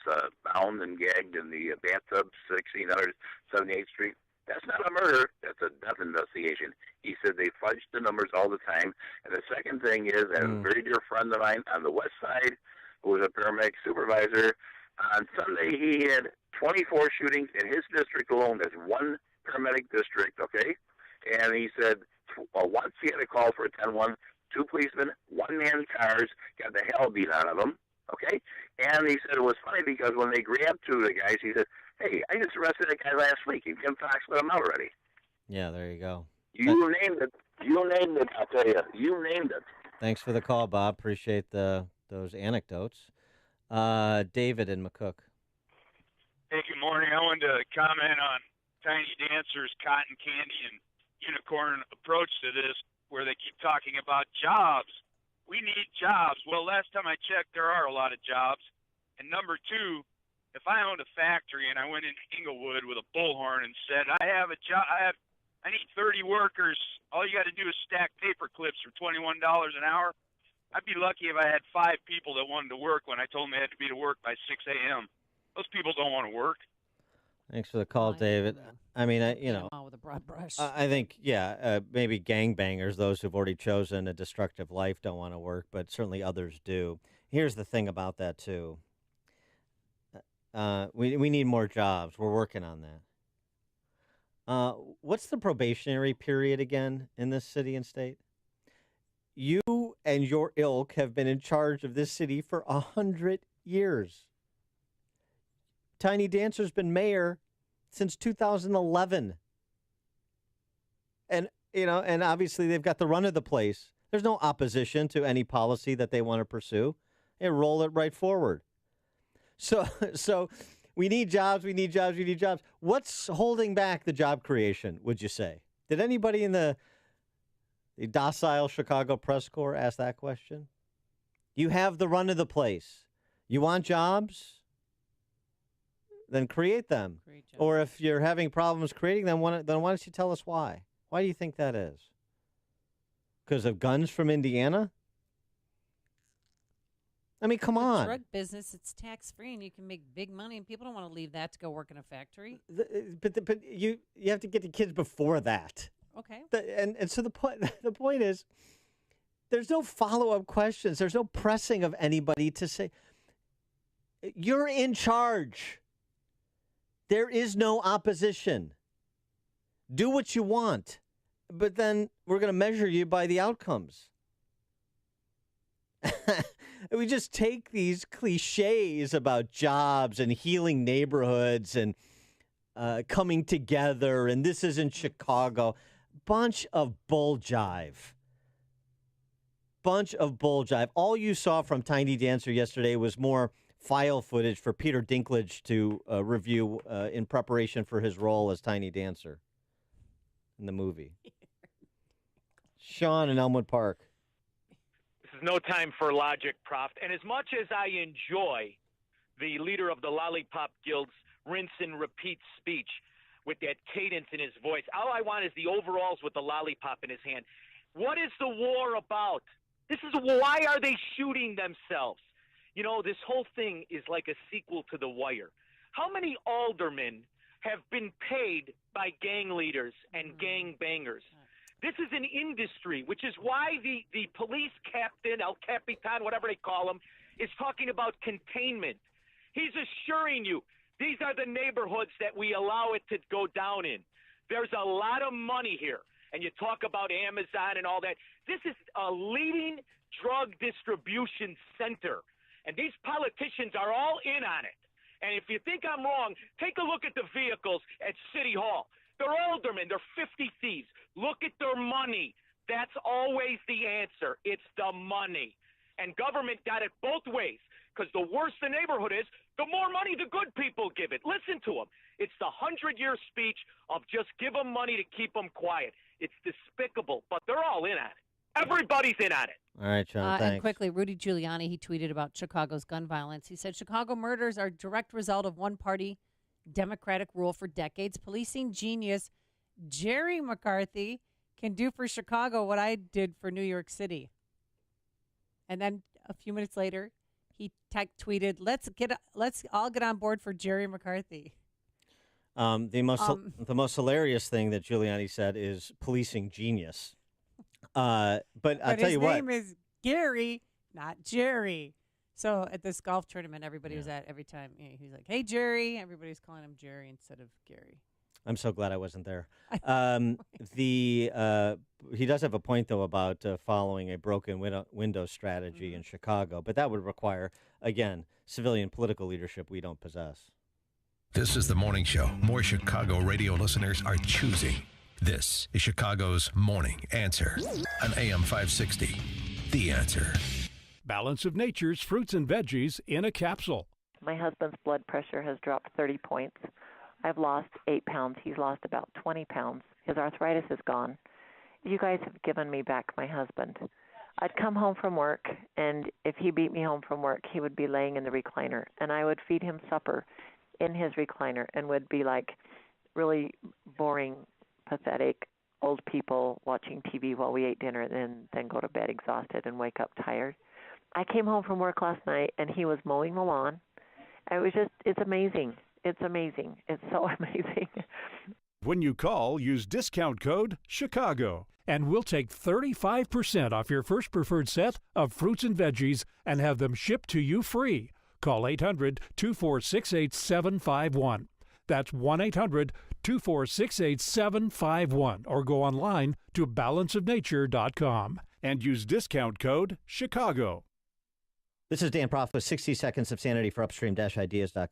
bound and gagged in the bathtub, 1600 78th Street, that's not a murder. That's a death investigation. He said they fudged the numbers all the time. And the second thing is, a very dear friend of mine on the west side, who was a paramedic supervisor, on Sunday he had 24 shootings in his district alone. There's one paramedic district, okay? And he said once he had a call for a 10-1, 2 policemen, 1-man cars, got the hell beat out of them, okay? And he said it was funny because when they grabbed 2 of the guys, he said, hey, I just arrested a guy last week. And Kim Fox let him out already. Yeah, there you go. You named it. You named it, I'll tell you. You named it. Thanks for the call, Bob. Appreciate those anecdotes. David in McCook. Hey, good morning. I wanted to comment on Tiny Dancer's cotton candy and unicorn approach to this, where they keep talking about jobs. We need jobs. Well, last time I checked, there are a lot of jobs. And number 2, if I owned a factory and I went into Inglewood with a bullhorn and said, I have a job, I need 30 workers. All you got to do is stack paper clips for $21 an hour. I'd be lucky if I had 5 people that wanted to work when I told them they had to be to work by 6 a.m. Those people don't want to work. Thanks for the call, David. I mean, with a broad brush. I think, maybe gangbangers, those who've already chosen a destructive life, don't want to work, but certainly others do. Here's the thing about that, too. We need more jobs. We're working on that. What's the probationary period again in this city and state? You and your ilk have been in charge of this city for 100 years. Tiny Dancer's been mayor since 2011. And obviously they've got the run of the place. There's no opposition to any policy that they want to pursue. They roll it right forward. So we need jobs, we need jobs, we need jobs. What's holding back the job creation, would you say? Did anybody in the docile Chicago press corps ask that question? You have the run of the place. You want jobs? Then create them. Or if you're having problems creating them, then why don't you tell us why? Why do you think that is? Because of guns from Indiana? I mean, come on. Drug business, it's tax-free, and you can make big money, and people don't want to leave that to go work in a factory. But you have to get the kids before that. Okay. And so the point is, there's no follow-up questions. There's no pressing of anybody to say, you're in charge. There is no opposition. Do what you want, but then we're going to measure you by the outcomes. We just take these cliches about jobs and healing neighborhoods and coming together, and this isn't Chicago. Bunch of bull jive. Bunch of bull jive. All you saw from Tiny Dancer yesterday was more file footage for Peter Dinklage to review in preparation for his role as Tiny Dancer in the movie. Sean in Elmwood Park. This is no time for logic, Prof. And as much as I enjoy the leader of the Lollipop Guild's rinse and repeat speech with that cadence in his voice, all I want is the overalls with the lollipop in his hand. What is the war about? Why are they shooting themselves? You know, this whole thing is like a sequel to The Wire. How many aldermen have been paid by gang leaders and gang bangers? This is an industry, which is why the police captain, El Capitan, whatever they call him, is talking about containment. He's assuring you these are the neighborhoods that we allow it to go down in. There's a lot of money here. And you talk about Amazon and all that. This is a leading drug distribution center. And these politicians are all in on it. And if you think I'm wrong, take a look at the vehicles at City Hall. They're aldermen. They're 50 thieves. Look at their money. That's always the answer. It's the money. And government got it both ways. Because the worse the neighborhood is, the more money the good people give it. Listen to them. It's the 100-year speech of just give them money to keep them quiet. It's despicable, but they're all in on it. Everybody's in on it. All right, Sean, thanks. And quickly, Rudy Giuliani, he tweeted about Chicago's gun violence. He said, Chicago murders are a direct result of one-party Democratic rule for decades. Policing genius Jerry McCarthy can do for Chicago what I did for New York City. And then a few minutes later, he tweeted, let's all get on board for Jerry McCarthy. The most hilarious thing that Giuliani said is policing genius. But I'll tell you what. His name is Gary, not Jerry. So at this golf tournament, everybody was at every time. He's like, hey, Jerry. Everybody's calling him Jerry instead of Gary. I'm so glad I wasn't there. He does have a point, though, about following a broken window strategy in Chicago. But that would require, again, civilian political leadership we don't possess. This is the morning show more Chicago radio listeners are choosing. This is Chicago's Morning Answer on AM 560. The Answer. Balance of Nature's fruits and veggies in a capsule. My husband's blood pressure has dropped 30 points. I've lost 8 pounds. He's lost about 20 pounds. His arthritis is gone. You guys have given me back my husband. I'd come home from work, and if he beat me home from work, he would be laying in the recliner, and I would feed him supper in his recliner and would be like really boring, pathetic old people watching TV while we ate dinner and then go to bed exhausted and wake up tired. I came home from work last night, and he was mowing the lawn. It's amazing. It's amazing. It's so amazing. When you call, use discount code CHICAGO, and we'll take 35% off your first preferred set of fruits and veggies and have them shipped to you free. Call 800-246-8751. That's 1-800-246-8751, or go online to balanceofnature.com and use discount code CHICAGO. This is Dan Proft with 60 Seconds of Sanity for Upstream-Ideas.com.